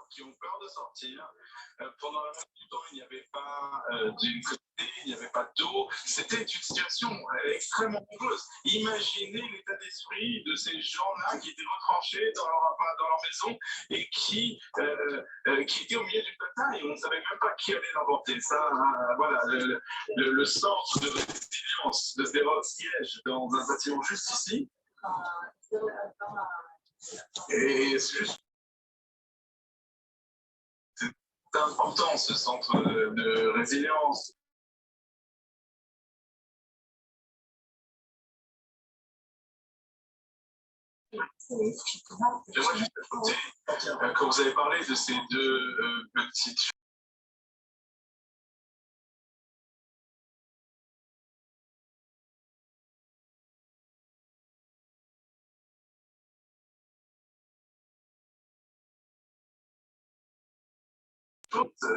Qui ont peur de sortir. Pendant la moitié du temps, il n'y avait pas d'électricité, il n'y avait pas d'eau. C'était une situation extrêmement dangereuse. Imaginez l'état d'esprit de ces gens-là qui étaient retranchés dans leur maison et qui étaient au milieu d'une bataille. On ne savait même pas qui allait l'emporter. Ça, voilà, le sort de résilience de ces sièges dans un bâtiment juste ici. Et c'est juste important ce centre de résilience. J'aimerais juste ajouter, quand vous avez parlé de ces deux petites choses,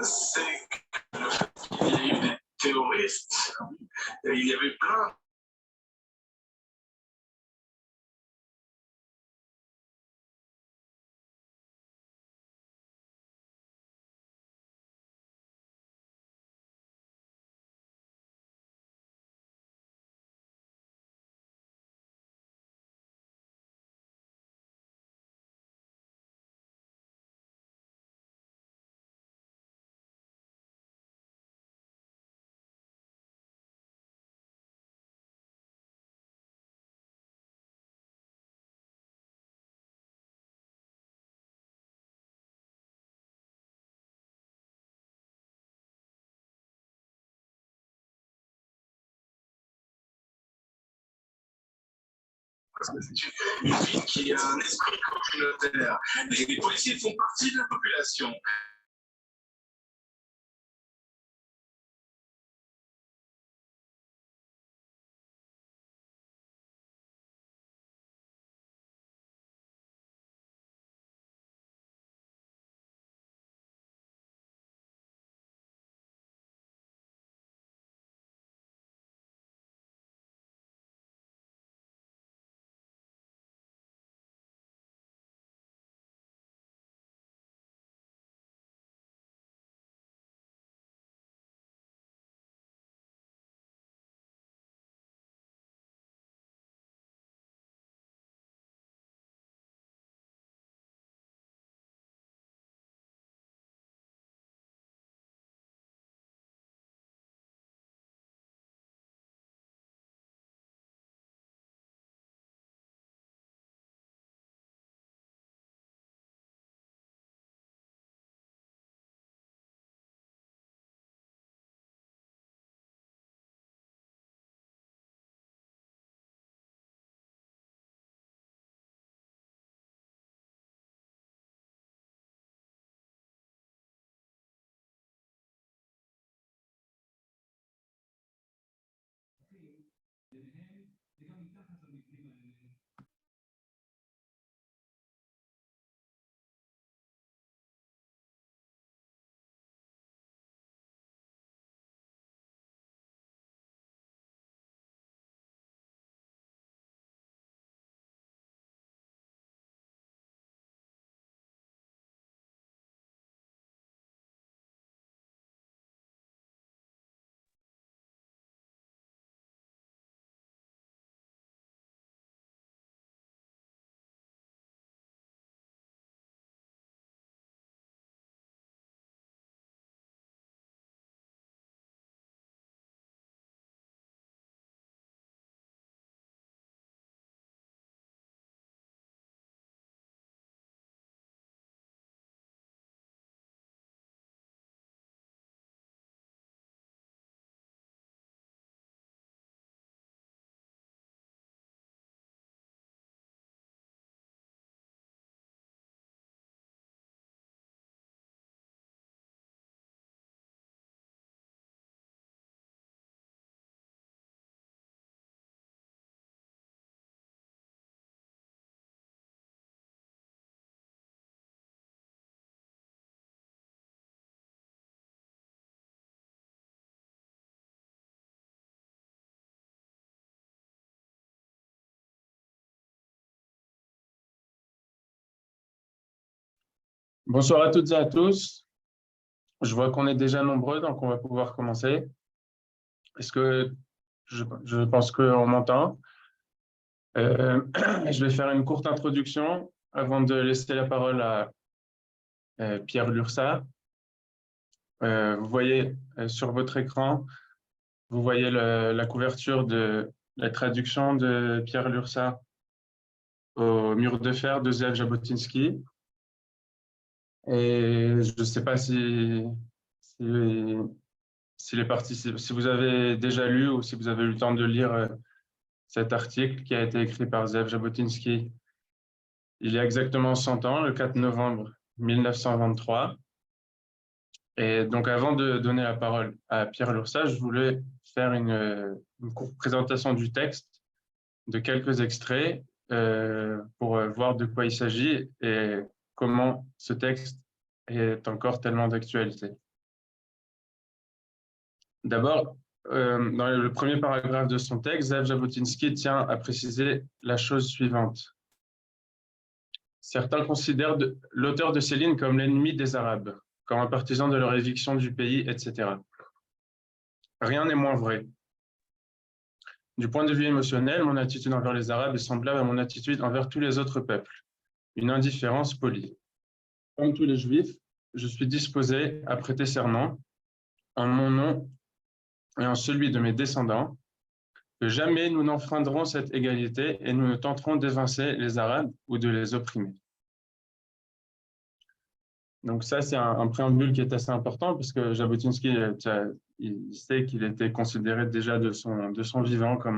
c'est le fait qu'il y a eu des terroristes, et il y avait plein parce que c'est une ville qui a un esprit communautaire. Les policiers font partie de la population. Bonsoir à toutes et à tous. Je vois qu'on est déjà nombreux, donc on va pouvoir commencer. Est-ce que je pense qu'on m'entend? Je vais faire une courte introduction avant de laisser la parole à Pierre Lursa. Vous voyez sur votre écran, vous voyez la couverture de la traduction de Pierre Lursa au mur de fer de Zev Jabotinsky. Et je ne sais pas si si vous avez déjà lu ou si vous avez eu le temps de lire cet article qui a été écrit par Zev Jabotinsky il y a exactement 100 ans, le 4 novembre 1923. Et donc, avant de donner la parole à Pierre Lursa, je voulais faire une courte présentation du texte, de quelques extraits, pour voir de quoi il s'agit et comment ce texte est encore tellement d'actualité. D'abord, dans le premier paragraphe de son texte, Zev Jabotinsky tient à préciser la chose suivante. Certains considèrent l'auteur de ces lignes comme l'ennemi des Arabes, comme un partisan de leur éviction du pays, etc. Rien n'est moins vrai. Du point de vue émotionnel, mon attitude envers les Arabes est semblable à mon attitude envers tous les autres peuples, une indifférence polie. Comme tous les Juifs, je suis disposé à prêter serment, en mon nom et en celui de mes descendants, que jamais nous n'enfreindrons cette égalité et nous ne tenterons d'évincer les Arabes ou de les opprimer. Donc ça, c'est un préambule qui est assez important parce que Jabotinsky, il sait qu'il était considéré déjà de son vivant comme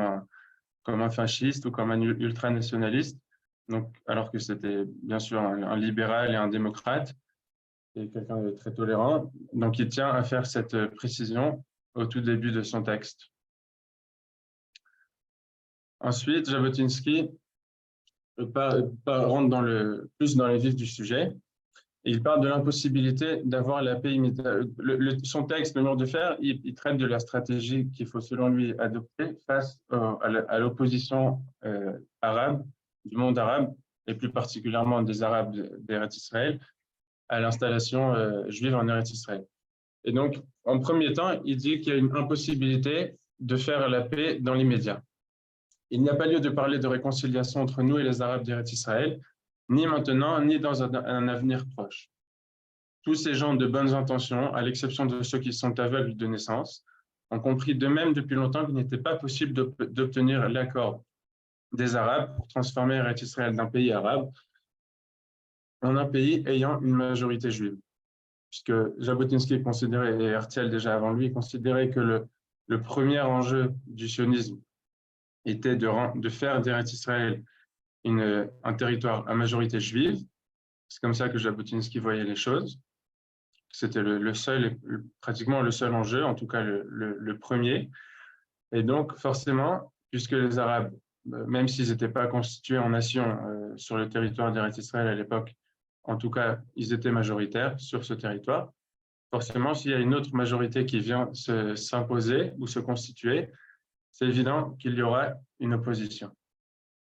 un fasciste ou comme un ultranationaliste, donc, alors que c'était bien sûr un libéral et un démocrate et quelqu'un de très tolérant. Donc il tient à faire cette précision au tout début de son texte. Ensuite, Jabotinsky rentre plus dans les vifs du sujet. Et il parle de l'impossibilité d'avoir la paix immédiate. Son texte, Le mur de fer, il traite de la stratégie qu'il faut, selon lui, adopter face à l'opposition arabe, du monde arabe, et plus particulièrement des Arabes d'Eretz Israël, à l'installation juive en Eretz Israël. Et donc, en premier temps, il dit qu'il y a une impossibilité de faire la paix dans l'immédiat. Il n'y a pas lieu de parler de réconciliation entre nous et les Arabes d'Eretz Israël, ni maintenant, ni dans un avenir proche. Tous ces gens de bonnes intentions, à l'exception de ceux qui sont aveugles de naissance, ont compris d'eux-mêmes depuis longtemps qu'il n'était pas possible d'obtenir l'accord des Arabes pour transformer Eretz Israël d'un pays arabe en un pays ayant une majorité juive. Puisque Jabotinsky considérait, et Herzl déjà avant lui, considérait que le premier enjeu du sionisme était de faire d'Eretz Israël un territoire à majorité juive. C'est comme ça que Jabotinsky voyait les choses. C'était pratiquement le seul enjeu, en tout cas le premier. Et donc, forcément, puisque les Arabes, même s'ils n'étaient pas constitués en nation sur le territoire d'Eretz Israël à l'époque, en tout cas, ils étaient majoritaires sur ce territoire. Forcément, s'il y a une autre majorité qui vient s'imposer ou se constituer, c'est évident qu'il y aura une opposition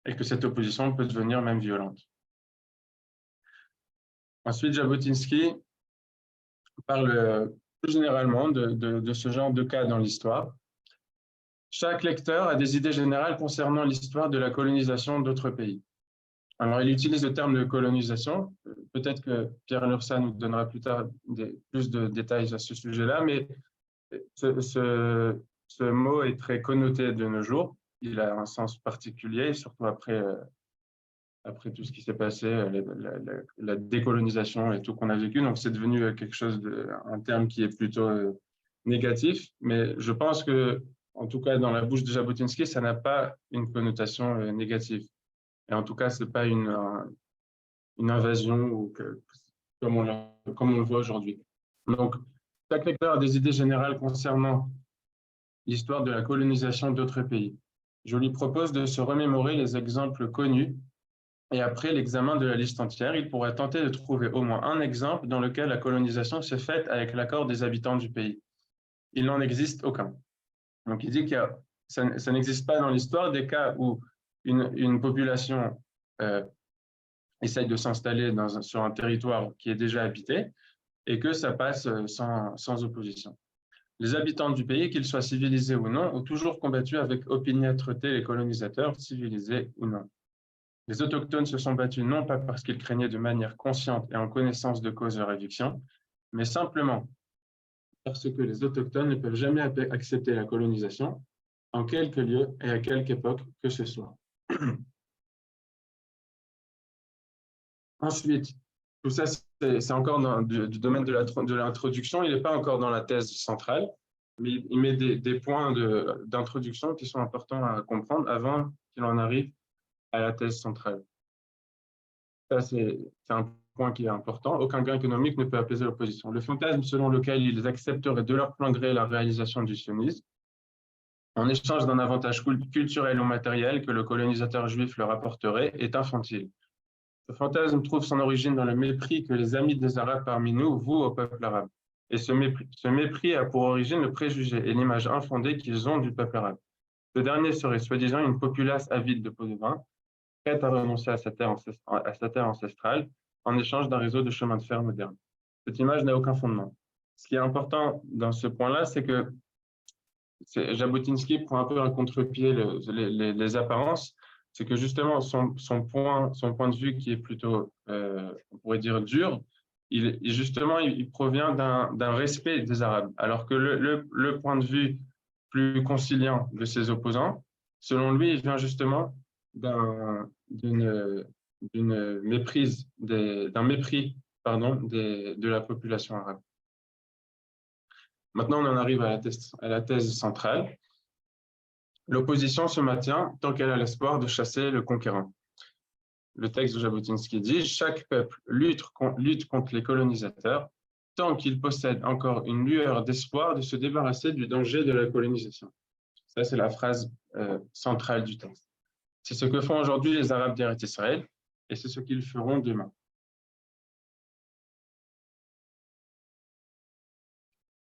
et que cette opposition peut devenir même violente. Ensuite, Jabotinsky parle plus généralement de ce genre de cas dans l'histoire. Chaque lecteur a des idées générales concernant l'histoire de la colonisation d'autres pays. Alors, il utilise le terme de colonisation. Peut-être que Pierre Lursa nous donnera plus tard plus de détails à ce sujet-là, mais ce mot est très connoté de nos jours. Il a un sens particulier, surtout après tout ce qui s'est passé, la décolonisation et tout qu'on a vécu. Donc, c'est devenu un terme qui est plutôt négatif. Mais je pense que, en tout cas, dans la bouche de Jabotinsky, ça n'a pas une connotation négative. Et en tout cas, ce n'est pas une invasion comme on le voit aujourd'hui. Donc, chaque lecteur a des idées générales concernant l'histoire de la colonisation d'autres pays. Je lui propose de se remémorer les exemples connus et après l'examen de la liste entière, il pourrait tenter de trouver au moins un exemple dans lequel la colonisation s'est faite avec l'accord des habitants du pays. Il n'en existe aucun. Donc il dit que ça n'existe pas dans l'histoire des cas où une population essayent de s'installer sur un territoire qui est déjà habité et que ça passe sans opposition. Les habitants du pays, qu'ils soient civilisés ou non, ont toujours combattu avec opiniâtreté les colonisateurs, civilisés ou non. Les autochtones se sont battus non pas parce qu'ils craignaient de manière consciente et en connaissance de cause leur éviction, mais simplement parce que les autochtones ne peuvent jamais accepter la colonisation, en quelque lieu et à quelque époque que ce soit. Ensuite, tout ça, c'est encore du domaine de l'introduction, il n'est pas encore dans la thèse centrale, mais il met des points d'introduction qui sont importants à comprendre avant qu'il en arrive à la thèse centrale. Ça, c'est un point qui est important. Aucun gain économique ne peut apaiser l'opposition. Le fantasme selon lequel ils accepteraient de leur plein gré la réalisation du sionisme, en échange d'un avantage culturel ou matériel que le colonisateur juif leur apporterait, est infantile. Ce fantasme trouve son origine dans le mépris que les amis des Arabes parmi nous vouent au peuple arabe. Et ce mépris a pour origine le préjugé et l'image infondée qu'ils ont du peuple arabe. Ce dernier serait soi-disant une populace avide de peau de vin, prête à renoncer à sa terre ancestrale en échange d'un réseau de chemins de fer moderne. Cette image n'a aucun fondement. Ce qui est important dans ce point-là, c'est que Jabotinsky prend un peu un contre-pied les apparences. C'est que justement, son point de vue qui est plutôt, on pourrait dire, dur, il provient d'un respect des Arabes, alors que le point de vue plus conciliant de ses opposants, selon lui, il vient justement d'un mépris de la population arabe. Maintenant, on en arrive à la thèse centrale. L'opposition se maintient tant qu'elle a l'espoir de chasser le conquérant. Le texte de Jabotinsky dit « Chaque peuple lutte contre les colonisateurs tant qu'il possède encore une lueur d'espoir de se débarrasser du danger de la colonisation. » Ça, c'est la phrase centrale du texte. C'est ce que font aujourd'hui les Arabes d'Eretz Israël et c'est ce qu'ils feront demain.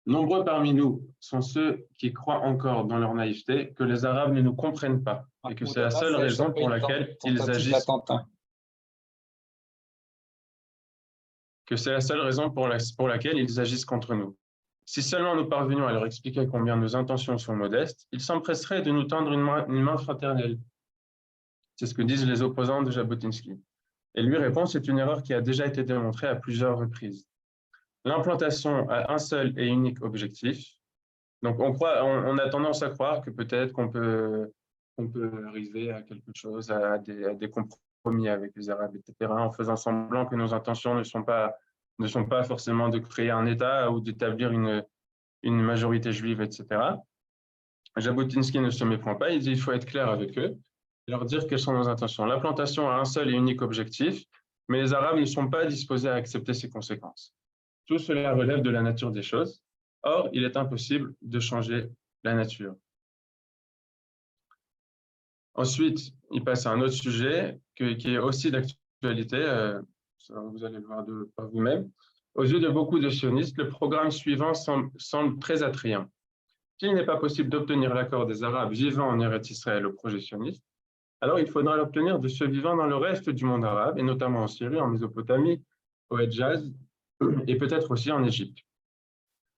Nombreux parmi nous sont ceux qui croient encore dans leur naïveté que les Arabes ne nous comprennent pas et que c'est la seule raison pour laquelle ils agissent. Que c'est la seule raison pour laquelle ils agissent contre nous. Si seulement nous parvenions à leur expliquer combien nos intentions sont modestes, ils s'empresseraient de nous tendre une main fraternelle. C'est ce que disent les opposants de Jabotinsky. Et lui répond, c'est une erreur qui a déjà été démontrée à plusieurs reprises. L'implantation a un seul et unique objectif. Donc, on a tendance à croire que peut-être qu'on peut arriver à quelque chose, à des compromis avec les Arabes, etc., en faisant semblant que nos intentions ne sont pas forcément de créer un État ou d'établir une majorité juive, etc. Jabotinsky ne se méprend pas, il dit qu'il faut être clair avec eux et leur dire quelles sont nos intentions. L'implantation a un seul et unique objectif, mais les Arabes ne sont pas disposés à accepter ses conséquences. Tout cela relève de la nature des choses. Or, il est impossible de changer la nature. Ensuite, il passe à un autre sujet qui est aussi d'actualité, vous allez le voir par vous-même. Aux yeux de beaucoup de sionistes, le programme suivant semble très attrayant. S'il n'est pas possible d'obtenir l'accord des Arabes vivant en Eretz Israël au projet sioniste, alors il faudra l'obtenir de ceux vivant dans le reste du monde arabe, et notamment en Syrie, en Mésopotamie, au Hedjaz, et peut-être aussi en Égypte.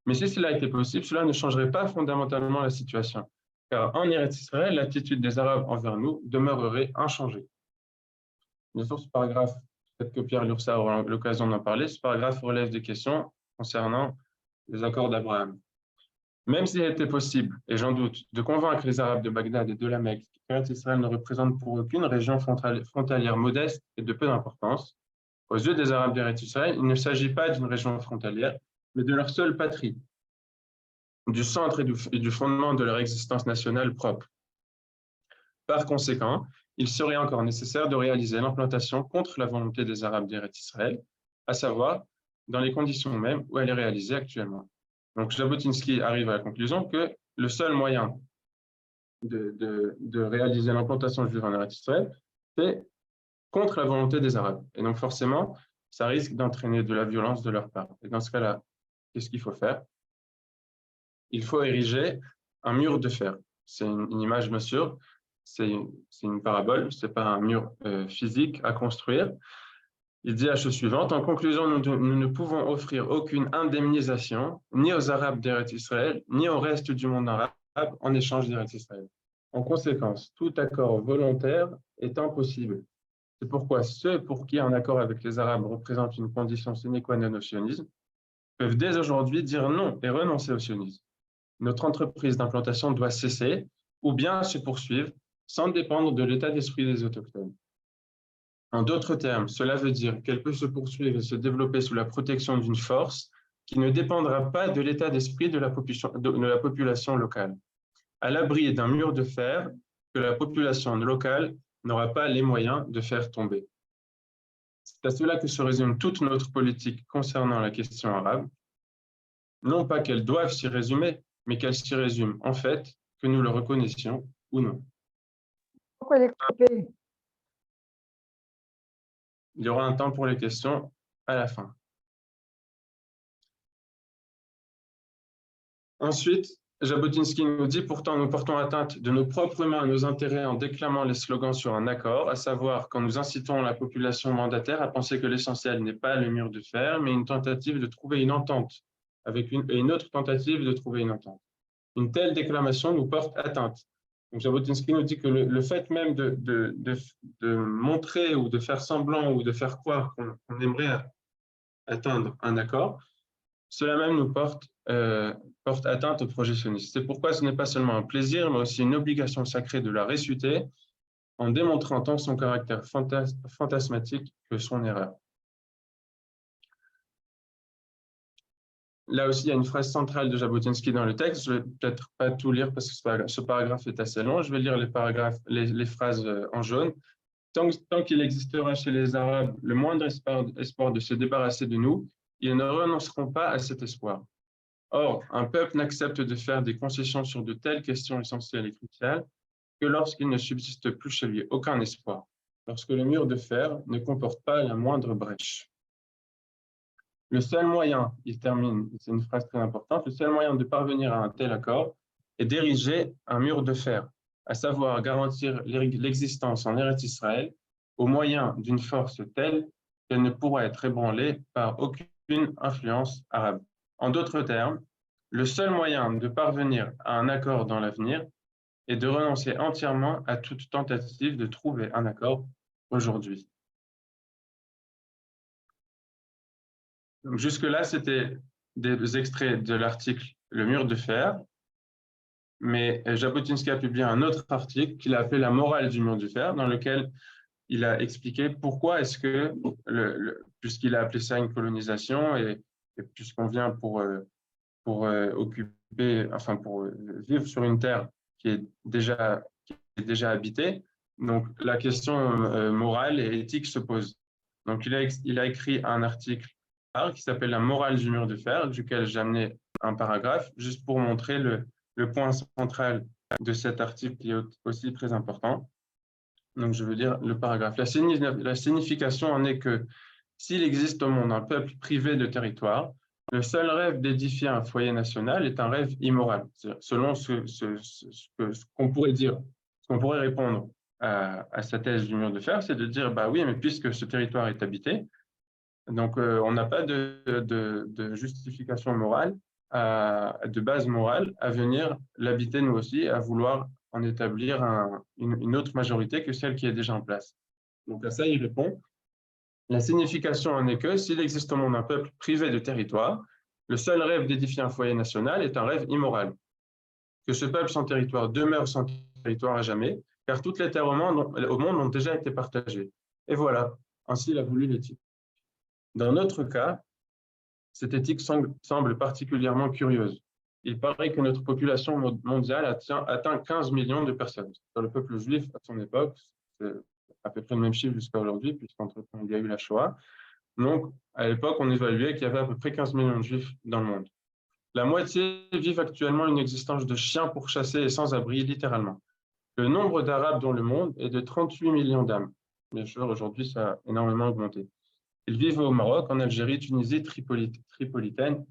Mais si cela était possible, cela ne changerait pas fondamentalement la situation, car en Eretz Israël, l'attitude des Arabes envers nous demeurerait inchangée. Bien sûr, ce paragraphe, peut-être que Pierre Lursa aura l'occasion d'en parler, ce paragraphe relève des questions concernant les accords d'Abraham. Même s'il était possible, et j'en doute, de convaincre les Arabes de Bagdad et de la Mecque qu'Eretz Israël ne représente pour aucune région frontalière modeste et de peu d'importance, aux yeux des Arabes d'Eretz Israël, il ne s'agit pas d'une région frontalière, mais de leur seule patrie, du centre et du fondement de leur existence nationale propre. Par conséquent, il serait encore nécessaire de réaliser l'implantation contre la volonté des Arabes d'Eretz Israël, à savoir dans les conditions mêmes où elle est réalisée actuellement. Donc Jabotinsky arrive à la conclusion que le seul moyen de réaliser l'implantation juive en Eretz Israël, c'est contre la volonté des Arabes. Et donc forcément, ça risque d'entraîner de la violence de leur part. Et dans ce cas-là, qu'est-ce qu'il faut faire? Il faut ériger un mur de fer. C'est une image, bien sûr, c'est une parabole, ce n'est pas un mur physique à construire, Il dit la chose suivante: en conclusion, nous ne pouvons offrir aucune indemnisation ni aux Arabes d'Eretz Israël, ni au reste du monde arabe en échange d'Eretz Israël. En conséquence, tout accord volontaire est impossible. C'est pourquoi ceux pour qui un accord avec les Arabes représente une condition sine qua non au sionisme peuvent dès aujourd'hui dire non et renoncer au sionisme. Notre entreprise d'implantation doit cesser ou bien se poursuivre sans dépendre de l'état d'esprit des autochtones. En d'autres termes, cela veut dire qu'elle peut se poursuivre et se développer sous la protection d'une force qui ne dépendra pas de l'état d'esprit de la population locale, à l'abri d'un mur de fer que la population locale n'aura pas les moyens de faire tomber. C'est à cela que se résume toute notre politique concernant la question arabe. Non pas qu'elle doive s'y résumer, mais qu'elle s'y résume en fait, que nous le reconnaissions ou non. Pourquoi il est coupé? Il y aura un temps pour les questions à la fin. Ensuite, Jabotinsky nous dit: pourtant, nous portons atteinte de nos propres mains à nos intérêts en déclamant les slogans sur un accord, à savoir quand nous incitons la population mandataire à penser que l'essentiel n'est pas le mur de fer, mais une tentative de trouver une entente, avec une autre tentative de trouver une entente. Une telle déclamation nous porte atteinte. Donc, Jabotinsky nous dit que le fait même de montrer ou de faire semblant ou de faire croire qu'on aimerait atteindre un accord, cela même nous porte atteinte au projet sioniste. C'est pourquoi ce n'est pas seulement un plaisir, mais aussi une obligation sacrée de la réfuter en démontrant tant son caractère fantasmatique que son erreur. Là aussi, il y a une phrase centrale de Jabotinsky dans le texte. Je ne vais peut-être pas tout lire parce que ce paragraphe est assez long. Je vais lire les phrases en jaune. Tant qu'il existera chez les Arabes le moindre espoir de se débarrasser de nous, ils ne renonceront pas à cet espoir. Or, un peuple n'accepte de faire des concessions sur de telles questions essentielles et cruciales que lorsqu'il ne subsiste plus chez lui aucun espoir, lorsque le mur de fer ne comporte pas la moindre brèche. Le seul moyen, il termine, c'est une phrase très importante, le seul moyen de parvenir à un tel accord est d'ériger un mur de fer, à savoir garantir l'existence en Eretz Israël au moyen d'une force telle qu'elle ne pourra être ébranlée par aucune influence arabe. En d'autres termes, le seul moyen de parvenir à un accord dans l'avenir est de renoncer entièrement à toute tentative de trouver un accord aujourd'hui. Jusque-là, c'était des extraits de l'article Le mur de fer, mais Jabotinsky a publié un autre article qu'il a appelé La morale du mur de fer, dans lequel il a expliqué pourquoi est-ce que, puisqu'il a appelé ça une colonisation, et puisqu'on vient pour occuper, enfin pour vivre sur une terre qui est déjà habitée, donc la question morale et éthique se pose. Donc il a écrit un article qui s'appelle La morale du mur de fer, duquel j'ai amené un paragraphe, juste pour montrer le point central de cet article qui est aussi très important. Donc je veux dire le paragraphe. La signification en est que s'il existe au monde un peuple privé de territoire, le seul rêve d'édifier un foyer national est un rêve immoral. Selon ce qu'on pourrait dire, ce qu'on pourrait répondre à sa thèse du mur de fer, c'est de dire, bah oui, mais puisque ce territoire est habité, donc on n'a pas de justification morale, de base morale à venir l'habiter nous aussi, à vouloir en établir une autre majorité que celle qui est déjà en place. Donc à ça, il répond: la signification en est que s'il existe au monde un peuple privé de territoire, le seul rêve d'édifier un foyer national est un rêve immoral. Que ce peuple sans territoire demeure sans territoire à jamais, car toutes les terres au monde ont déjà été partagées. Et voilà, ainsi il a voulu l'éthique. Dans notre cas, cette éthique semble particulièrement curieuse. Il paraît que notre population mondiale atteint 15 millions de personnes. Dans le peuple juif, à son époque, c'est à peu près le même chiffre jusqu'à aujourd'hui, puisqu'entre-temps, il y a eu la Shoah. Donc, à l'époque, on évaluait qu'il y avait à peu près 15 millions de juifs dans le monde. La moitié vivent actuellement une existence de chiens pourchassés et sans abri, littéralement. Le nombre d'Arabes dans le monde est de 38 millions d'âmes. Bien sûr, aujourd'hui, ça a énormément augmenté. Ils vivent au Maroc, en Algérie, Tunisie, Tripolitaine,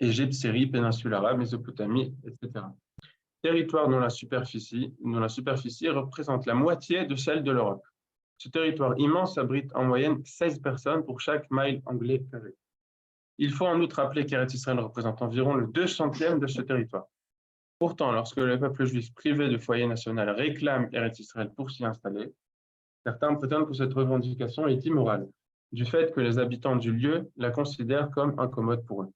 Égypte, Syrie, péninsule arabe, Mésopotamie, etc. Territoire dont la superficie représente la moitié de celle de l'Europe. Ce territoire immense abrite en moyenne 16 personnes pour chaque mile anglais carré. Il faut en outre rappeler qu'Eretz Israël représente environ le 200e de ce territoire. Pourtant, lorsque le peuple juif privé de foyer national réclame Eretz Israël pour s'y installer, certains prétendent que cette revendication est immorale, du fait que les habitants du lieu la considèrent comme incommode pour eux.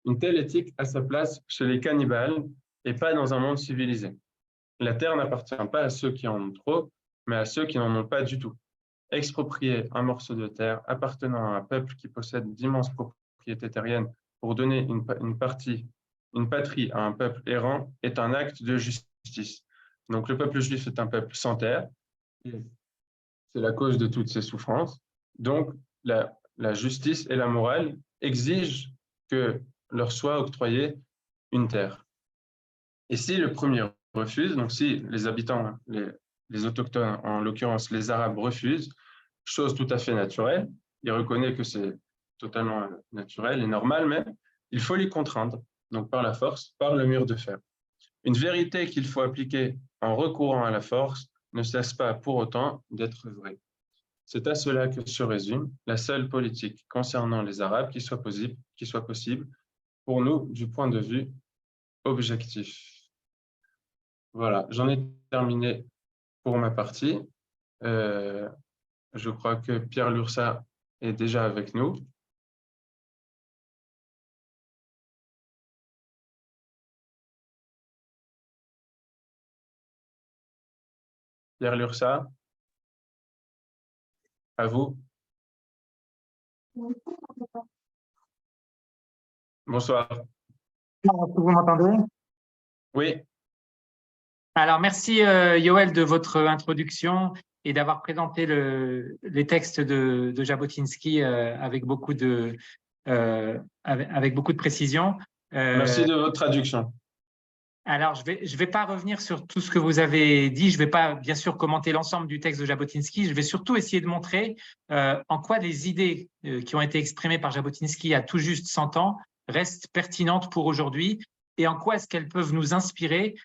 Une telle éthique a sa place chez les cannibales et pas dans un monde civilisé. La terre n'appartient pas à ceux qui en ont trop, mais à ceux qui n'en ont pas du tout. Exproprier un morceau de terre appartenant à un peuple qui possède d'immenses propriétés terriennes pour donner une patrie à un peuple errant est un acte de justice. Donc le peuple juif est un peuple sans terre, et c'est la cause de toutes ces souffrances. Donc la justice et la morale exigent que leur soit octroyée une terre. Et si le premier refuse, donc si les habitants, les autochtones, en l'occurrence les Arabes, refusent, chose tout à fait naturelle, il reconnaît que c'est totalement naturel et normal, mais il faut les contraindre, donc par la force, par le mur de fer. Une vérité qu'il faut appliquer en recourant à la force ne cesse pas pour autant d'être vraie. C'est à cela que se résume la seule politique concernant les Arabes qui soit possible pour nous du point de vue objectif. Voilà, j'en ai terminé pour ma partie. Je crois que Pierre Lursa est déjà avec nous. Pierre Lursa, à vous. Bonsoir. Est-ce que vous m'entendez? Oui. Alors, merci Yoël de votre introduction et d'avoir présenté les textes de Jabotinsky avec beaucoup de précision. Merci de votre traduction. Alors, je vais pas revenir sur tout ce que vous avez dit. Je vais pas, bien sûr, commenter l'ensemble du texte de Jabotinsky. Je vais surtout essayer de montrer en quoi les idées qui ont été exprimées par Jabotinsky il y a tout juste 100 ans restent pertinentes pour aujourd'hui et en quoi est-ce qu'elles peuvent nous inspirer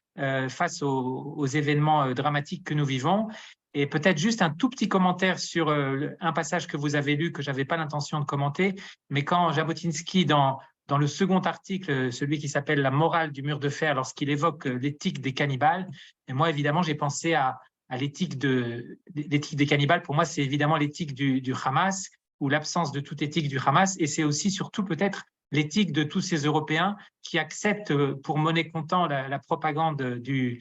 face aux événements dramatiques que nous vivons. Et peut-être juste un tout petit commentaire sur un passage que vous avez lu que je n'avais pas l'intention de commenter, mais quand Jabotinsky, dans le second article, celui qui s'appelle « La morale du mur de fer », lorsqu'il évoque l'éthique des cannibales, et moi, évidemment, j'ai pensé à l'éthique des cannibales. Pour moi, c'est évidemment l'éthique du Hamas ou l'absence de toute éthique du Hamas, et c'est aussi surtout peut-être l'éthique de tous ces Européens qui acceptent pour monnaie comptant la propagande du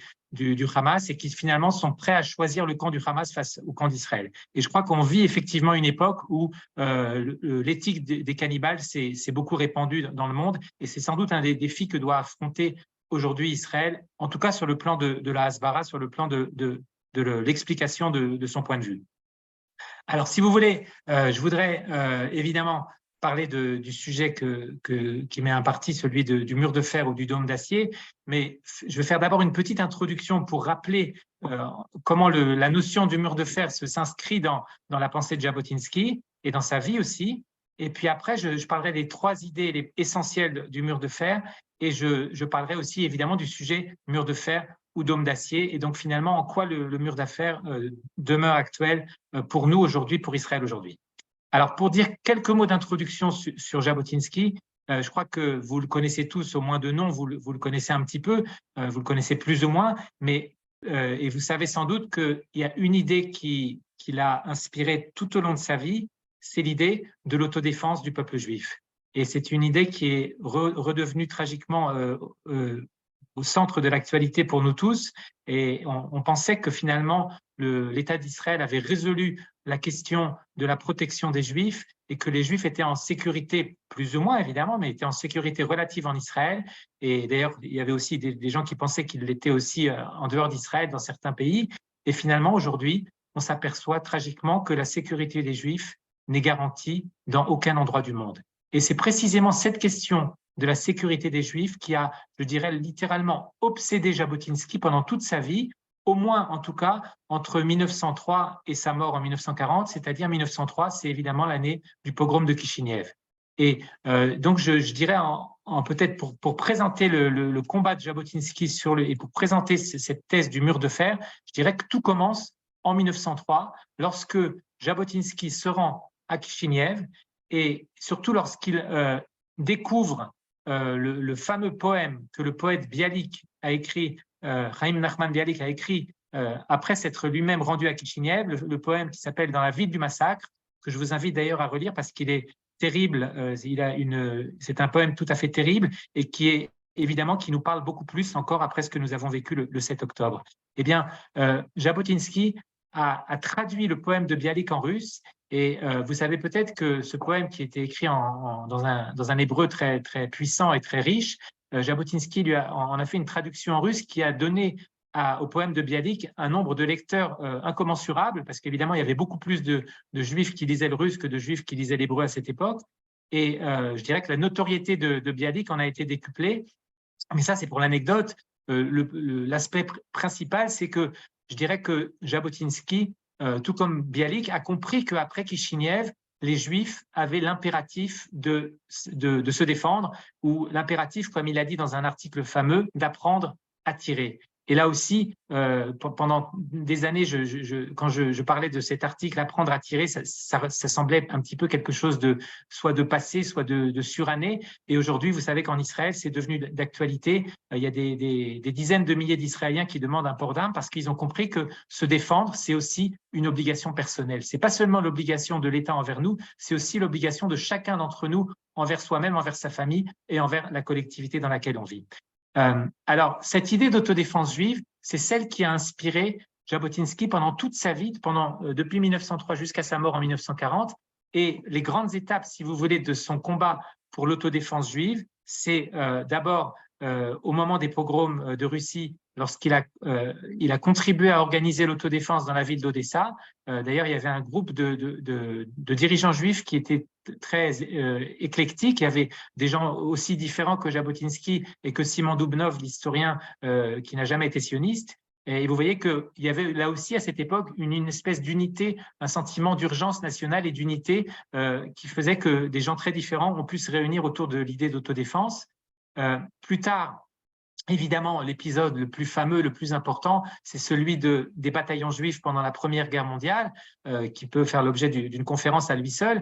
Hamas et qui finalement sont prêts à choisir le camp du Hamas face au camp d'Israël. Et je crois qu'on vit effectivement une époque où l'éthique des cannibales s'est beaucoup répandue dans le monde et c'est sans doute un des défis que doit affronter aujourd'hui Israël, en tout cas sur le plan de la Hasbara, sur le plan de l'explication de son point de vue. Alors, si vous voulez, je voudrais évidemment parler du sujet qui m'est imparti, celui du mur de fer ou du dôme d'acier, mais je vais faire d'abord une petite introduction pour rappeler comment la notion du mur de fer s'inscrit dans la pensée de Jabotinsky et dans sa vie aussi. Et puis après, je parlerai des 3 idées essentielles du mur de fer et je parlerai aussi évidemment du sujet mur de fer ou dôme d'acier et donc finalement en quoi le mur de fer demeure actuel pour nous aujourd'hui, pour Israël aujourd'hui. Alors, pour dire quelques mots d'introduction sur Jabotinsky, je crois que vous le connaissez tous, au moins de nom, vous le connaissez un petit peu, vous le connaissez plus ou moins, mais et vous savez sans doute qu'il y a une idée qui l'a inspiré tout au long de sa vie, c'est l'idée de l'autodéfense du peuple juif. Et c'est une idée qui est redevenue tragiquement au centre de l'actualité pour nous tous. Et on pensait que finalement, l'État d'Israël avait résolu la question de la protection des Juifs et que les Juifs étaient en sécurité, plus ou moins évidemment, mais étaient en sécurité relative en Israël. Et d'ailleurs, il y avait aussi des gens qui pensaient qu'ils l'étaient aussi en dehors d'Israël, dans certains pays. Et finalement, aujourd'hui, on s'aperçoit tragiquement que la sécurité des Juifs n'est garantie dans aucun endroit du monde. Et c'est précisément cette question de la sécurité des Juifs qui a, je dirais, littéralement obsédé Jabotinsky pendant toute sa vie, au moins en tout cas entre 1903 et sa mort en 1940, c'est-à-dire 1903, c'est évidemment l'année du pogrom de Kishinev. Et donc je dirais peut-être pour présenter le combat de Jabotinsky et pour présenter cette thèse du mur de fer, je dirais que tout commence en 1903, lorsque Jabotinsky se rend à Kishinev et surtout lorsqu'il découvre le fameux poème que le poète Bialik a écrit, Chaim Nachman Bialik a écrit après s'être lui-même rendu à Kishinev, le poème qui s'appelle « Dans la ville du massacre », que je vous invite d'ailleurs à relire parce qu'il est terrible, c'est un poème tout à fait terrible et qui est évidemment qui nous parle beaucoup plus encore après ce que nous avons vécu le 7 octobre. Eh bien, Jabotinsky a traduit le poème de Bialik en russe et vous savez peut-être que ce poème qui était écrit dans un hébreu très, très puissant et très riche, Jabotinsky en a fait une traduction en russe qui a donné au poème de Bialik un nombre de lecteurs incommensurable, parce qu'évidemment, il y avait beaucoup plus de juifs qui lisaient le russe que de juifs qui lisaient l'hébreu à cette époque. Et je dirais que la notoriété de Bialik en a été décuplée. Mais ça, c'est pour l'anecdote. L'aspect principal, c'est que je dirais que Jabotinsky, tout comme Bialik, a compris qu'après Kishinev, les Juifs avaient l'impératif de se défendre, ou l'impératif, comme il a dit dans un article fameux, d'apprendre à tirer. Et là aussi, pendant des années, quand je parlais de cet article, apprendre à tirer, ça semblait un petit peu quelque chose soit de passé, soit de suranné. Et aujourd'hui, vous savez qu'en Israël, c'est devenu d'actualité. Il y a des dizaines de milliers d'Israéliens qui demandent un port d'armes parce qu'ils ont compris que se défendre, c'est aussi une obligation personnelle. C'est pas seulement l'obligation de l'État envers nous, c'est aussi l'obligation de chacun d'entre nous envers soi-même, envers sa famille et envers la collectivité dans laquelle on vit. Alors, cette idée d'autodéfense juive, c'est celle qui a inspiré Jabotinsky pendant toute sa vie, depuis 1903 jusqu'à sa mort en 1940. Et les grandes étapes, si vous voulez, de son combat pour l'autodéfense juive, c'est d'abord au moment des pogroms de Russie, lorsqu'il a contribué à organiser l'autodéfense dans la ville d'Odessa. D'ailleurs, il y avait un groupe de dirigeants juifs qui étaient très éclectiques. Il y avait des gens aussi différents que Jabotinsky et que Simon Dubnov, l'historien qui n'a jamais été sioniste. Et vous voyez qu'il y avait là aussi à cette époque une espèce d'unité, un sentiment d'urgence nationale et d'unité qui faisait que des gens très différents ont pu se réunir autour de l'idée d'autodéfense. Plus tard, évidemment, l'épisode le plus fameux, le plus important, c'est celui des bataillons juifs pendant la Première Guerre mondiale, qui peut faire l'objet d'une conférence à lui seul.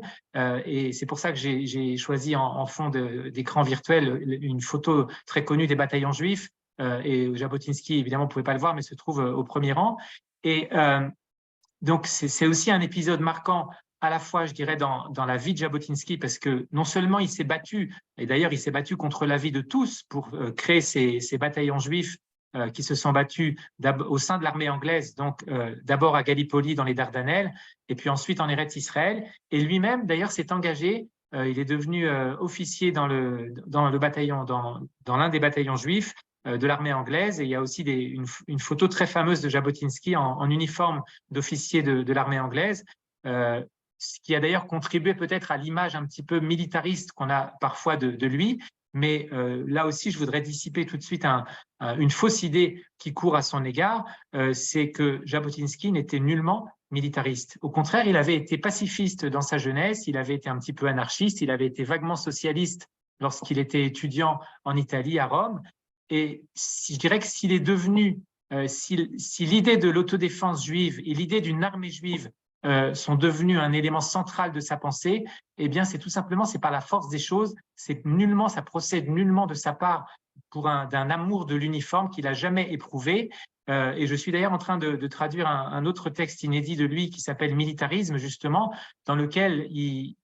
Et c'est pour ça que j'ai choisi en fond d'écran virtuel une photo très connue des bataillons juifs. Et Jabotinsky, évidemment, ne pouvait pas le voir, mais se trouve au premier rang. Et donc, c'est aussi un épisode marquant à la fois, je dirais, dans la vie de Jabotinsky, parce que non seulement il s'est battu, et d'ailleurs il s'est battu contre l'avis de tous pour créer ces bataillons juifs qui se sont battus au sein de l'armée anglaise, donc d'abord à Gallipoli dans les Dardanelles, et puis ensuite en Eretz Israël. Et lui-même, d'ailleurs, s'est engagé, il est devenu officier dans le bataillon, dans l'un des bataillons juifs de l'armée anglaise. Et il y a aussi une photo très fameuse de Jabotinsky en uniforme d'officier de l'armée anglaise, ce qui a d'ailleurs contribué peut-être à l'image un petit peu militariste qu'on a parfois de lui. Mais là aussi, je voudrais dissiper tout de suite une fausse idée qui court à son égard, c'est que Jabotinsky n'était nullement militariste. Au contraire, il avait été pacifiste dans sa jeunesse, il avait été un petit peu anarchiste, il avait été vaguement socialiste lorsqu'il était étudiant en Italie, à Rome. Et je dirais que s'il est devenu, si l'idée de l'autodéfense juive et l'idée d'une armée juive sont devenus un élément central de sa pensée, eh bien, c'est tout simplement, c'est par la force des choses, ça procède nullement de sa part d'un amour de l'uniforme qu'il n'a jamais éprouvé. Et je suis d'ailleurs en train de traduire un autre texte inédit de lui qui s'appelle Militarisme, justement, dans lequel il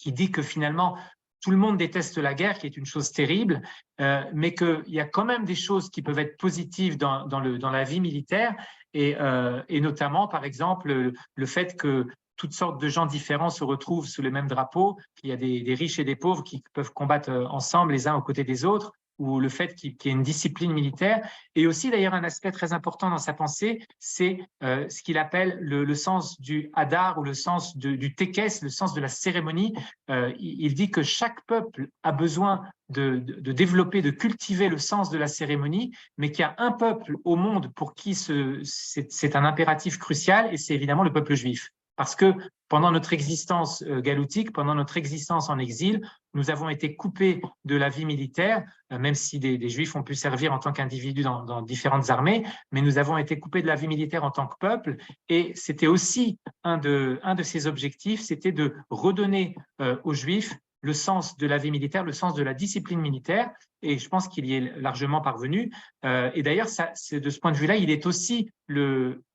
dit que finalement, tout le monde déteste la guerre, qui est une chose terrible, mais qu'il y a quand même des choses qui peuvent être positives dans la vie militaire, et notamment, par exemple, le fait que toutes sortes de gens différents se retrouvent sous le même drapeau, qu'il y a des riches et des pauvres qui peuvent combattre ensemble les uns aux côtés des autres, ou le fait qu'il y ait une discipline militaire. Et aussi, d'ailleurs, un aspect très important dans sa pensée, c'est ce qu'il appelle le sens du hadar, ou le sens du tekes, le sens de la cérémonie. Il dit que chaque peuple a besoin de développer, de cultiver le sens de la cérémonie, mais qu'il y a un peuple au monde pour qui c'est un impératif crucial, et c'est évidemment le peuple juif. Parce que pendant notre existence galoutique, pendant notre existence en exil, nous avons été coupés de la vie militaire, même si des Juifs ont pu servir en tant qu'individus dans différentes armées, mais nous avons été coupés de la vie militaire en tant que peuple. Et c'était aussi un de ces objectifs, c'était de redonner aux Juifs le sens de la vie militaire, le sens de la discipline militaire. Et je pense qu'il y est largement parvenu. Et d'ailleurs, de ce point de vue-là, il est aussi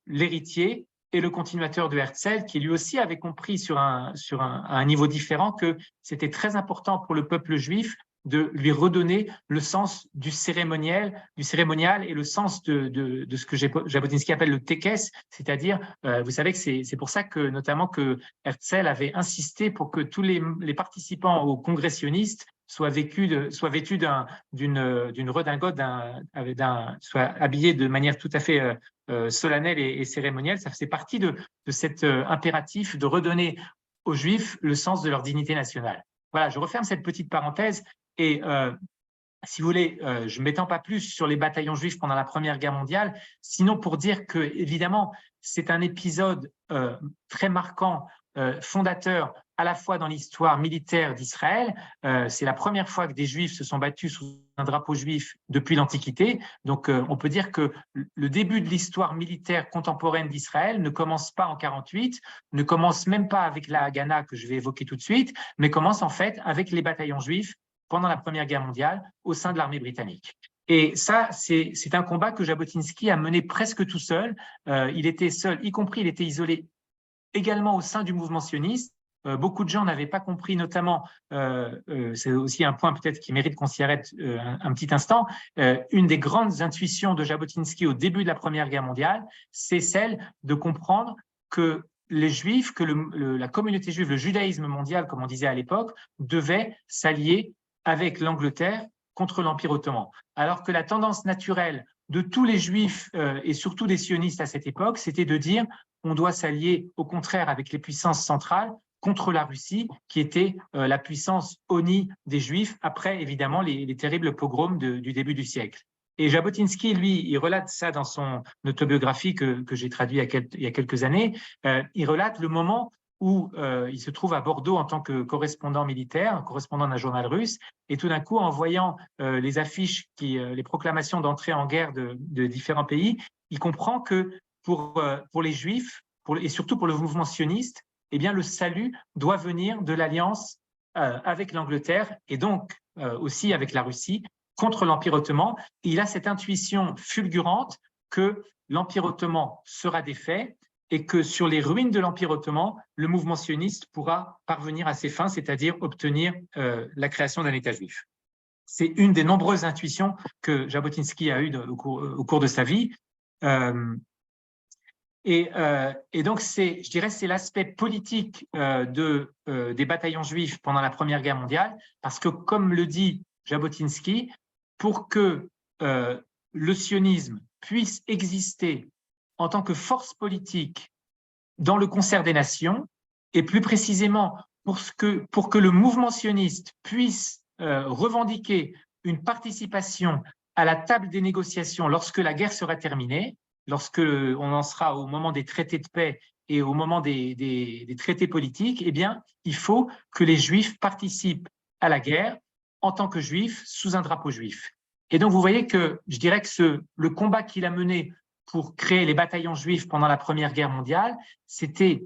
l'héritier et le continuateur de Herzl, qui lui aussi avait compris à un niveau différent que c'était très important pour le peuple juif de lui redonner le sens du cérémonial et le sens de ce que Jabotinsky appelle le tekes, c'est-à-dire, vous savez que c'est pour ça que notamment que Herzl avait insisté pour que tous les participants au congrès sioniste soient vêtus d'une redingote, soient habillés de manière tout à fait solennelle et cérémonielle. Ça faisait partie de cet impératif de redonner aux Juifs le sens de leur dignité nationale. Voilà, je referme cette petite parenthèse et si vous voulez, je ne m'étends pas plus sur les bataillons juifs pendant la Première Guerre mondiale, sinon pour dire que, évidemment, c'est un épisode très marquant, fondateur à la fois dans l'histoire militaire d'Israël. C'est la première fois que des Juifs se sont battus sous un drapeau juif depuis l'Antiquité. Donc, on peut dire que le début de l'histoire militaire contemporaine d'Israël ne commence pas en 1948, ne commence même pas avec la Haganah que je vais évoquer tout de suite, mais commence en fait avec les bataillons juifs pendant la Première Guerre mondiale au sein de l'armée britannique. Et ça, c'est un combat que Jabotinsky a mené presque tout seul. Il était seul, y compris il était isolé également au sein du mouvement sioniste. Beaucoup de gens n'avaient pas compris, notamment, c'est aussi un point peut-être qui mérite qu'on s'y arrête un petit instant, une des grandes intuitions de Jabotinsky au début de la Première Guerre mondiale, c'est celle de comprendre que les Juifs, que la communauté juive, le judaïsme mondial, comme on disait à l'époque, devait s'allier avec l'Angleterre contre l'Empire ottoman. Alors que la tendance naturelle de tous les Juifs et surtout des sionistes à cette époque, c'était de dire on doit s'allier au contraire avec les puissances centrales contre la Russie, qui était la puissance honnie des Juifs, après évidemment les terribles pogroms du début du siècle. Et Jabotinsky, lui, il relate ça dans son autobiographie que j'ai traduit il y a quelques années. Il relate le moment où il se trouve à Bordeaux en tant que correspondant militaire, correspondant d'un journal russe, et tout d'un coup, en voyant les affiches, les proclamations d'entrée en guerre de différents pays, il comprend que pour les Juifs, et surtout pour le mouvement sioniste, eh bien, le salut doit venir de l'alliance avec l'Angleterre et donc aussi avec la Russie contre l'Empire ottoman. Et il a cette intuition fulgurante que l'Empire ottoman sera défait et que sur les ruines de l'Empire ottoman, le mouvement sioniste pourra parvenir à ses fins, c'est-à-dire obtenir la création d'un État juif. C'est une des nombreuses intuitions que Jabotinsky a eues au cours de sa vie. Et donc, je dirais, c'est l'aspect politique des bataillons juifs pendant la Première Guerre mondiale, parce que, comme le dit Jabotinsky, pour que le sionisme puisse exister en tant que force politique dans le concert des nations, et plus précisément pour que le mouvement sioniste puisse revendiquer une participation à la table des négociations lorsque la guerre sera terminée, lorsque on en sera au moment des traités de paix et au moment des traités politiques, eh bien, il faut que les Juifs participent à la guerre en tant que Juifs sous un drapeau juif. Et donc, vous voyez que je dirais que le combat qu'il a mené pour créer les bataillons juifs pendant la Première Guerre mondiale, c'était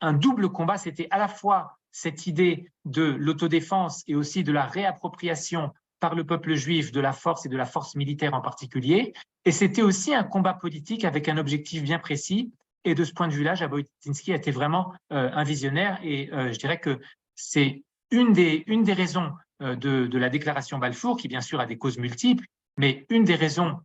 un double combat. C'était à la fois cette idée de l'autodéfense et aussi de la réappropriation par le peuple juif de la force et de la force militaire en particulier. Et c'était aussi un combat politique avec un objectif bien précis. Et de ce point de vue-là, Jabotinsky a été vraiment un visionnaire. Et je dirais que c'est une des raisons de la déclaration Balfour, qui bien sûr a des causes multiples, mais une des raisons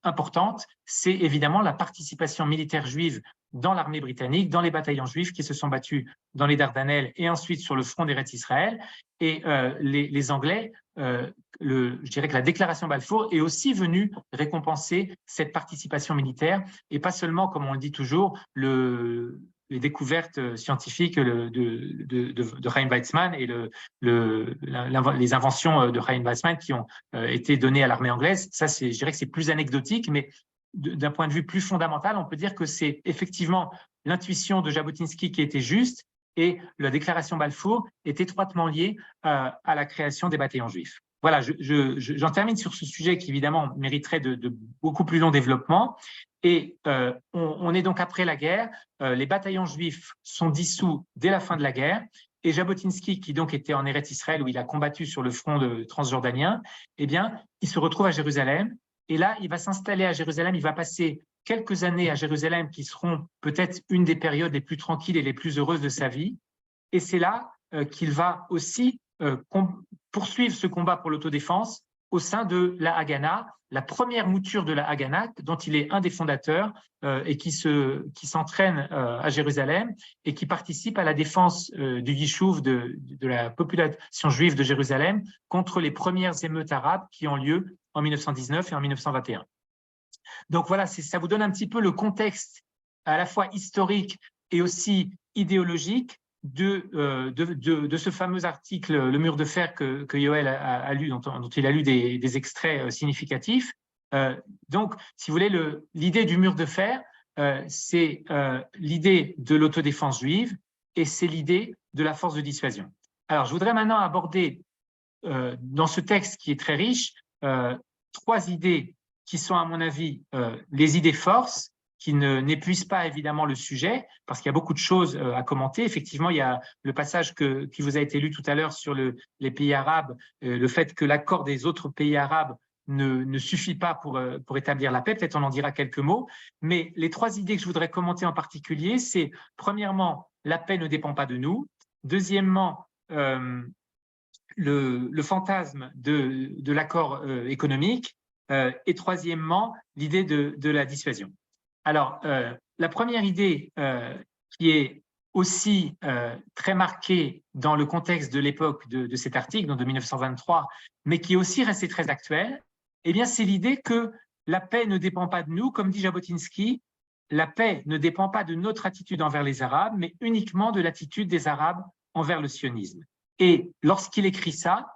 importantes, c'est évidemment la participation militaire juive dans l'armée britannique, dans les bataillons juifs qui se sont battus dans les Dardanelles et ensuite sur le front d'Eretz Israël. Et les Anglais, je dirais que la déclaration Balfour est aussi venue récompenser cette participation militaire et pas seulement, comme on le dit toujours, les découvertes scientifiques de Chaim Weizmann et les inventions de Chaim Weizmann qui ont été données à l'armée anglaise. Ça, je dirais que c'est plus anecdotique, mais d'un point de vue plus fondamental, on peut dire que c'est effectivement l'intuition de Jabotinsky qui était juste et la déclaration Balfour est étroitement liée à la création des bataillons juifs. Voilà, j'en termine sur ce sujet qui évidemment mériterait de beaucoup plus long développement. Et on est donc après la guerre, les bataillons juifs sont dissous dès la fin de la guerre, et Jabotinsky, qui donc était en Eretz Israël où il a combattu sur le front transjordanien, eh bien, il se retrouve à Jérusalem, et là, il va s'installer à Jérusalem, il va passer quelques années à Jérusalem qui seront peut-être une des périodes les plus tranquilles et les plus heureuses de sa vie, et c'est là qu'il va aussi poursuivre ce combat pour l'autodéfense au sein de la Haganah, la première mouture de la Haganah, dont il est un des fondateurs et qui s'entraîne à Jérusalem et qui participe à la défense du Yishuv, de la population juive de Jérusalem, contre les premières émeutes arabes qui ont lieu en 1919 et en 1921. Donc voilà, ça vous donne un petit peu le contexte à la fois historique et aussi idéologique de ce fameux article « Le mur de fer » que Yoël a lu, dont il a lu des extraits significatifs. Donc, si vous voulez, l'idée du mur de fer, c'est l'idée de l'autodéfense juive et c'est l'idée de la force de dissuasion. Alors, je voudrais maintenant aborder, dans ce texte qui est très riche, 3 idées qui sont, à mon avis, les idées forces, qui n'épuisent pas évidemment le sujet, parce qu'il y a beaucoup de choses à commenter. Effectivement, il y a le passage qui vous a été lu tout à l'heure sur les pays arabes, le fait que l'accord des autres pays arabes ne suffit pas pour établir la paix. Peut-être on en dira quelques mots. Mais les 3 idées que je voudrais commenter en particulier, c'est premièrement, la paix ne dépend pas de nous. Deuxièmement, le fantasme de l'accord économique. Et troisièmement, l'idée de la dissuasion. Alors, la première idée qui est aussi très marquée dans le contexte de l'époque de cet article, donc de 1923, mais qui est aussi restée très actuelle, eh bien, c'est l'idée que la paix ne dépend pas de nous, comme dit Jabotinsky, la paix ne dépend pas de notre attitude envers les Arabes, mais uniquement de l'attitude des Arabes envers le sionisme. Et lorsqu'il écrit ça,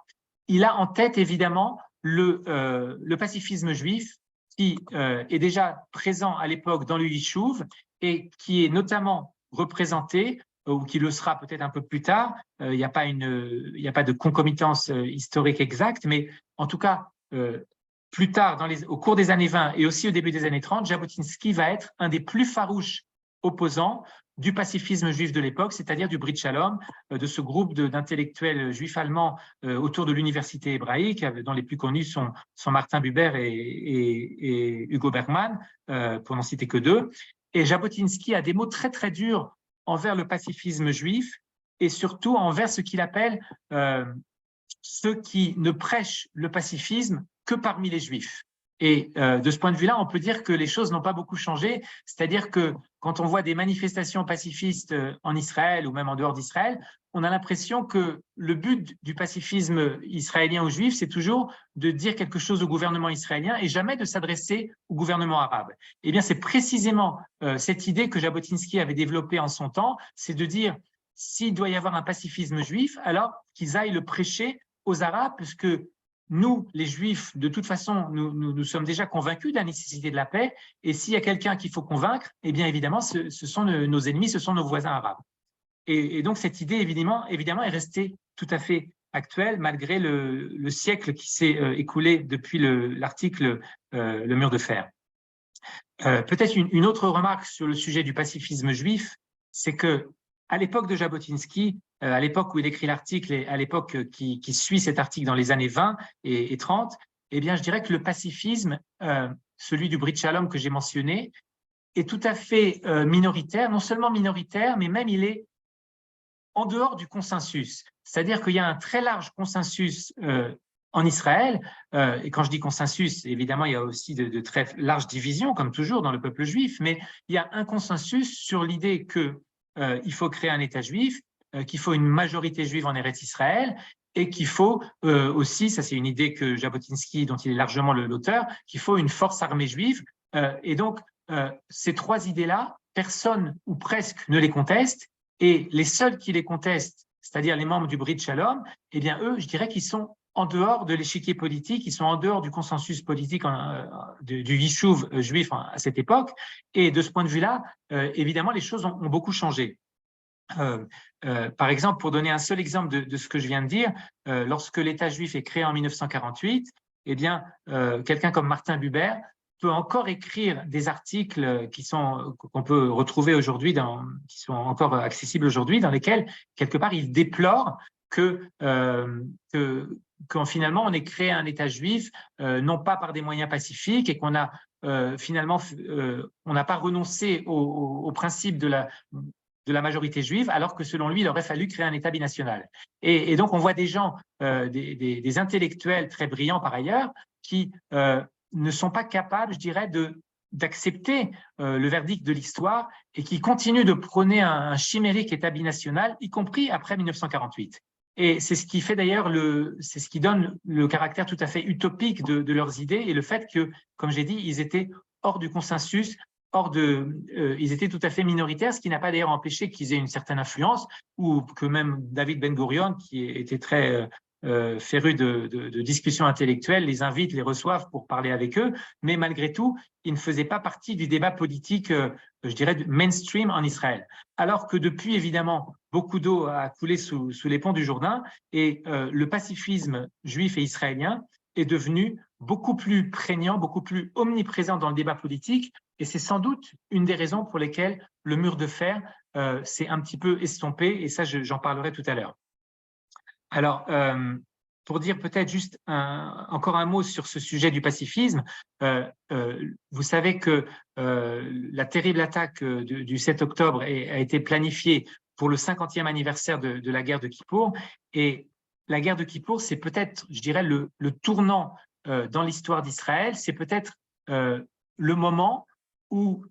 il a en tête évidemment le pacifisme juif qui est déjà présent à l'époque dans le Yishuv et qui est notamment représenté, ou qui le sera peut-être un peu plus tard, il n'y a pas de concomitance historique exacte, mais en tout cas, plus tard, au cours des années 20 et aussi au début des années 30, Jabotinsky va être un des plus farouches opposants du pacifisme juif de l'époque, c'est-à-dire du Brit Shalom, de ce groupe d'intellectuels juifs allemands autour de l'université hébraïque, dont les plus connus sont Martin Buber et Hugo Bergman, pour n'en citer que 2. Et Jabotinsky a des mots très très durs envers le pacifisme juif et surtout envers ce qu'il appelle ceux qui ne prêchent le pacifisme que parmi les juifs. Et de ce point de vue-là, on peut dire que les choses n'ont pas beaucoup changé, c'est-à-dire que quand on voit des manifestations pacifistes en Israël ou même en dehors d'Israël, on a l'impression que le but du pacifisme israélien ou juif, c'est toujours de dire quelque chose au gouvernement israélien et jamais de s'adresser au gouvernement arabe. Eh bien, c'est précisément cette idée que Jabotinsky avait développée en son temps, c'est de dire s'il doit y avoir un pacifisme juif, alors qu'ils aillent le prêcher aux Arabes, puisque nous, les Juifs, de toute façon, nous sommes déjà convaincus de la nécessité de la paix. Et s'il y a quelqu'un qu'il faut convaincre, eh bien évidemment, ce sont nos ennemis, ce sont nos voisins arabes. Et donc cette idée, évidemment, est restée tout à fait actuelle malgré le siècle qui s'est écoulé depuis l'article Le mur de fer. Peut-être une autre remarque sur le sujet du pacifisme juif, c'est que à l'époque de Jabotinsky, à l'époque où il écrit l'article et à l'époque qui suit cet article dans les années 20 et 30, eh bien, je dirais que le pacifisme, celui du Brit Shalom que j'ai mentionné, est tout à fait minoritaire, non seulement minoritaire, mais même il est en dehors du consensus. C'est-à-dire qu'il y a un très large consensus en Israël, et quand je dis consensus, évidemment, il y a aussi de très larges divisions, comme toujours dans le peuple juif, mais il y a un consensus sur l'idée qu'il faut créer un État juif, qu'il faut une majorité juive en Eretz Israël et qu'il faut aussi, ça c'est une idée que Jabotinsky, dont il est largement l'auteur, qu'il faut une force armée juive. Et donc, ces 3 idées-là, personne ou presque ne les conteste, et les seuls qui les contestent, c'est-à-dire les membres du Brit Shalom, eh bien eux, je dirais qu'ils sont en dehors de l'échiquier politique, ils sont en dehors du consensus politique du Yishuv juif à cette époque. Et de ce point de vue-là, évidemment, les choses ont beaucoup changé. Par exemple, pour donner un seul exemple de ce que je viens de dire, lorsque l'État juif est créé en 1948, eh bien, quelqu'un comme Martin Buber peut encore écrire des articles qu'on peut retrouver aujourd'hui, qui sont encore accessibles aujourd'hui, dans lesquels, quelque part, il déplore quand finalement on ait créé un État juif, non pas par des moyens pacifiques, et qu'on a finalement, on n'a pas renoncé au principe de la majorité juive, alors que selon lui, il aurait fallu créer un État binational. Et donc, on voit des gens, des intellectuels très brillants par ailleurs, qui ne sont pas capables, je dirais, d'accepter le verdict de l'histoire et qui continuent de prôner un chimérique État binational, y compris après 1948. Et c'est ce qui fait d'ailleurs, c'est ce qui donne le caractère tout à fait utopique de leurs idées et le fait que, comme j'ai dit, ils étaient hors du consensus, ils étaient tout à fait minoritaires, ce qui n'a pas d'ailleurs empêché qu'ils aient une certaine influence, ou que même David Ben Gurion, qui était très féru de discussions intellectuelles, les invitent, les reçoivent pour parler avec eux, mais malgré tout, ils ne faisaient pas partie du débat politique, je dirais, mainstream en Israël. Alors que depuis, évidemment, beaucoup d'eau a coulé sous les ponts du Jourdain, et le pacifisme juif et israélien est devenu beaucoup plus prégnant, beaucoup plus omniprésent dans le débat politique, et c'est sans doute une des raisons pour lesquelles le mur de fer s'est un petit peu estompé, et ça, j'en parlerai tout à l'heure. Alors, pour dire peut-être juste encore un mot sur ce sujet du pacifisme, vous savez que la terrible attaque du 7 octobre a été planifiée pour le 50e anniversaire de la guerre de Kippour, et la guerre de Kippour, c'est peut-être, je dirais, le tournant dans l'histoire d'Israël, c'est peut-être le moment où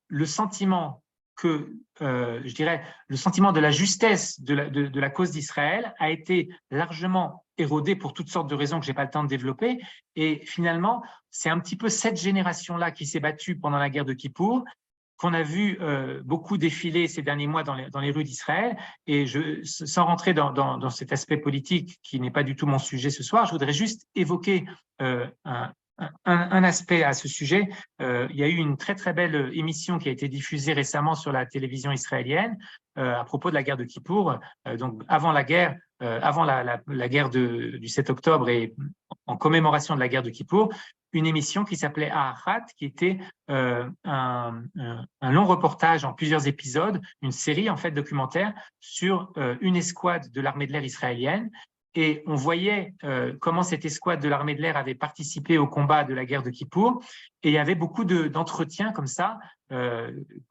le sentiment je dirais, le sentiment de la justesse de la cause d'Israël a été largement érodé pour toutes sortes de raisons que je n'ai pas le temps de développer. Et finalement, c'est un petit peu cette génération-là qui s'est battue pendant la guerre de Kippour, qu'on a vu beaucoup défiler ces derniers mois dans les rues d'Israël. Et sans rentrer dans cet aspect politique qui n'est pas du tout mon sujet ce soir, je voudrais juste évoquer un aspect à ce sujet. Il y a eu une très très belle émission qui a été diffusée récemment sur la télévision israélienne à propos de la guerre de Kippour, donc avant la guerre, avant la guerre du 7 octobre et en commémoration de la guerre de Kippour, une émission qui s'appelait Ahat, qui était un long reportage en plusieurs épisodes, une série en fait documentaire sur une escouade de l'armée de l'air israélienne. Et on voyait comment cette escouade de l'armée de l'air avait participé au combat de la guerre de Kippour. Et il y avait beaucoup d'entretiens comme ça,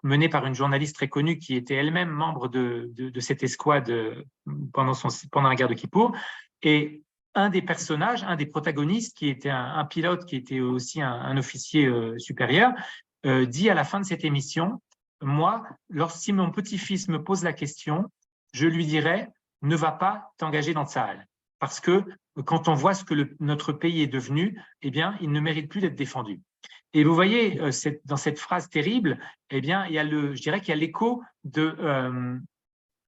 menés par une journaliste très connue qui était elle-même membre de cette escouade pendant la guerre de Kippour. Et un des personnages, un des protagonistes, qui était un pilote, qui était aussi un officier supérieur, dit à la fin de cette émission, moi, si mon petit-fils me pose la question, je lui dirais, ne va pas t'engager dans Tsahal. Parce que quand on voit ce que notre pays est devenu, eh bien, il ne mérite plus d'être défendu. Et vous voyez, dans cette phrase terrible, eh bien, je dirais qu'il y a l'écho de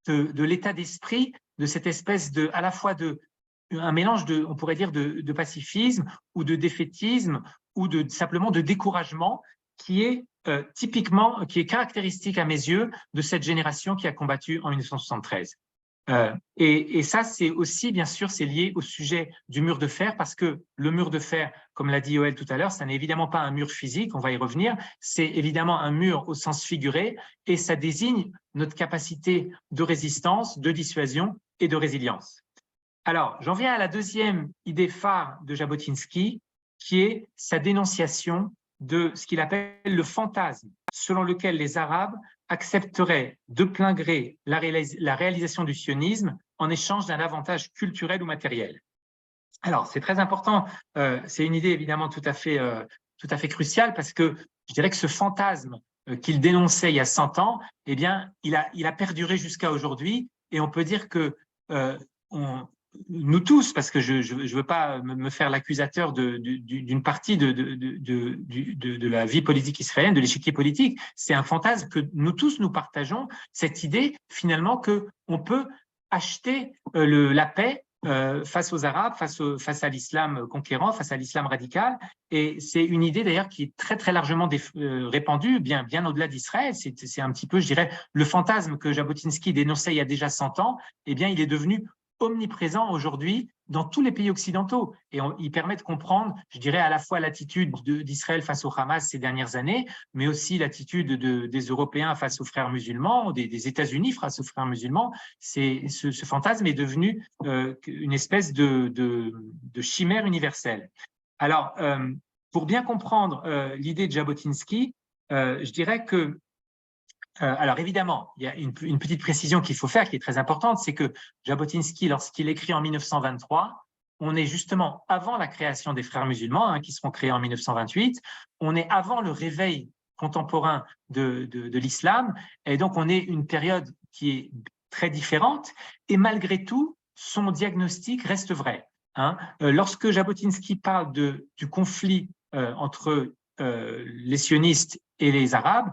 l'état d'esprit, de cette espèce à la fois un mélange on pourrait dire, de pacifisme ou de défaitisme ou simplement de découragement qui est qui est caractéristique à mes yeux de cette génération qui a combattu en 1973. Et ça, c'est aussi, bien sûr, c'est lié au sujet du mur de fer, parce que le mur de fer, comme l'a dit Yoël tout à l'heure, ça n'est évidemment pas un mur physique, on va y revenir, c'est évidemment un mur au sens figuré, et ça désigne notre capacité de résistance, de dissuasion et de résilience. Alors, j'en viens à la deuxième idée phare de Jabotinsky, qui est sa dénonciation de ce qu'il appelle le fantasme, selon lequel les Arabes accepteraient de plein gré la réalisation du sionisme en échange d'un avantage culturel ou matériel. Alors, c'est très important, c'est une idée évidemment tout à fait cruciale, parce que je dirais que ce fantasme qu'il dénonçait il y a 100 ans, eh bien, il a perduré jusqu'à aujourd'hui, et on peut dire que nous tous, parce que je ne veux pas me faire l'accusateur d'une partie de la vie politique israélienne, de l'échiquier politique, c'est un fantasme que nous tous nous partageons, cette idée finalement qu'on peut acheter la paix face aux Arabes, face à l'islam conquérant, face à l'islam radical. Et c'est une idée d'ailleurs qui est très très largement répandue, bien au-delà d'Israël. C'est un petit peu, je dirais, le fantasme que Jabotinsky dénonçait il y a déjà 100 ans. Eh bien, il est devenu omniprésent aujourd'hui dans tous les pays occidentaux. Et il permet de comprendre, je dirais, à la fois l'attitude d'Israël face au Hamas ces dernières années, mais aussi l'attitude des Européens face aux frères musulmans, des États-Unis face aux frères musulmans. Ce fantasme est devenu une espèce de chimère universelle. Alors, pour bien comprendre l'idée de Jabotinsky, je dirais que alors évidemment, il y a une petite précision qu'il faut faire qui est très importante, c'est que Jabotinsky, lorsqu'il écrit en 1923, on est justement avant la création des frères musulmans, hein, qui seront créés en 1928, on est avant le réveil contemporain de l'islam, et donc on est une période qui est très différente, et malgré tout, son diagnostic reste vrai. Hein. Lorsque Jabotinsky parle du conflit entre les sionistes et les Arabes,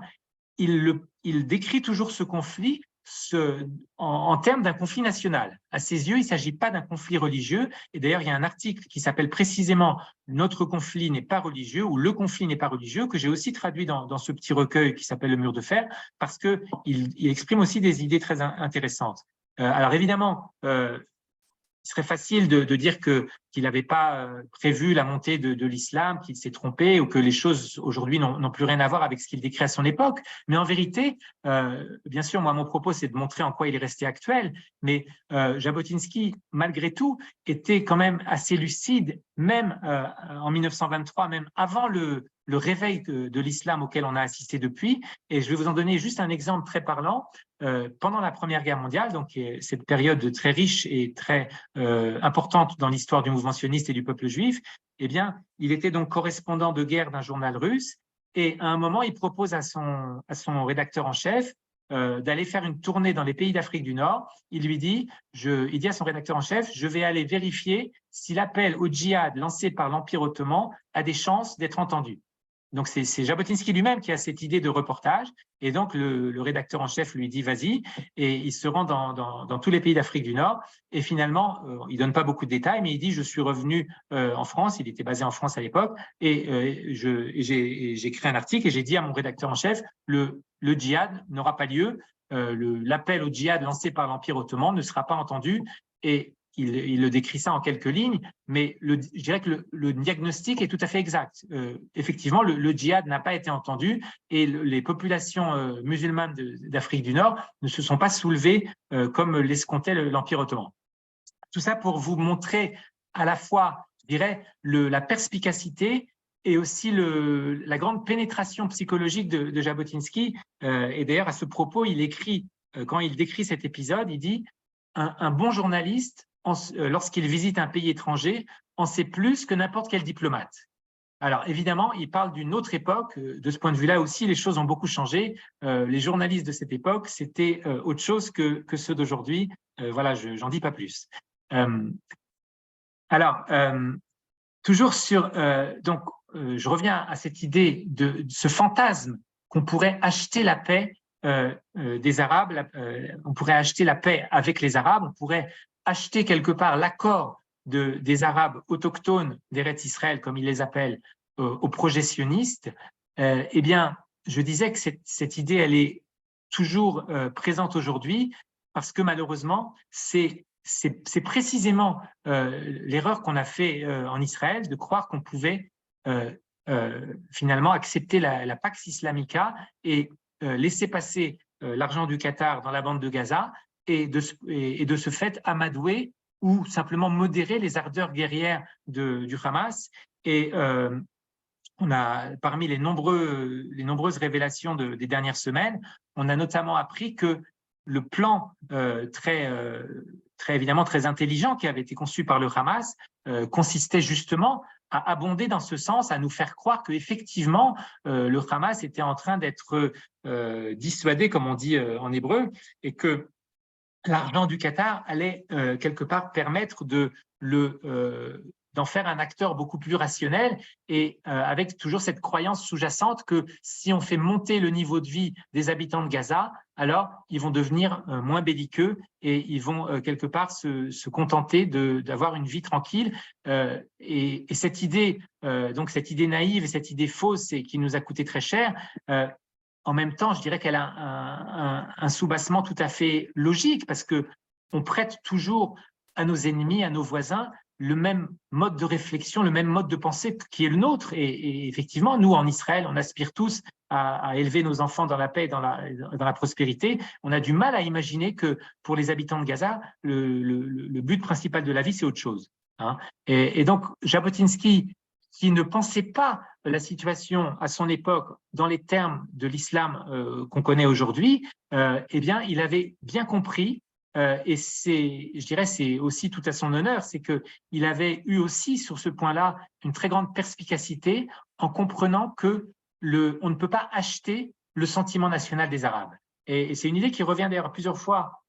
il décrit toujours ce conflit en termes d'un conflit national. À ses yeux, il ne s'agit pas d'un conflit religieux. Et d'ailleurs, il y a un article qui s'appelle précisément « Notre conflit n'est pas religieux » ou « Le conflit n'est pas religieux » que j'ai aussi traduit dans ce petit recueil qui s'appelle « Le mur de fer » parce qu'il exprime aussi des idées très intéressantes. Alors évidemment, il serait facile de dire qu'il n'avait pas prévu la montée de l'islam, qu'il s'est trompé ou que les choses aujourd'hui n'ont plus rien à voir avec ce qu'il décrit à son époque. Mais en vérité, bien sûr, moi, mon propos, c'est de montrer en quoi il est resté actuel. Mais Jabotinsky, malgré tout, était quand même assez lucide, même en 1923, même avant le réveil de l'islam auquel on a assisté depuis. Et je vais vous en donner juste un exemple très parlant. Pendant la Première Guerre mondiale, donc cette période très riche et très importante dans l'histoire du mouvement sioniste et du peuple juif, eh bien, il était donc correspondant de guerre d'un journal russe et à un moment, il propose à son rédacteur en chef d'aller faire une tournée dans les pays d'Afrique du Nord. Il dit à son rédacteur en chef, je vais aller vérifier si l'appel au djihad lancé par l'Empire ottoman a des chances d'être entendu. Donc, c'est Jabotinsky lui-même qui a cette idée de reportage. Et donc, le rédacteur en chef lui dit « vas-y ». Et il se rend dans tous les pays d'Afrique du Nord. Et finalement, il ne donne pas beaucoup de détails, mais il dit « je suis revenu en France ». Il était basé en France à l'époque. Et j'ai créé un article et j'ai dit à mon rédacteur en chef « le djihad n'aura pas lieu. L'appel au djihad lancé par l'Empire ottoman ne sera pas entendu. » Et il le décrit ça en quelques lignes, mais je dirais que le diagnostic est tout à fait exact. Effectivement, le djihad n'a pas été entendu et les populations musulmanes d'Afrique du Nord ne se sont pas soulevées comme l'escomptait l'Empire ottoman. Tout ça pour vous montrer à la fois, je dirais, la perspicacité et aussi la grande pénétration psychologique de Jabotinsky. Et d'ailleurs, à ce propos, il écrit, quand il décrit cet épisode, il dit « Un bon journaliste, lorsqu'il visite un pays étranger, en sait plus que n'importe quel diplomate. » Alors évidemment, il parle d'une autre époque. De ce point de vue-là aussi, les choses ont beaucoup changé. Les journalistes de cette époque, c'était autre chose que ceux d'aujourd'hui. Voilà, j'en dis pas plus. Toujours sur… donc, je reviens à cette idée de ce fantasme qu'on pourrait acheter la paix des Arabes, on pourrait acheter la paix avec les Arabes, on pourrait acheter quelque part l'accord des Arabes autochtones d'Eretz Israël, comme ils les appellent, aux projectionnistes. Eh bien, je disais que cette idée, elle est toujours présente aujourd'hui parce que malheureusement, c'est précisément l'erreur qu'on a fait en Israël de croire qu'on pouvait finalement accepter la Pax Islamica et laisser passer l'argent du Qatar dans la bande de Gaza et de ce fait amadouer ou simplement modérer les ardeurs guerrières du Hamas. Et on a, parmi les nombreuses révélations des dernières semaines, on a notamment appris que le plan évidemment très intelligent qui avait été conçu par le Hamas consistait justement à abonder dans ce sens, à nous faire croire qu'effectivement, le Hamas était en train d'être dissuadé, comme on dit en hébreu, et que l'argent du Qatar allait quelque part permettre dans d'en faire un acteur beaucoup plus rationnel et avec toujours cette croyance sous-jacente que si on fait monter le niveau de vie des habitants de Gaza, alors ils vont devenir moins belliqueux et ils vont quelque part se contenter d'avoir une vie tranquille. Et cette idée, donc cette idée naïve et cette idée fausse et qui nous a coûté très cher, en même temps, je dirais qu'elle a un soubassement tout à fait logique parce que on prête toujours à nos ennemis, à nos voisins, le même mode de réflexion, le même mode de pensée qui est le nôtre. Et effectivement, nous, en Israël, on aspire tous à élever nos enfants dans la paix et dans la prospérité. On a du mal à imaginer que pour les habitants de Gaza, le but principal de la vie, c'est autre chose. Hein. Et donc, Jabotinsky, qui ne pensait pas la situation à son époque dans les termes de l'islam qu'on connaît aujourd'hui, eh bien, il avait bien compris, et je dirais, c'est aussi tout à son honneur, c'est qu'il avait eu aussi sur ce point-là une très grande perspicacité en comprenant que on ne peut pas acheter le sentiment national des Arabes. Et c'est une idée qui revient d'ailleurs plusieurs fois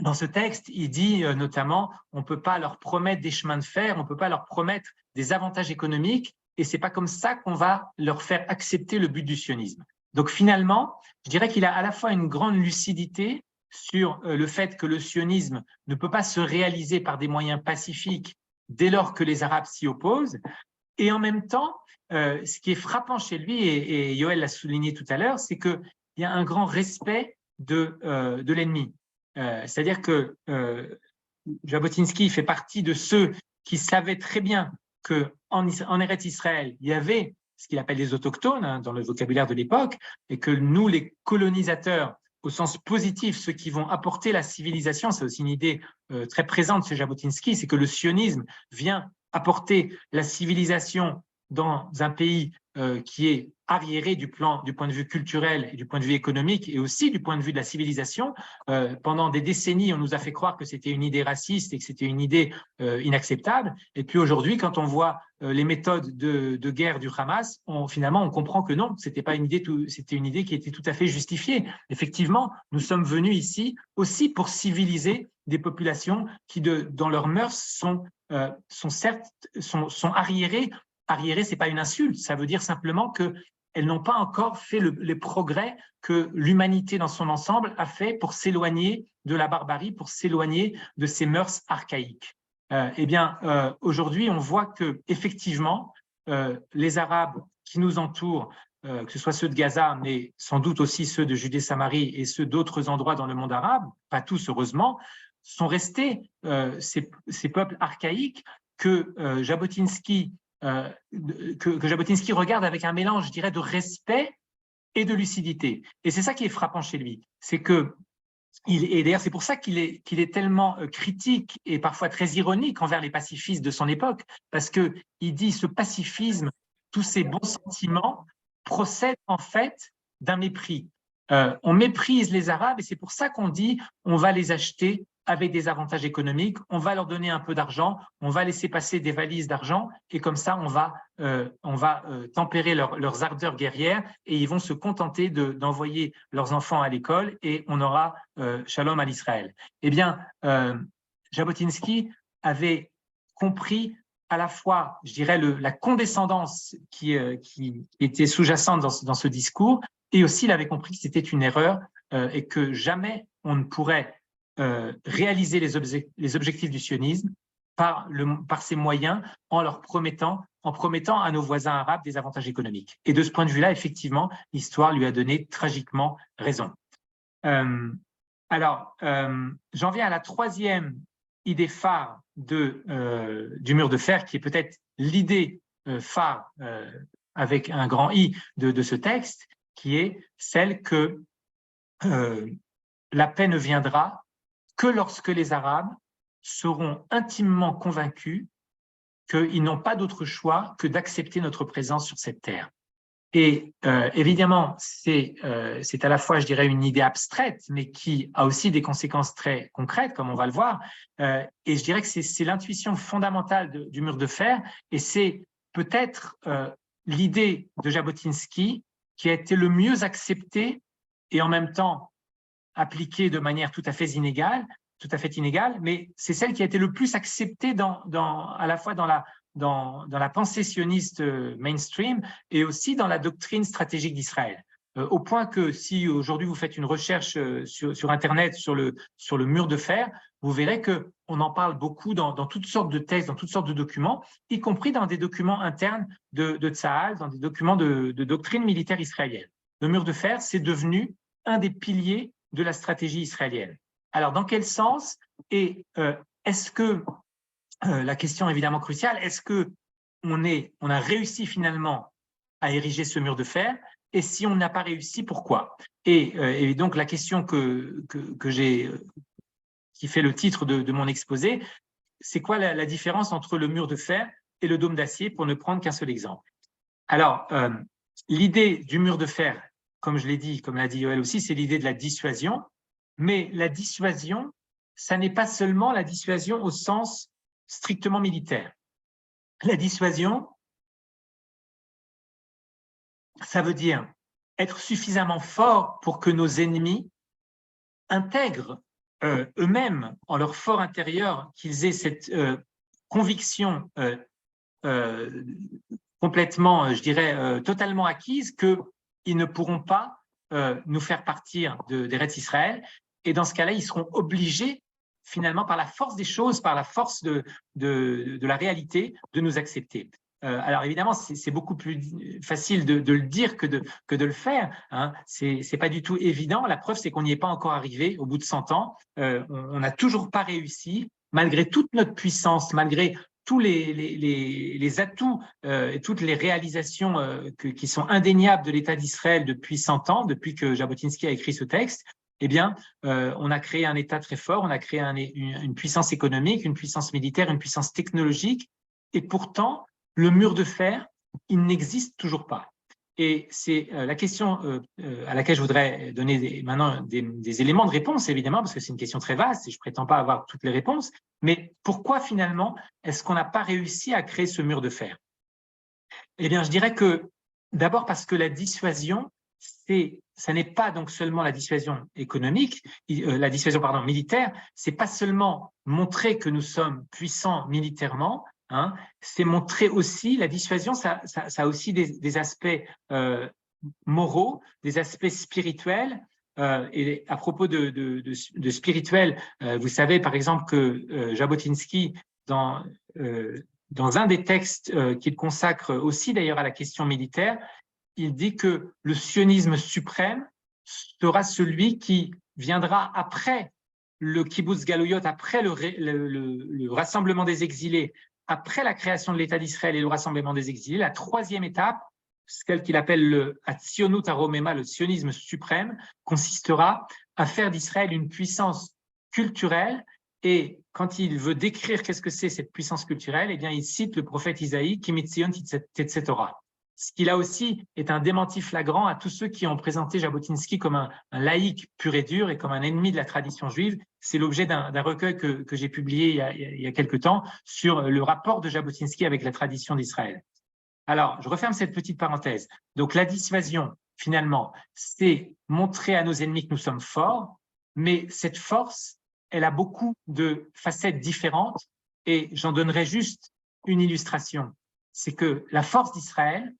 dans ce texte. Il dit notamment, on ne peut pas leur promettre des chemins de fer, on ne peut pas leur promettre des avantages économiques, et ce n'est pas comme ça qu'on va leur faire accepter le but du sionisme. Donc finalement, je dirais qu'il a à la fois une grande lucidité sur le fait que le sionisme ne peut pas se réaliser par des moyens pacifiques dès lors que les Arabes s'y opposent, et en même temps, ce qui est frappant chez lui, et Yoël l'a souligné tout à l'heure, c'est qu'il y a un grand respect de l'ennemi. C'est-à-dire que Jabotinsky fait partie de ceux qui savaient très bien qu'en Eretz Israël, il y avait ce qu'il appelle les autochtones, hein, dans le vocabulaire de l'époque, et que nous, les colonisateurs, au sens positif, ceux qui vont apporter la civilisation, c'est aussi une idée très présente chez Jabotinsky, c'est que le sionisme vient apporter la civilisation dans un pays qui est arriéré du point de vue culturel et du point de vue économique et aussi du point de vue de la civilisation. Pendant des décennies, on nous a fait croire que c'était une idée raciste et que c'était une idée inacceptable. Et puis aujourd'hui, quand on voit les méthodes de guerre du Hamas, finalement, on comprend que non, c'était pas une idée, c'était une idée qui était tout à fait justifiée. Effectivement, nous sommes venus ici aussi pour civiliser des populations qui, dans leurs mœurs, sont arriérées. Arriéré, ce n'est pas une insulte, ça veut dire simplement qu'elles n'ont pas encore fait les progrès que l'humanité dans son ensemble a fait pour s'éloigner de la barbarie, pour s'éloigner de ces mœurs archaïques. Eh bien, aujourd'hui, on voit qu'effectivement, les Arabes qui nous entourent, que ce soit ceux de Gaza, mais sans doute aussi ceux de Judée-Samarie et ceux d'autres endroits dans le monde arabe, pas tous heureusement, sont restés ces peuples archaïques que Jabotinsky regarde avec un mélange, je dirais, de respect et de lucidité. Et c'est ça qui est frappant chez lui. C'est que, et d'ailleurs c'est pour ça qu'il est tellement critique et parfois très ironique envers les pacifistes de son époque, parce qu'il dit ce pacifisme, tous ces bons sentiments procèdent en fait d'un mépris. On méprise les Arabes et c'est pour ça qu'on dit on va les acheter avec des avantages économiques, on va leur donner un peu d'argent, on va laisser passer des valises d'argent et comme ça, on va tempérer leurs ardeurs guerrières et ils vont se contenter d'envoyer leurs enfants à l'école et on aura shalom à l'Israël. Eh bien, Jabotinsky avait compris à la fois, je dirais, la condescendance qui était sous-jacente dans ce discours et aussi il avait compris que c'était une erreur et que jamais on ne pourrait réaliser les objectifs du sionisme par ces moyens en promettant à nos voisins arabes des avantages économiques. Et de ce point de vue-là, effectivement, l'histoire lui a donné tragiquement raison. Alors, j'en viens à la troisième idée phare du mur de fer, qui est peut-être l'idée phare avec un grand I de ce texte, qui est celle que la paix ne viendra que lorsque les Arabes seront intimement convaincus qu'ils n'ont pas d'autre choix que d'accepter notre présence sur cette terre. Et évidemment, c'est à la fois, je dirais, une idée abstraite, mais qui a aussi des conséquences très concrètes, comme on va le voir. Et je dirais que c'est l'intuition fondamentale du mur de fer, et c'est peut-être l'idée de Jabotinsky qui a été le mieux acceptée et en même temps appliquée de manière tout à fait inégale tout à fait inégale, mais c'est celle qui a été le plus acceptée à la fois dans la pensée sioniste mainstream et aussi dans la doctrine stratégique d'Israël. Au point que si aujourd'hui vous faites une recherche sur Internet sur le mur de fer, vous verrez qu'on en parle beaucoup dans toutes sortes de textes, dans toutes sortes de documents, y compris dans des documents internes de Tsahal, dans des documents de doctrine militaire israélienne. Le mur de fer, c'est devenu un des piliers de la stratégie israélienne. Alors, dans quel sens? Et est-ce que, la question évidemment cruciale, est-ce qu'on a réussi finalement à ériger ce mur de fer? Et si on n'a pas réussi, pourquoi? Et donc, la question qui fait le titre de mon exposé, c'est quoi la différence entre le mur de fer et le dôme d'acier, pour ne prendre qu'un seul exemple? Alors, l'idée du mur de fer, comme je l'ai dit, comme l'a dit Yoël aussi, c'est l'idée de la dissuasion. Mais la dissuasion, ça n'est pas seulement la dissuasion au sens strictement militaire. La dissuasion, ça veut dire être suffisamment fort pour que nos ennemis intègrent eux-mêmes, en leur fort intérieur, qu'ils aient cette conviction complètement, je dirais, totalement acquise, qu'ils ne pourront pas nous faire partir d'Eretz Israël. Et dans ce cas-là, ils seront obligés, finalement, par la force des choses, par la force de la réalité, de nous accepter. Alors évidemment, c'est beaucoup plus facile de le dire que de le faire. Hein. C'est pas du tout évident. La preuve, c'est qu'on n'y est pas encore arrivé au bout de 100 ans. On n'a toujours pas réussi, malgré toute notre puissance, malgré tous les atouts et toutes les réalisations qui sont indéniables de l'État d'Israël depuis 100 ans, depuis que Jabotinsky a écrit ce texte. Eh bien, on a créé un État très fort, on a créé une puissance économique, une puissance militaire, une puissance technologique, et pourtant, le mur de fer, il n'existe toujours pas. Et c'est la question à laquelle je voudrais donner maintenant des éléments de réponse, évidemment, parce que c'est une question très vaste et je ne prétends pas avoir toutes les réponses, mais pourquoi finalement est-ce qu'on n'a pas réussi à créer ce mur de fer? Eh bien, je dirais que d'abord parce que la dissuasion, ça n'est pas donc seulement la dissuasion économique, la dissuasion militaire, c'est pas seulement montrer que nous sommes puissants militairement, hein, c'est montrer aussi, la dissuasion, ça a aussi des aspects moraux, des aspects spirituels. Et à propos de spirituel, vous savez par exemple que Jabotinsky, dans un des textes qu'il consacre aussi d'ailleurs à la question militaire, il dit que le sionisme suprême sera celui qui viendra après le kibbutz galouyot, après le rassemblement des exilés, après la création de l'État d'Israël et le rassemblement des exilés. La troisième étape, celle qu'il appelle le tzionut haromema, le sionisme suprême, consistera à faire d'Israël une puissance culturelle. Et quand il veut décrire qu'est-ce que c'est cette puissance culturelle, eh bien, il cite le prophète Isaïe, Ki mitzion tetzeh Torah. Ce qui là aussi est un démenti flagrant à tous ceux qui ont présenté Jabotinsky comme un laïc pur et dur et comme un ennemi de la tradition juive. C'est l'objet d'un recueil que j'ai publié il y a quelque temps sur le rapport de Jabotinsky avec la tradition d'Israël. Alors, je referme cette petite parenthèse. Donc, la dissuasion, finalement, c'est montrer à nos ennemis que nous sommes forts, mais cette force, elle a beaucoup de facettes différentes et j'en donnerai juste une illustration. C'est que la force d'Israël,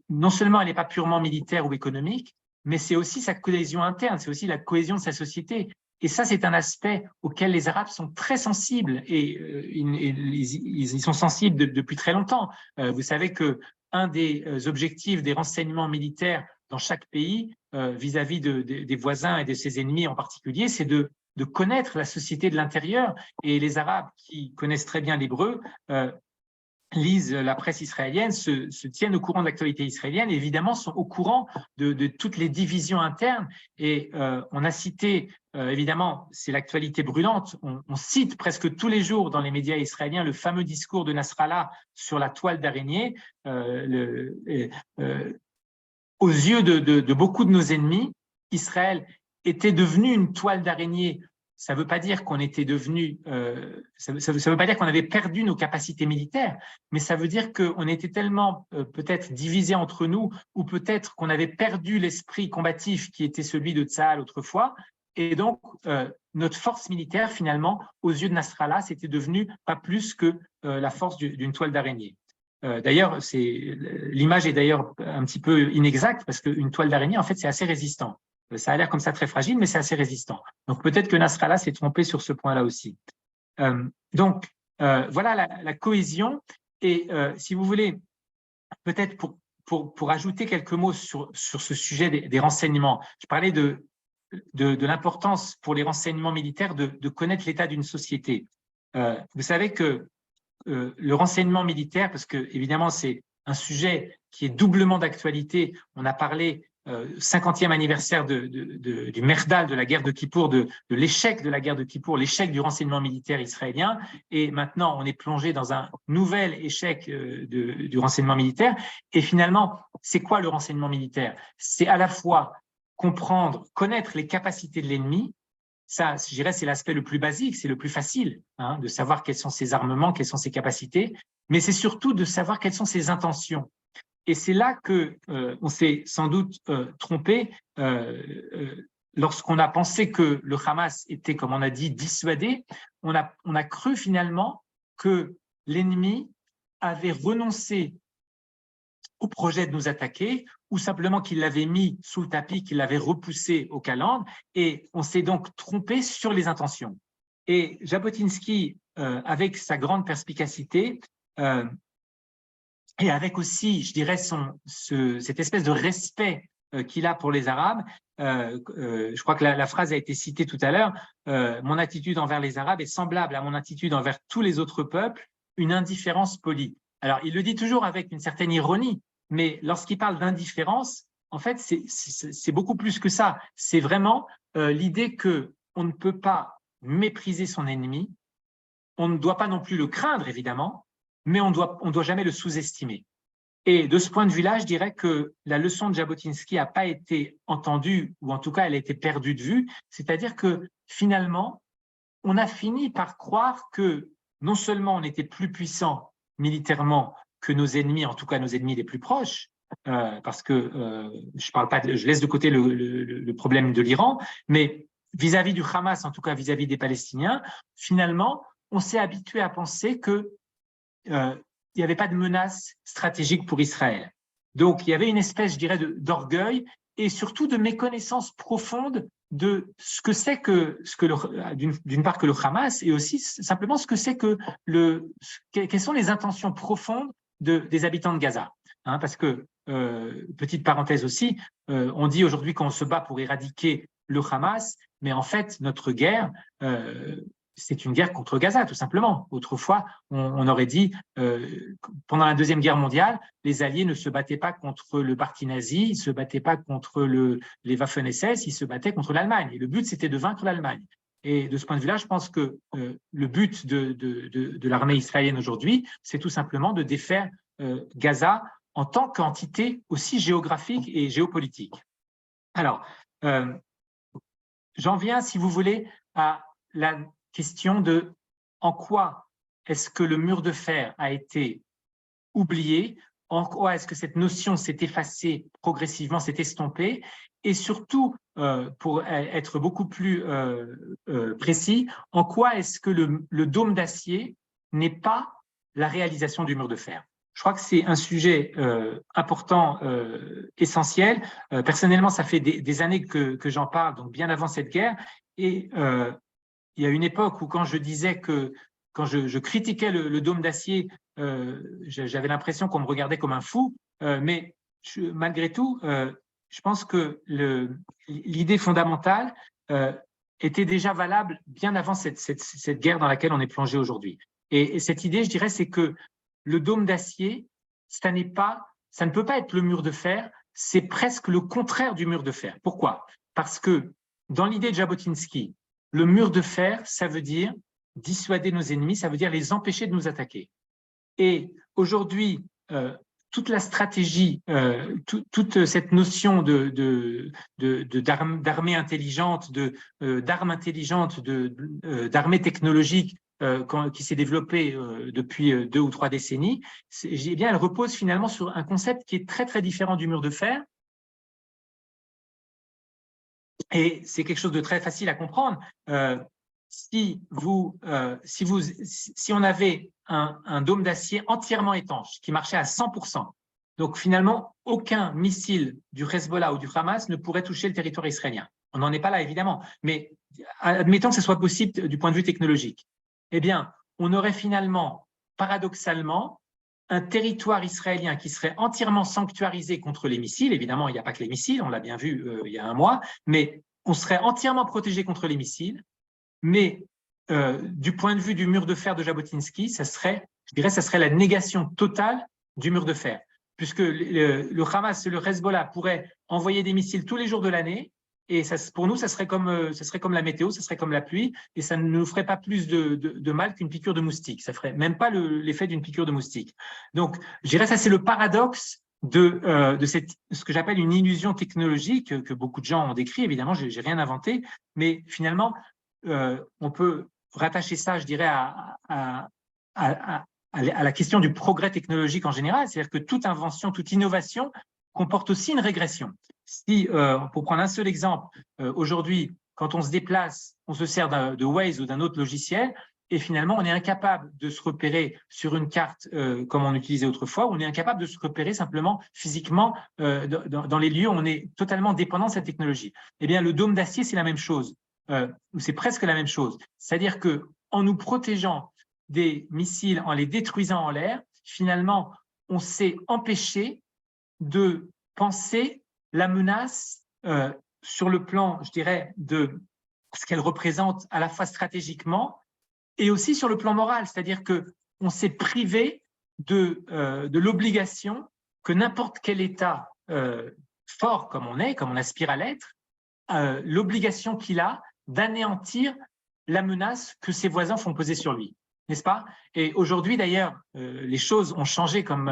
non seulement elle n'est pas purement militaire ou économique, mais c'est aussi sa cohésion interne, c'est aussi la cohésion de sa société. Et ça, c'est un aspect auquel les Arabes sont très sensibles et ils sont sensibles depuis très longtemps. Vous savez qu'un des objectifs des renseignements militaires dans chaque pays, vis-à-vis des voisins et de ses ennemis en particulier, c'est de connaître la société de l'intérieur. Et les Arabes qui connaissent très bien l'hébreu lisent la presse israélienne, se tiennent au courant de l'actualité israélienne et évidemment sont au courant de toutes les divisions internes. Et on a cité, évidemment, c'est l'actualité brûlante, on cite presque tous les jours dans les médias israéliens le fameux discours de Nasrallah sur la toile d'araignée. Aux yeux de beaucoup de nos ennemis, Israël était devenu une toile d'araignée. Ça ne veut pas dire qu'on était devenu, ça veut pas dire qu'on avait perdu nos capacités militaires, mais ça veut dire qu'on était tellement peut-être divisés entre nous, ou peut-être qu'on avait perdu l'esprit combatif qui était celui de Tsahal autrefois, Et donc, notre force militaire, finalement, aux yeux de Nasrallah, c'était devenu pas plus que la force d'une toile d'araignée. D'ailleurs, l'image est d'ailleurs un petit peu inexacte parce qu'une toile d'araignée, en fait, c'est assez résistant. Ça a l'air comme ça très fragile, mais c'est assez résistant. Donc, peut-être que Nasrallah s'est trompé sur ce point-là aussi. Donc, voilà la cohésion. Et si vous voulez, peut-être pour ajouter quelques mots sur ce sujet des renseignements, je parlais de l'importance pour les renseignements militaires de connaître l'état d'une société. Vous savez que le renseignement militaire, parce que évidemment c'est un sujet qui est doublement d'actualité, on a parlé 50e anniversaire du Merdal, de la guerre de Kippour, de l'échec de la guerre de Kippour, l'échec du renseignement militaire israélien, et maintenant on est plongé dans un nouvel échec du renseignement militaire. Et finalement, c'est quoi le renseignement militaire? C'est à la fois comprendre, connaître les capacités de l'ennemi. Ça, je dirais, c'est l'aspect le plus basique, c'est le plus facile, hein, de savoir quels sont ses armements, quelles sont ses capacités, mais c'est surtout de savoir quelles sont ses intentions. Et c'est là que on s'est sans doute trompé lorsqu'on a pensé que le Hamas était, comme on a dit, dissuadé. On a cru finalement que l'ennemi avait renoncé au projet de nous attaquer, ou simplement qu'il l'avait mis sous le tapis, qu'il l'avait repoussé au calandre, et on s'est donc trompé sur les intentions. Et Jabotinsky, avec sa grande perspicacité, et avec aussi, je dirais, cette espèce de respect qu'il a pour les Arabes, je crois que la phrase a été citée tout à l'heure, mon attitude envers les Arabes est semblable à mon attitude envers tous les autres peuples, une indifférence polie. Alors, il le dit toujours avec une certaine ironie, mais lorsqu'il parle d'indifférence, en fait, c'est beaucoup plus que ça. C'est vraiment l'idée qu'on ne peut pas mépriser son ennemi, on ne doit pas non plus le craindre, évidemment, mais on doit jamais le sous-estimer. Et de ce point de vue-là, je dirais que la leçon de Jabotinsky n'a pas été entendue, ou en tout cas, elle a été perdue de vue. C'est-à-dire que finalement, on a fini par croire que non seulement on était plus puissant militairement que nos ennemis, en tout cas nos ennemis les plus proches, parce que je laisse de côté le problème de l'Iran, mais vis-à-vis du Hamas, en tout cas vis-à-vis des Palestiniens, finalement, on s'est habitué à penser que il n'y avait pas de menace stratégique pour Israël. Donc, il y avait une espèce, je dirais, d'orgueil et surtout de méconnaissance profonde de ce que c'est d'une part que le Hamas, et aussi simplement ce que c'est quelles sont les intentions profondes des habitants de Gaza. Hein, parce que, petite parenthèse aussi, on dit aujourd'hui qu'on se bat pour éradiquer le Hamas, mais en fait, notre guerre, c'est une guerre contre Gaza, tout simplement. Autrefois, on aurait dit, pendant la Deuxième Guerre mondiale, les Alliés ne se battaient pas contre le parti nazi, ils ne se battaient pas contre les Waffen-SS, ils se battaient contre l'Allemagne. Et le but, c'était de vaincre l'Allemagne. Et de ce point de vue-là, je pense que le but de l'armée israélienne aujourd'hui, c'est tout simplement de défaire Gaza en tant qu'entité aussi géographique et géopolitique. Alors, j'en viens, si vous voulez, à la question de en quoi est-ce que le mur de fer a été oublié, en quoi est-ce que cette notion s'est effacée progressivement, s'est estompée, et surtout, pour être beaucoup plus précis, en quoi est-ce que le dôme d'acier n'est pas la réalisation du mur de fer. Je crois que c'est un sujet important, essentiel. Personnellement, ça fait des années que j'en parle, donc bien avant cette guerre, et il y a une époque où quand je disais quand je critiquais le dôme d'acier, j'avais l'impression qu'on me regardait comme un fou, mais malgré tout, je pense que l'idée fondamentale était déjà valable bien avant cette guerre dans laquelle on est plongé aujourd'hui. Et cette idée, je dirais, c'est que le dôme d'acier, ça ne peut pas être le mur de fer, c'est presque le contraire du mur de fer. Pourquoi? Parce que dans l'idée de Jabotinsky, le mur de fer, ça veut dire dissuader nos ennemis, ça veut dire les empêcher de nous attaquer. Et aujourd'hui, toute la stratégie, toute cette notion d'armée intelligente, d'armes intelligentes, d'armée technologique qui s'est développée depuis 2 ou 3 décennies, eh bien, elle repose finalement sur un concept qui est très, très différent du mur de fer. Et c'est quelque chose de très facile à comprendre. Si on avait un dôme d'acier entièrement étanche qui marchait à 100%, donc finalement, aucun missile du Hezbollah ou du Hamas ne pourrait toucher le territoire israélien. On n'en est pas là, évidemment, mais admettons que ce soit possible du point de vue technologique. Eh bien, on aurait finalement, paradoxalement, un territoire israélien qui serait entièrement sanctuarisé contre les missiles. Évidemment, il n'y a pas que les missiles, on l'a bien vu il y a un mois, mais on serait entièrement protégé contre les missiles. Mais du point de vue du mur de fer de Jabotinsky, ça serait la négation totale du mur de fer, puisque le Hamas et le Hezbollah pourraient envoyer des missiles tous les jours de l'année, et ça, pour nous, ça serait comme la météo, ça serait comme la pluie, et ça ne nous ferait pas plus de mal qu'une piqûre de moustique. Ça ferait même pas l'effet d'une piqûre de moustique. Donc, je dirais ça, c'est le paradoxe de ce que j'appelle une illusion technologique que beaucoup de gens ont décrit. Évidemment, j'ai rien inventé, mais finalement, on peut rattacher ça, je dirais, à la question du progrès technologique en général, c'est-à-dire que toute invention, toute innovation comporte aussi une régression. Si, pour prendre un seul exemple, aujourd'hui, quand on se déplace, on se sert de Waze ou d'un autre logiciel, et finalement, on est incapable de se repérer sur une carte comme on utilisait autrefois, on est incapable de se repérer simplement physiquement dans les lieux où on est totalement dépendant de cette technologie. Eh bien, le dôme d'acier, c'est la même chose. C'est presque la même chose. C'est-à-dire qu'en nous protégeant des missiles, en les détruisant en l'air, finalement, on s'est empêché de penser la menace sur le plan, je dirais, de ce qu'elle représente à la fois stratégiquement et aussi sur le plan moral. C'est-à-dire qu'on s'est privé de l'obligation que n'importe quel État fort comme on aspire à l'être, l'obligation qu'il a d'anéantir la menace que ses voisins font peser sur lui, n'est-ce pas? Et aujourd'hui, d'ailleurs, les choses ont changé comme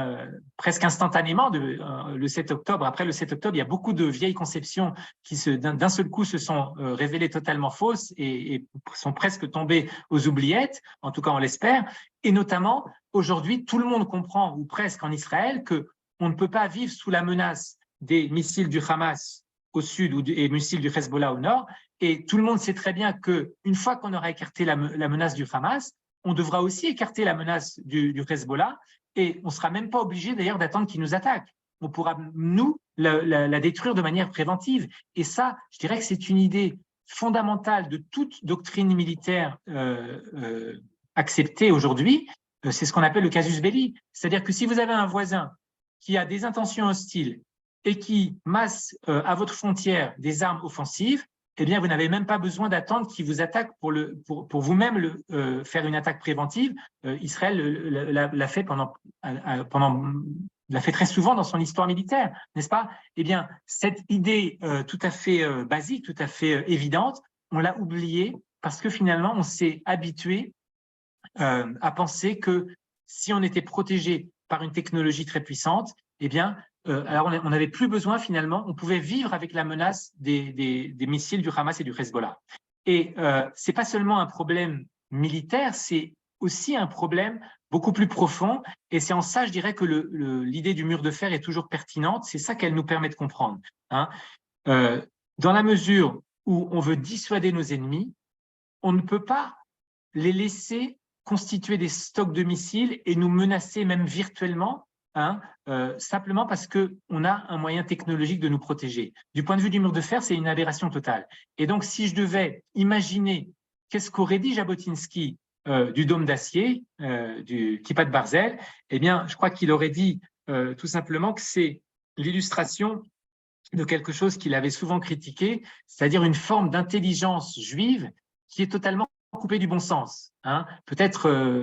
presque instantanément le 7 octobre. Après le 7 octobre, il y a beaucoup de vieilles conceptions qui d'un seul coup se sont révélées totalement fausses et sont presque tombées aux oubliettes, en tout cas on l'espère. Et notamment, aujourd'hui, tout le monde comprend, ou presque en Israël, qu'on ne peut pas vivre sous la menace des missiles du Hamas au sud et missiles du Hezbollah au nord. Et tout le monde sait très bien qu'une fois qu'on aura écarté la menace du Hamas, on devra aussi écarter la menace du Hezbollah et on ne sera même pas obligé d'ailleurs d'attendre qu'ils nous attaquent. On pourra, nous, la détruire de manière préventive. Et ça, je dirais que c'est une idée fondamentale de toute doctrine militaire acceptée aujourd'hui. C'est ce qu'on appelle le casus belli. C'est-à-dire que si vous avez un voisin qui a des intentions hostiles et qui masse à votre frontière des armes offensives, eh bien, vous n'avez même pas besoin d'attendre qu'il vous attaque pour vous-même faire une attaque préventive. Israël l'a fait l'a fait très souvent dans son histoire militaire, n'est-ce pas? Eh bien, cette idée tout à fait basique, tout à fait évidente, on l'a oubliée parce que finalement, on s'est habitué à penser que si on était protégé par une technologie très puissante, eh bien, alors on n'avait plus besoin finalement, on pouvait vivre avec la menace des missiles du Hamas et du Hezbollah. Et c'est pas seulement un problème militaire, c'est aussi un problème beaucoup plus profond. Et c'est en ça, je dirais, que l'idée du mur de fer est toujours pertinente. C'est ça qu'elle nous permet de comprendre. Hein. Dans la mesure où on veut dissuader nos ennemis, on ne peut pas les laisser constituer des stocks de missiles et nous menacer même virtuellement, hein, simplement parce qu'on a un moyen technologique de nous protéger. Du point de vue du mur de fer, c'est une aberration totale. Et donc, si je devais imaginer qu'est-ce qu'aurait dit Jabotinsky du dôme d'acier, du Kippa de Barzel, eh bien, je crois qu'il aurait dit tout simplement que c'est l'illustration de quelque chose qu'il avait souvent critiqué, c'est-à-dire une forme d'intelligence juive qui est totalement coupée du bon sens. Hein. Peut-être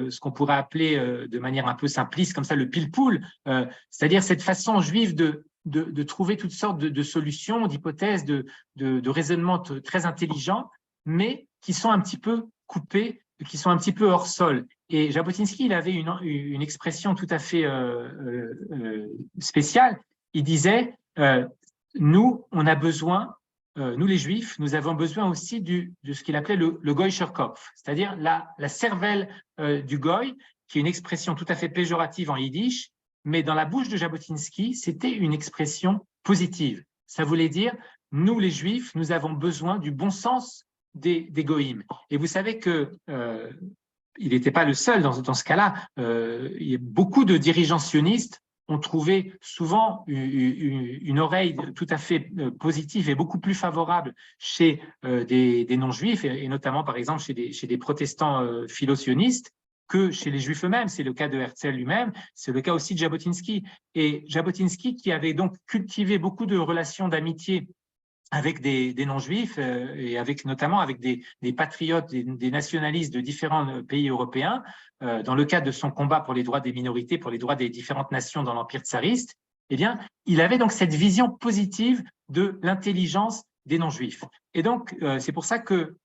ce qu'on pourrait appeler de manière un peu simpliste, comme ça, le pile-poule, c'est-à-dire cette façon juive de trouver toutes sortes de solutions, d'hypothèses, de raisonnements très intelligents, mais qui sont un petit peu coupés, qui sont un petit peu hors sol. Et Jabotinsky, il avait une expression tout à fait spéciale. Il disait nous, on a besoin, nous les Juifs, nous avons besoin aussi de ce qu'il appelait le Goyscher Kopf, c'est-à-dire la cervelle du Goy, qui est une expression tout à fait péjorative en yiddish, mais dans la bouche de Jabotinsky, c'était une expression positive. Ça voulait dire, nous les Juifs, nous avons besoin du bon sens des goïms. Et vous savez que il n'était pas le seul dans ce cas-là. Il y a beaucoup de dirigeants sionistes ont trouvé souvent une oreille tout à fait positive et beaucoup plus favorable chez des non-juifs, et notamment par exemple chez des protestants philo-sionistes, que chez les Juifs eux-mêmes. C'est le cas de Herzl lui-même, c'est le cas aussi de Jabotinsky. Et Jabotinsky, qui avait donc cultivé beaucoup de relations d'amitié avec des non-juifs et notamment avec des patriotes, des nationalistes de différents pays européens, dans le cadre de son combat pour les droits des minorités, pour les droits des différentes nations dans l'Empire tsariste, eh bien, il avait donc cette vision positive de l'intelligence des non-juifs. Et donc, c'est pour ça que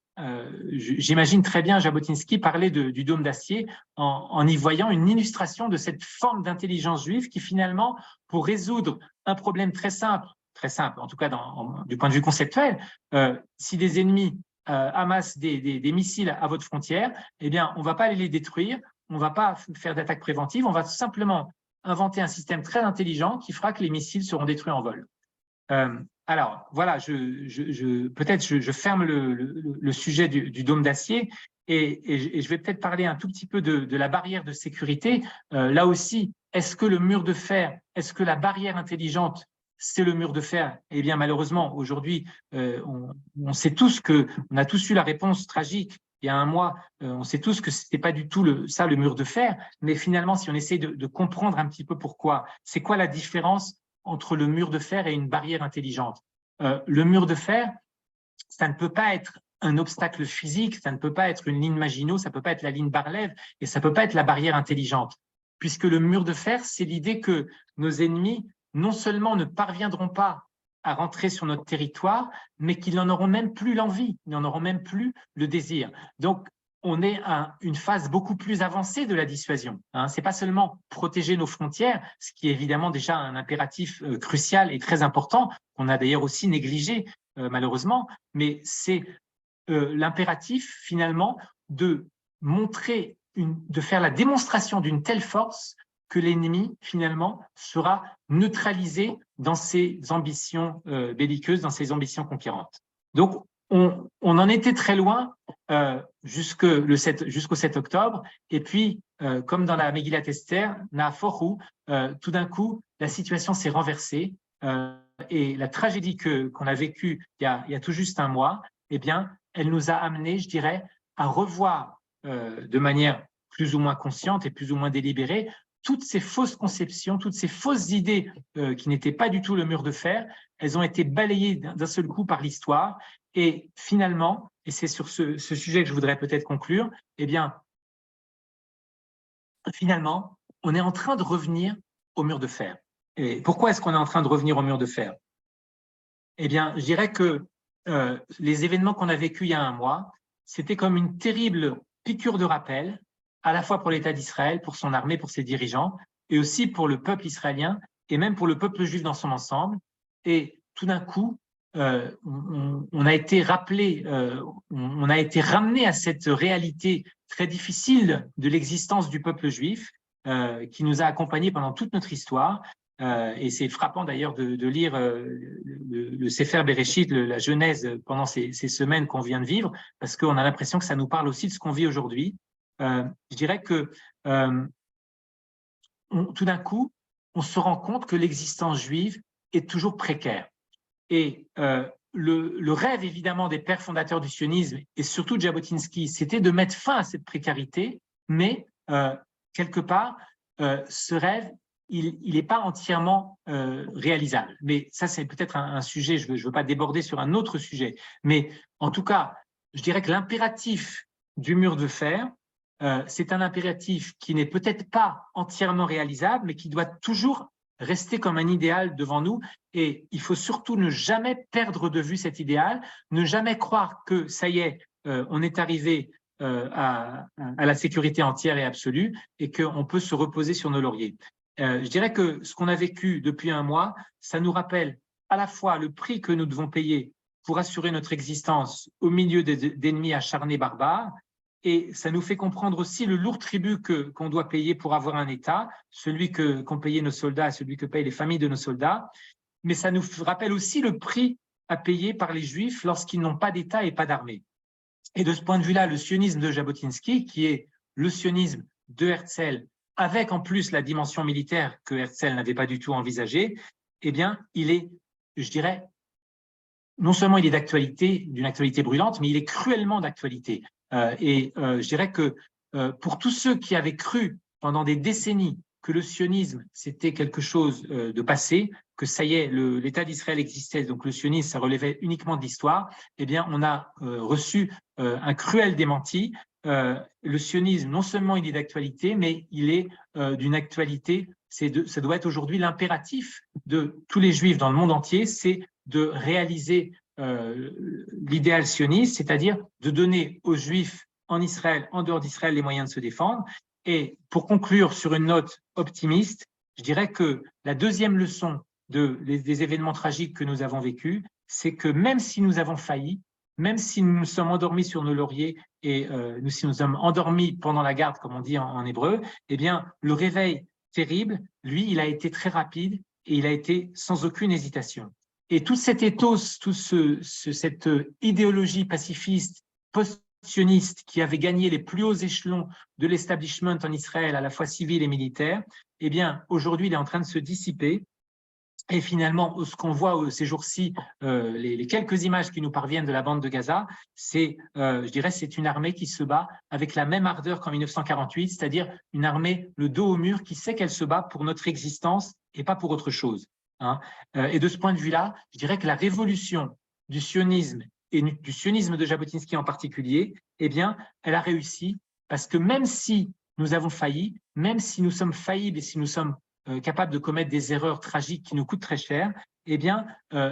j'imagine très bien Jabotinsky parler du dôme d'acier en y voyant une illustration de cette forme d'intelligence juive qui finalement, pour résoudre un problème très simple, en tout cas du point de vue conceptuel, si des ennemis amassent des missiles à votre frontière, eh bien, on ne va pas aller les détruire, on ne va pas faire d'attaque préventive, on va simplement inventer un système très intelligent qui fera que les missiles seront détruits en vol. Alors, voilà, peut-être je ferme le sujet du dôme d'acier et je vais peut-être parler un tout petit peu de la barrière de sécurité. Là aussi, est-ce que le mur de fer, est-ce que la barrière intelligente, c'est le mur de fer? Eh bien, malheureusement, aujourd'hui, on sait tous on a tous eu la réponse tragique il y a un mois. On sait tous que ce n'était pas du tout le mur de fer, mais finalement, si on essaie de comprendre un petit peu pourquoi, c'est quoi la différence entre le mur de fer et une barrière intelligente? Le mur de fer, ça ne peut pas être un obstacle physique, ça ne peut pas être une ligne Maginot, ça ne peut pas être la ligne Bar-Lev, et ça ne peut pas être la barrière intelligente, puisque le mur de fer, c'est l'idée que nos ennemis non seulement ne parviendront pas à rentrer sur notre territoire, mais qu'ils n'en auront même plus l'envie, ils n'en auront même plus le désir. Donc, on est à une phase beaucoup plus avancée de la dissuasion. Ce n'est pas seulement protéger nos frontières, ce qui est évidemment déjà un impératif crucial et très important, qu'on a d'ailleurs aussi négligé malheureusement, mais c'est l'impératif finalement de montrer, de faire la démonstration d'une telle force que l'ennemi, finalement, sera neutralisé dans ses ambitions belliqueuses, dans ses ambitions conquérantes. Donc, on en était très loin jusqu'au 7 octobre, et puis, comme dans la Megillat Esther, Nahaforu, tout d'un coup, la situation s'est renversée, et la tragédie qu'on a vécue il y a tout juste un mois, eh bien, elle nous a amené, je dirais, à revoir de manière plus ou moins consciente et plus ou moins délibérée toutes ces fausses conceptions, toutes ces fausses idées qui n'étaient pas du tout le mur de fer. Elles ont été balayées d'un seul coup par l'histoire, et finalement, et c'est sur ce sujet que je voudrais peut-être conclure, eh bien, finalement, on est en train de revenir au mur de fer. Et pourquoi est-ce qu'on est en train de revenir au mur de fer? Eh bien, je dirais que les événements qu'on a vécus il y a un mois, c'était comme une terrible piqûre de rappel, à la fois pour l'État d'Israël, pour son armée, pour ses dirigeants, et aussi pour le peuple israélien, et même pour le peuple juif dans son ensemble. Et tout d'un coup, on a été rappelé, on a été ramené à cette réalité très difficile de l'existence du peuple juif, qui nous a accompagnés pendant toute notre histoire. Et c'est frappant d'ailleurs de lire le Sefer Bereshit, la Genèse, pendant ces semaines qu'on vient de vivre, parce qu'on a l'impression que ça nous parle aussi de ce qu'on vit aujourd'hui. Je dirais que tout d'un coup, on se rend compte que l'existence juive est toujours précaire. Et le rêve, évidemment, des pères fondateurs du sionisme, et surtout de Jabotinsky, c'était de mettre fin à cette précarité, mais quelque part, ce rêve, il n'est pas entièrement réalisable. Mais ça, c'est peut-être un sujet, je ne veux pas déborder sur un autre sujet, mais en tout cas, je dirais que l'impératif du mur de fer, c'est un impératif qui n'est peut-être pas entièrement réalisable, mais qui doit toujours rester comme un idéal devant nous. Et il faut surtout ne jamais perdre de vue cet idéal, ne jamais croire que ça y est, on est arrivé à la sécurité entière et absolue et qu'on peut se reposer sur nos lauriers. Je dirais que ce qu'on a vécu depuis un mois, ça nous rappelle à la fois le prix que nous devons payer pour assurer notre existence au milieu d'ennemis acharnés barbares, et ça nous fait comprendre aussi le lourd tribut qu'on doit payer pour avoir un État, celui qu'ont payé nos soldats, celui que payent les familles de nos soldats, mais ça nous rappelle aussi le prix à payer par les Juifs lorsqu'ils n'ont pas d'État et pas d'armée. Et de ce point de vue-là, le sionisme de Jabotinsky, qui est le sionisme de Herzl, avec en plus la dimension militaire que Herzl n'avait pas du tout envisagée, eh bien, il est, je dirais, non seulement il est d'actualité, d'une actualité brûlante, mais il est cruellement d'actualité. Je dirais que pour tous ceux qui avaient cru pendant des décennies que le sionisme, c'était quelque chose de passé, que ça y est, l'État d'Israël existait, donc le sionisme, ça relevait uniquement de l'histoire, eh bien, on a reçu un cruel démenti. Le sionisme, non seulement il est d'actualité, mais il est d'une actualité, ça doit être aujourd'hui l'impératif de tous les Juifs dans le monde entier, c'est de réaliser l'idéal sioniste, c'est-à-dire de donner aux Juifs en Israël, en dehors d'Israël, les moyens de se défendre. Et pour conclure sur une note optimiste, je dirais que la deuxième leçon des événements tragiques que nous avons vécus, c'est que même si nous avons failli, même si nous nous sommes endormis sur nos lauriers et si nous sommes endormis pendant la garde, comme on dit en hébreu, eh bien, le réveil terrible, lui, il a été très rapide et il a été sans aucune hésitation. Et tout cet ethos, cette idéologie pacifiste, post-sioniste qui avait gagné les plus hauts échelons de l'establishment en Israël, à la fois civil et militaire, eh bien, aujourd'hui, il est en train de se dissiper. Et finalement, ce qu'on voit ces jours-ci, les quelques images qui nous parviennent de la bande de Gaza, c'est, je dirais, c'est une armée qui se bat avec la même ardeur qu'en 1948, c'est-à-dire une armée le dos au mur qui sait qu'elle se bat pour notre existence et pas pour autre chose. Hein. Et de ce point de vue-là, je dirais que la révolution du sionisme et du sionisme de Jabotinsky en particulier, eh bien, elle a réussi parce que même si nous avons failli, même si nous sommes faillibles et si nous sommes capables de commettre des erreurs tragiques qui nous coûtent très cher, eh bien,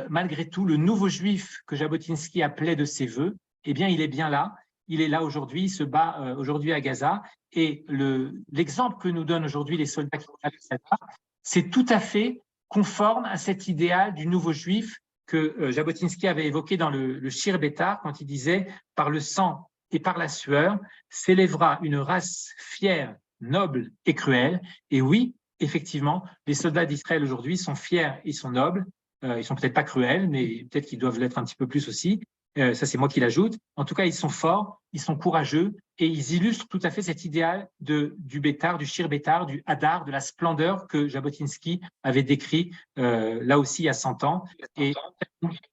malgré tout, le nouveau juif que Jabotinsky appelait de ses voeux, eh bien, il est bien là. Il est là aujourd'hui, il se bat aujourd'hui à Gaza. Et l'exemple que nous donnent aujourd'hui les soldats qui sont à Gaza, c'est tout à fait conforme à cet idéal du nouveau juif que Jabotinsky avait évoqué dans le Shir Betar, quand il disait « Par le sang et par la sueur s'élèvera une race fière, noble et cruelle. » Et oui, effectivement, les soldats d'Israël aujourd'hui sont fiers, ils sont nobles, ils sont peut-être pas cruels, mais peut-être qu'ils doivent l'être un petit peu plus aussi. Ça, c'est moi qui l'ajoute. En tout cas, ils sont forts, ils sont courageux et ils illustrent tout à fait cet idéal du Bétar, du Shir Bétar, du Hadar, de la splendeur que Jabotinsky avait décrit là aussi il y a 100 ans. Et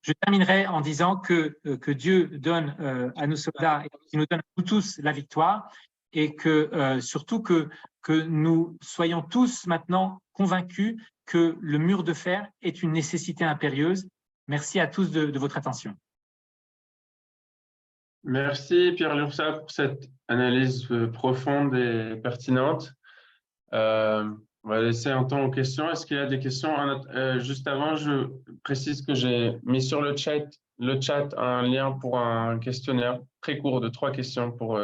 je terminerai en disant que Dieu donne à nos soldats et qu'il nous donne à nous tous la victoire et que surtout que nous soyons tous maintenant convaincus que le mur de fer est une nécessité impérieuse. Merci à tous de votre attention. Merci Pierre Lursa pour cette analyse profonde et pertinente. On va laisser un temps aux questions. Est-ce qu'il y a des questions? Juste avant, je précise que j'ai mis sur le chat un lien pour un questionnaire très court de 3 questions pour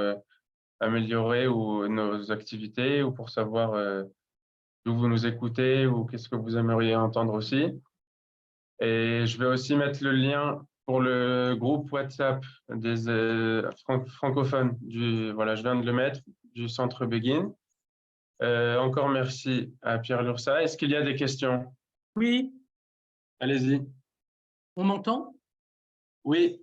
améliorer nos activités ou pour savoir d'où vous nous écoutez ou qu'est-ce que vous aimeriez entendre aussi. Et je vais aussi mettre le lien pour le groupe WhatsApp des francophones, voilà, je viens de le mettre, du Centre Begin. Encore merci à Pierre Lursa. Est-ce qu'il y a des questions? Oui. Allez-y. On m'entend? Oui.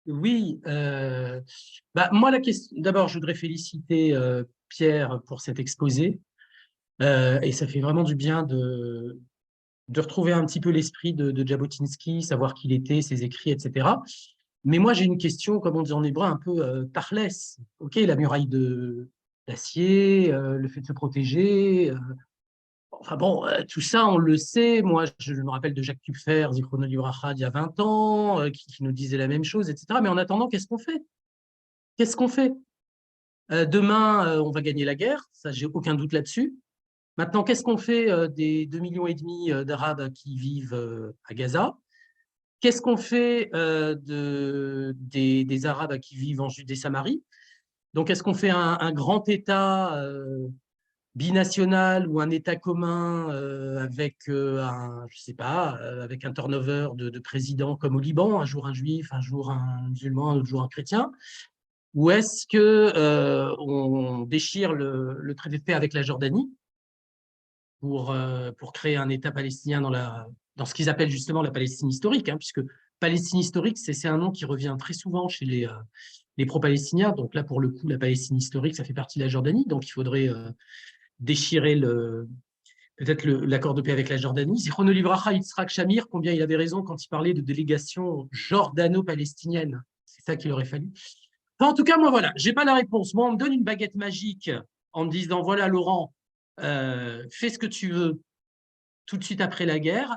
Oui. Moi, la question. D'abord, je voudrais féliciter Pierre pour cet exposé. Et ça fait vraiment du bien de retrouver un petit peu l'esprit de Jabotinsky, savoir qui il était, ses écrits, etc. Mais moi, j'ai une question, comme on dit en hébreu, un peu tarlès. OK, la muraille d'acier, le fait de se protéger. Enfin bon, tout ça, on le sait. Moi, je me rappelle de Jacques Kupfer, Zichrono Livracha, il y a 20 ans, qui nous disait la même chose, etc. Mais en attendant, qu'est-ce qu'on fait? Qu'est-ce qu'on fait? Demain, on va gagner la guerre, ça, j'ai aucun doute là-dessus. Maintenant, qu'est-ce qu'on fait des 2,5 millions d'Arabes qui vivent à Gaza? Qu'est-ce qu'on fait des Arabes qui vivent en Judée-Samarie? Donc, est-ce qu'on fait un grand État binational ou un État commun avec je sais pas, avec un turnover de présidents comme au Liban, un jour un juif, un jour un musulman, un autre jour un chrétien? Ou est-ce qu'on déchire le traité de paix avec la Jordanie pour créer un État palestinien dans ce qu'ils appellent justement la Palestine historique, hein, puisque Palestine historique, c'est un nom qui revient très souvent chez les pro-palestiniens. Donc là, pour le coup, la Palestine historique, ça fait partie de la Jordanie. Donc il faudrait déchirer peut-être l'accord de paix avec la Jordanie. Zichrono livracha Yitzhak Shamir, combien il avait raison quand il parlait de délégation jordano-palestinienne. C'est ça qu'il aurait fallu. Enfin, en tout cas, moi, voilà, je n'ai pas la réponse. Moi, on me donne une baguette magique en me disant, voilà, Laurent, fais ce que tu veux tout de suite après la guerre.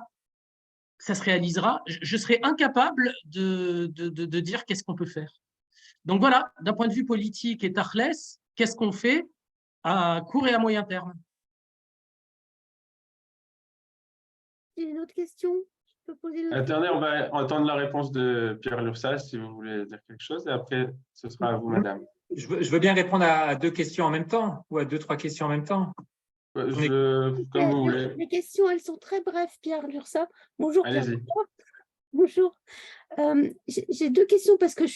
Ça se réalisera. Je serai incapable de dire qu'est-ce qu'on peut faire. Donc voilà, d'un point de vue politique et tachles, qu'est-ce qu'on fait à court et à moyen terme? J'ai une autre question. Je peux poser une autre Attendez, on va entendre la réponse de Pierre Lursas, si vous voulez dire quelque chose, et après, ce sera à vous, madame. Je veux bien répondre à 2 questions en même temps, ou à 2-3 questions en même temps. Comme vous voulez. Les questions, elles sont très brèves, Pierre Lursa. Bonjour, Pierre. Allez-y. Bonjour. J'ai 2 questions parce que je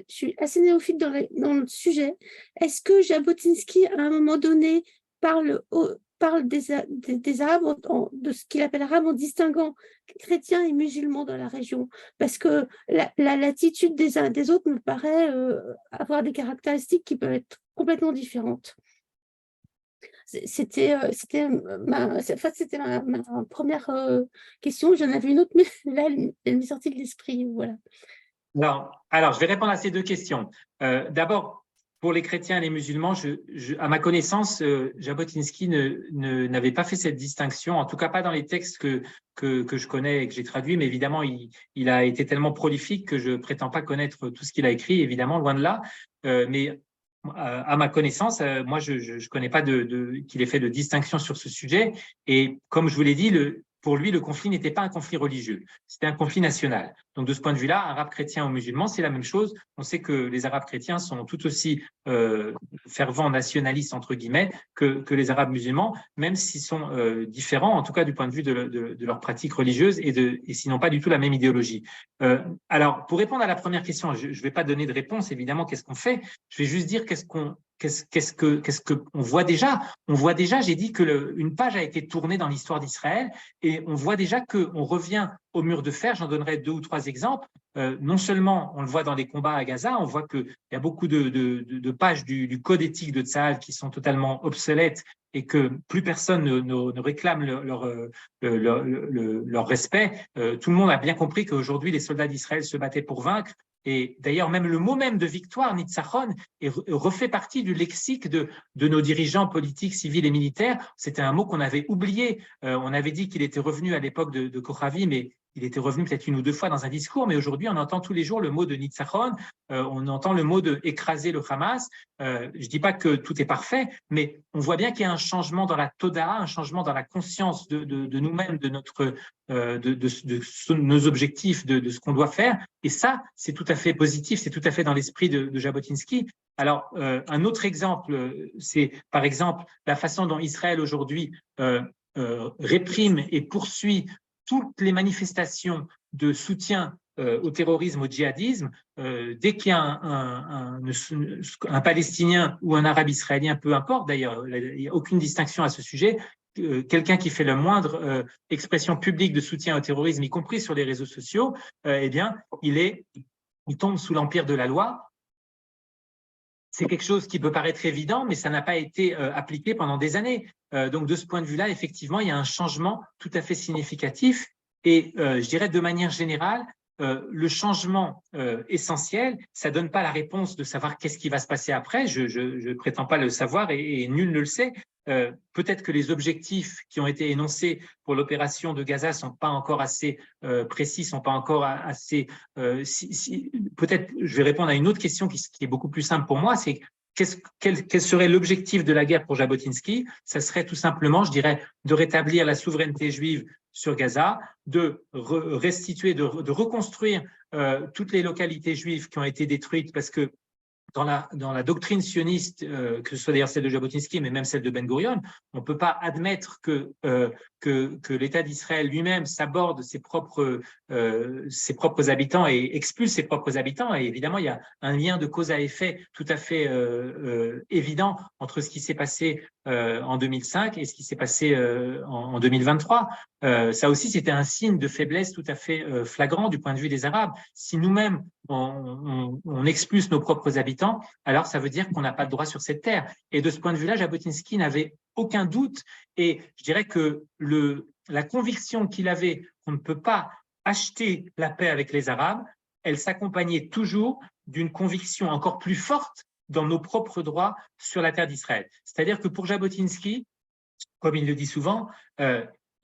suis assez néophyte dans le sujet. Est-ce que Jabotinsky, à un moment donné, parle des Arabes, de ce qu'il appelle Arabes, en distinguant chrétiens et musulmans dans la région? Parce que l'attitude des uns et des autres me paraît avoir des caractéristiques qui peuvent être complètement différentes. C'était ma première question. J'en avais une autre, mais là, elle m'est sortie de l'esprit. Voilà. Alors, je vais répondre à ces 2 questions. D'abord, pour les chrétiens et les musulmans, à ma connaissance, Jabotinsky n'avait pas fait cette distinction, en tout cas pas dans les textes que je connais et que j'ai traduits, mais évidemment, il a été tellement prolifique que je ne prétends pas connaître tout ce qu'il a écrit, évidemment, loin de là. Mais à ma connaissance, moi, je ne connais pas qu'il ait fait de distinction sur ce sujet. Et comme je vous l'ai dit, pour lui, le conflit n'était pas un conflit religieux, c'était un conflit national. Donc, de ce point de vue-là, arabes chrétiens ou musulmans, c'est la même chose. On sait que les arabes chrétiens sont tout aussi fervents nationalistes, entre guillemets, que les arabes musulmans, même s'ils sont différents, en tout cas du point de vue de leur pratique religieuse et sinon pas du tout la même idéologie. Alors, pour répondre à la première question, je ne vais pas donner de réponse, évidemment, qu'est-ce qu'on fait? Je vais juste dire qu'est-ce qu'on voit déjà. On voit déjà, j'ai dit que une page a été tournée dans l'histoire d'Israël et on voit déjà qu'on revient au mur de fer. J'en donnerai 2 ou 3 exemples. Non seulement on le voit dans les combats à Gaza, on voit qu'il y a beaucoup de pages du code éthique de Tsahal qui sont totalement obsolètes et que plus personne ne réclame leur respect. Tout le monde a bien compris qu'aujourd'hui, les soldats d'Israël se battaient pour vaincre. Et d'ailleurs, même le mot même de victoire, Nitzachon, refait partie du lexique de nos dirigeants politiques, civils et militaires. C'était un mot qu'on avait oublié. On avait dit qu'il était revenu à l'époque de Kochavi, mais il était revenu peut-être 1 ou 2 fois dans un discours, mais aujourd'hui, on entend tous les jours le mot de Nitzachon, on entend le mot de écraser le Hamas. Je ne dis pas que tout est parfait, mais on voit bien qu'il y a un changement dans la Toda, un changement dans la conscience de nous-mêmes, de nos objectifs, de ce qu'on doit faire. Et ça, c'est tout à fait positif, c'est tout à fait dans l'esprit de Jabotinsky. Alors, un autre exemple, c'est par exemple la façon dont Israël aujourd'hui réprime et poursuit toutes les manifestations de soutien au terrorisme, au djihadisme. Dès qu'il y a un Palestinien ou un Arabe israélien, peu importe d'ailleurs, il n'y a aucune distinction à ce sujet, quelqu'un qui fait la moindre expression publique de soutien au terrorisme, y compris sur les réseaux sociaux, eh bien, il tombe sous l'empire de la loi. C'est quelque chose qui peut paraître évident, mais ça n'a pas été appliqué pendant des années. Donc, de ce point de vue-là, effectivement, il y a un changement tout à fait significatif. Et je dirais de manière générale, le changement essentiel, ça ne donne pas la réponse de savoir qu'est-ce qui va se passer après. Je ne prétends pas le savoir et nul ne le sait. Peut-être que les objectifs qui ont été énoncés pour l'opération de Gaza ne sont pas encore assez précis, ne sont pas encore assez… Peut-être, je vais répondre à une autre question qui est beaucoup plus simple pour moi, c'est quel serait l'objectif de la guerre pour Jabotinsky? Ça serait tout simplement, je dirais, de rétablir la souveraineté juive sur Gaza, de restituer, de reconstruire toutes les localités juives qui ont été détruites parce que dans la doctrine sioniste, que ce soit d'ailleurs celle de Jabotinsky, mais même celle de Ben-Gurion, on ne peut pas admettre que l'État d'Israël lui-même s'aborde ses propres habitants et expulse ses propres habitants. Et évidemment, il y a un lien de cause à effet tout à fait évident entre ce qui s'est passé en 2005 et ce qui s'est passé en 2023. Ça aussi, c'était un signe de faiblesse tout à fait flagrant du point de vue des Arabes. Si nous-mêmes, on expulse nos propres habitants, alors ça veut dire qu'on n'a pas de droit sur cette terre. Et de ce point de vue-là, Jabotinsky n'avait aucun doute. Et je dirais que la conviction qu'il avait qu'on ne peut pas acheter la paix avec les Arabes, elle s'accompagnait toujours d'une conviction encore plus forte dans nos propres droits sur la terre d'Israël. C'est-à-dire que pour Jabotinsky, comme il le dit souvent,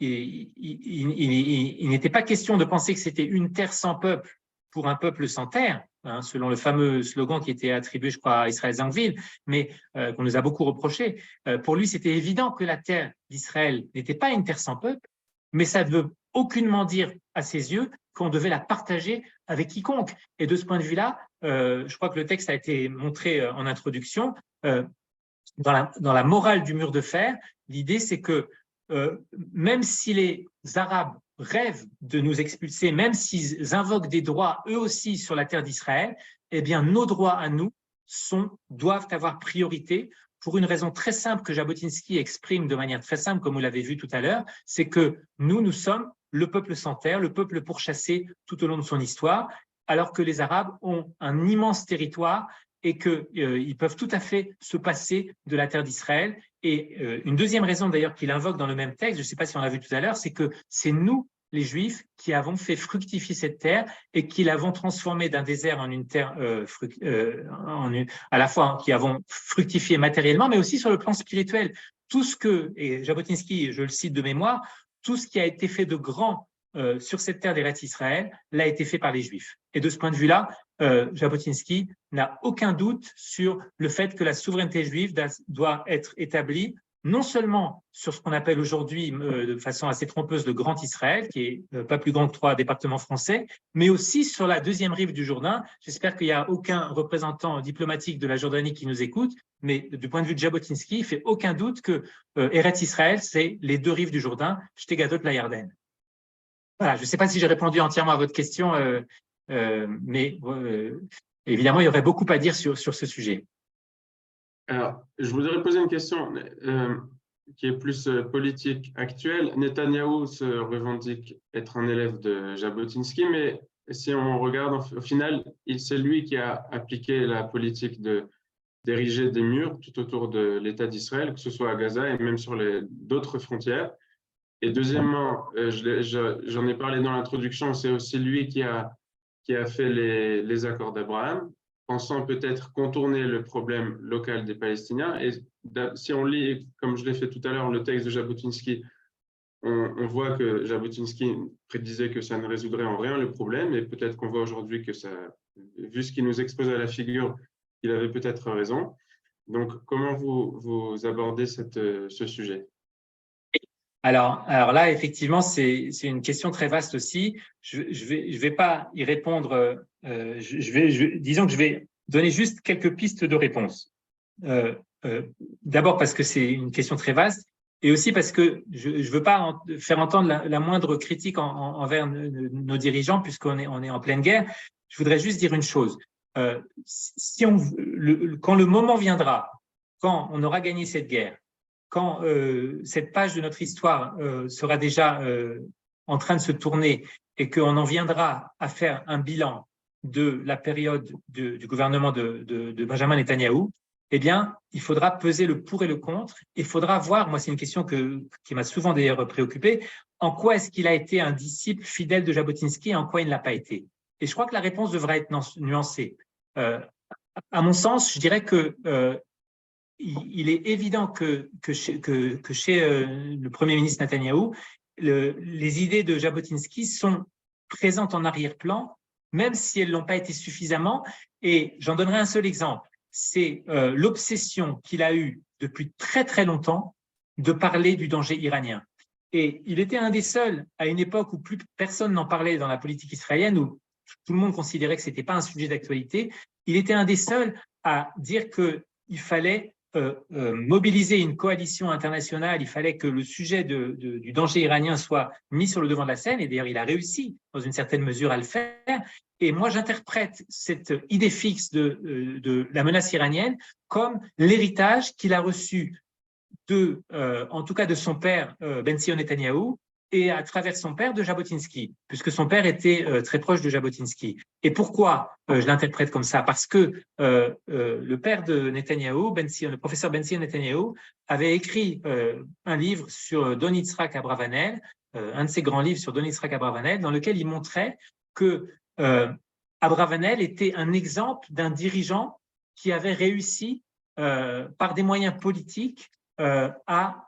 il n'était pas question de penser que c'était une terre sans peuple pour un peuple sans terre, hein, selon le fameux slogan qui était attribué, je crois, à Israël Zangwill, mais qu'on nous a beaucoup reproché. Pour lui, c'était évident que la terre d'Israël n'était pas une terre sans peuple, mais ça ne veut aucunement dire, à ses yeux, qu'on devait la partager avec quiconque. Et de ce point de vue-là, je crois que le texte a été montré en introduction. Dans la morale du mur de fer, l'idée, c'est que même si les Arabes rêvent de nous expulser, même s'ils invoquent des droits eux aussi sur la terre d'Israël, eh bien nos droits à nous doivent avoir priorité pour une raison très simple que Jabotinsky exprime de manière très simple, comme vous l'avez vu tout à l'heure, c'est que nous sommes le peuple sans terre, le peuple pourchassé tout au long de son histoire, alors que les Arabes ont un immense territoire et qu'ils peuvent tout à fait se passer de la terre d'Israël. Et une deuxième raison d'ailleurs qu'il invoque dans le même texte, je ne sais pas si on l'a vu tout à l'heure, c'est que c'est nous, les Juifs, qui avons fait fructifier cette terre et qui l'avons transformée d'un désert en une terre, à la fois qui avons fructifié matériellement, mais aussi sur le plan spirituel. Tout ce que, et Jabotinsky, je le cite de mémoire, tout ce qui a été fait de grand sur cette terre d'Eretz Israël l'a été fait par les Juifs. Et de ce point de vue-là, Jabotinsky n'a aucun doute sur le fait que la souveraineté juive doit être établie non seulement sur ce qu'on appelle aujourd'hui, de façon assez trompeuse, le Grand Israël, qui est pas plus grand que 3 départements français, mais aussi sur la deuxième rive du Jourdain. J'espère qu'il n'y a aucun représentant diplomatique de la Jordanie qui nous écoute, mais du point de vue de Jabotinsky, il ne fait aucun doute que Eretz Israël, c'est les 2 rives du Jourdain, Shte Gadot la Yarden. Voilà, je ne sais pas si j'ai répondu entièrement à votre question, mais évidemment, il y aurait beaucoup à dire sur ce sujet. Alors, je voudrais poser une question qui est plus politique actuelle. Netanyahou se revendique être un élève de Jabotinsky, mais si on regarde au final, c'est lui qui a appliqué la politique d'ériger des murs tout autour de l'État d'Israël, que ce soit à Gaza et même sur d'autres frontières. Et deuxièmement, j'en ai parlé dans l'introduction, c'est aussi lui qui a fait les accords d'Abraham, pensant peut-être contourner le problème local des Palestiniens. Et si on lit, comme je l'ai fait tout à l'heure, le texte de Jabotinsky, on voit que Jabotinsky prédisait que ça ne résoudrait en rien le problème, et peut-être qu'on voit aujourd'hui que ça, vu ce qu'il nous expose à la figure, il avait peut-être raison. Donc, comment vous abordez ce sujet ? Alors là, effectivement, c'est une question très vaste aussi. Je vais pas y répondre. Disons que je vais donner juste quelques pistes de réponse. D'abord parce que c'est une question très vaste, et aussi parce que je veux pas faire entendre la moindre critique envers nos dirigeants, puisqu'on est en pleine guerre. Je voudrais juste dire une chose. Quand le moment viendra, quand on aura gagné cette guerre, quand cette page de notre histoire sera déjà en train de se tourner et qu'on en viendra à faire un bilan de la période du gouvernement de Benjamin Netanyahou, eh bien, il faudra peser le pour et le contre. Il faudra voir, moi c'est une question qui m'a souvent d'ailleurs préoccupé, en quoi est-ce qu'il a été un disciple fidèle de Jabotinsky et en quoi il ne l'a pas été. Et je crois que la réponse devrait être nuancée. À mon sens, je dirais que il est évident que chez le Premier ministre Netanyahou, les idées de Jabotinsky sont présentes en arrière-plan, même si elles n'ont pas été suffisamment. Et j'en donnerai un seul exemple. C'est l'obsession qu'il a eue depuis très très longtemps de parler du danger iranien. Et il était un des seuls, à une époque où plus personne n'en parlait dans la politique israélienne, où tout le monde considérait que ce n'était pas un sujet d'actualité, il était un des seuls à dire qu'il fallait mobiliser une coalition internationale, il fallait que le sujet du danger iranien soit mis sur le devant de la scène, et d'ailleurs il a réussi dans une certaine mesure à le faire. Et moi j'interprète cette idée fixe de la menace iranienne comme l'héritage qu'il a reçu en tout cas de son père Ben-Sion Netanyahou, et à travers son père de Jabotinsky, puisque son père était très proche de Jabotinsky. Et pourquoi je l'interprète comme ça? Parce que le père de Netanyahou, le professeur Ben-Sion Netanyahou, avait écrit un livre sur Don Yitzhak Abravanel, un de ses grands livres sur Don Yitzhak Abravanel, dans lequel il montrait que Abravanel était un exemple d'un dirigeant qui avait réussi par des moyens politiques à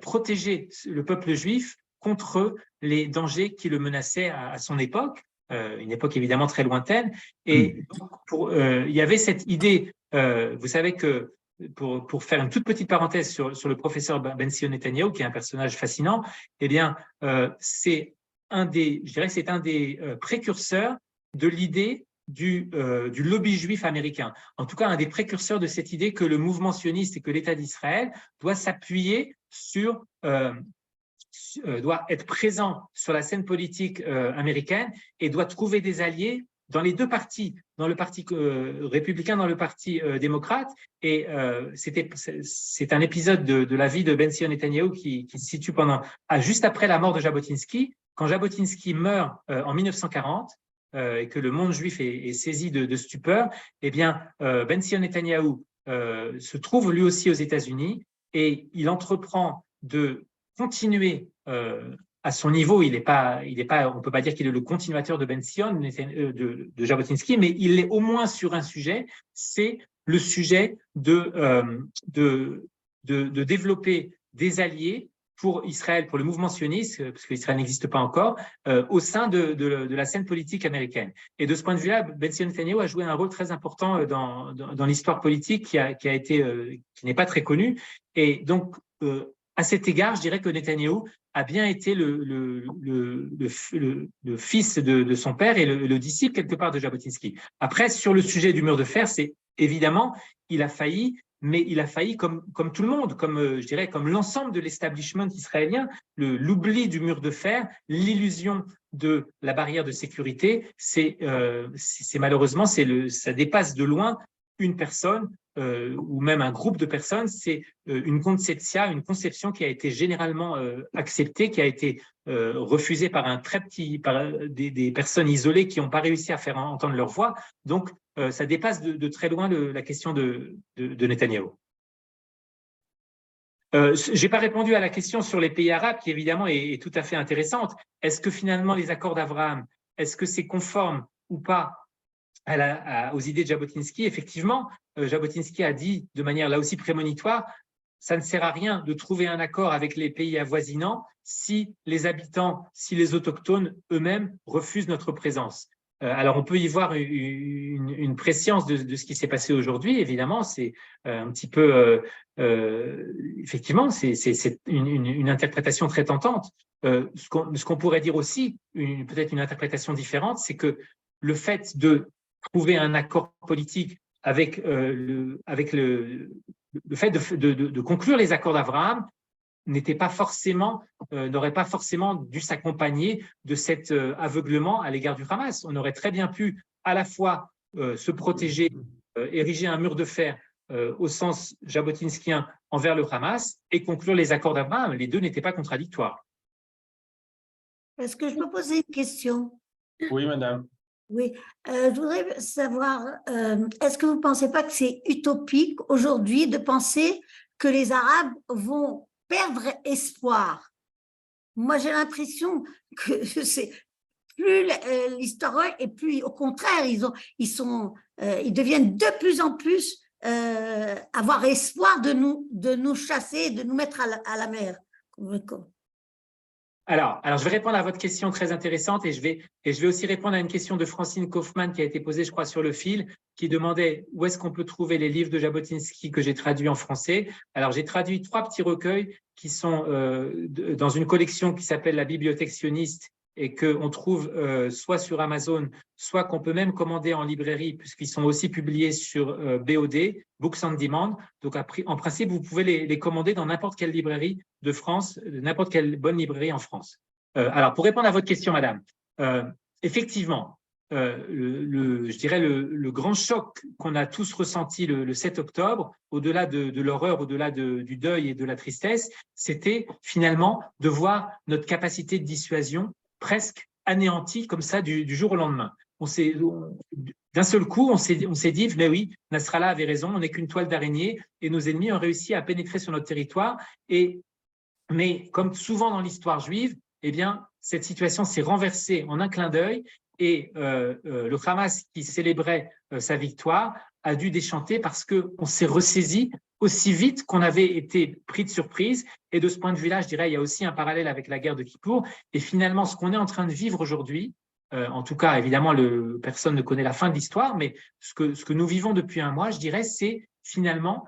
protéger le peuple juif contre les dangers qui le menaçaient à son époque, une époque évidemment très lointaine. Et donc, il y avait cette idée, vous savez que, pour faire une toute petite parenthèse sur le professeur Ben-Sion Netanyahou, qui est un personnage fascinant, eh bien, c'est un des précurseurs de l'idée du lobby juif américain. En tout cas, un des précurseurs de cette idée que le mouvement sioniste et que l'État d'Israël doit s'appuyer sur doit être présent sur la scène politique américaine et doit trouver des alliés dans les deux partis, dans le parti républicain, dans le parti démocrate. Et c'est un épisode de la vie de Ben-Sion Netanyahou qui se situe juste après la mort de Jabotinsky. Quand Jabotinsky meurt en 1940 et que le monde juif est saisi de stupeur, eh bien, Ben-Sion Netanyahou se trouve lui aussi aux États-Unis et il entreprend de continuer à son niveau. On ne peut pas dire qu'il est le continuateur de Ben-Sion, de Jabotinsky, mais il est au moins sur un sujet, c'est le sujet de développer des alliés pour Israël, pour le mouvement sioniste, parce qu'Israël n'existe pas encore, au sein de la scène politique américaine. Et de ce point de vue-là, Ben-Sion Netanyahou a joué un rôle très important dans l'histoire politique qui n'est pas très connue. Et donc, à cet égard, je dirais que Netanyahou a bien été le fils de son père et le disciple quelque part de Jabotinsky. Après, sur le sujet du mur de fer, c'est évidemment, il a failli, mais il a failli comme tout le monde, je dirais comme l'ensemble de l'establishment israélien, l'oubli du mur de fer, l'illusion de la barrière de sécurité, c'est malheureusement, ça dépasse de loin une personne ou même un groupe de personnes, c'est une conception qui a été généralement acceptée, qui a été refusée par des personnes isolées qui n'ont pas réussi à faire entendre leur voix. Donc, ça dépasse de très loin la question de Netanyahou. Je n'ai pas répondu à la question sur les pays arabes, qui évidemment est tout à fait intéressante. Est-ce que finalement les accords d'Abraham, est-ce que c'est conforme ou pas aux idées de Jabotinsky? Effectivement, Jabotinsky a dit de manière là aussi prémonitoire, ça ne sert à rien de trouver un accord avec les pays avoisinants si les habitants, si les autochtones eux-mêmes refusent notre présence. Alors on peut y voir une prescience de ce qui s'est passé aujourd'hui, évidemment, c'est un petit peu, effectivement, c'est une interprétation très tentante. Ce qu'on pourrait dire aussi, peut-être une interprétation différente, c'est que le fait de trouver un accord politique avec le fait de conclure les accords d'Abraham n'aurait pas forcément dû s'accompagner de cet aveuglement à l'égard du Hamas. On aurait très bien pu à la fois se protéger, ériger un mur de fer au sens jabotinskien envers le Hamas et conclure les accords d'Abraham. Les deux n'étaient pas contradictoires. Est-ce que je peux poser une question? Oui, madame. Oui, je voudrais savoir, est-ce que vous ne pensez pas que c'est utopique aujourd'hui de penser que les Arabes vont perdre espoir? Moi, j'ai l'impression que c'est plus l'histoire et plus au contraire, ils deviennent de plus en plus avoir espoir de nous chasser, de nous mettre à la mer. Alors, je vais répondre à votre question très intéressante et je vais aussi répondre à une question de Francine Kaufmann qui a été posée, je crois, sur le fil, qui demandait où est-ce qu'on peut trouver les livres de Jabotinsky que j'ai traduits en français. Alors, j'ai traduit 3 petits recueils qui sont dans une collection qui s'appelle La Bibliothèque sioniste et qu'on trouve soit sur Amazon, soit qu'on peut même commander en librairie, puisqu'ils sont aussi publiés sur BOD, Books on Demand. Donc, en principe, vous pouvez les commander dans n'importe quelle librairie de France, n'importe quelle bonne librairie en France. Alors, pour répondre à votre question, madame, effectivement, je dirais le grand choc qu'on a tous ressenti le 7 octobre, au-delà de l'horreur, au-delà du deuil et de la tristesse, c'était finalement de voir notre capacité de dissuasion presque anéantie comme ça du jour au lendemain. D'un seul coup, on s'est dit, mais oui, Nasrallah avait raison, on n'est qu'une toile d'araignée et nos ennemis ont réussi à pénétrer sur notre territoire. Mais comme souvent dans l'histoire juive, eh bien, cette situation s'est renversée en un clin d'œil et le Hamas, qui célébrait sa victoire, a dû déchanter parce qu'on s'est ressaisi aussi vite qu'on avait été pris de surprise. Et de ce point de vue-là, je dirais, il y a aussi un parallèle avec la guerre de Kippour. Et finalement, ce qu'on est en train de vivre aujourd'hui, en tout cas, évidemment, personne ne connaît la fin de l'histoire, mais ce que nous vivons depuis un mois, je dirais, c'est finalement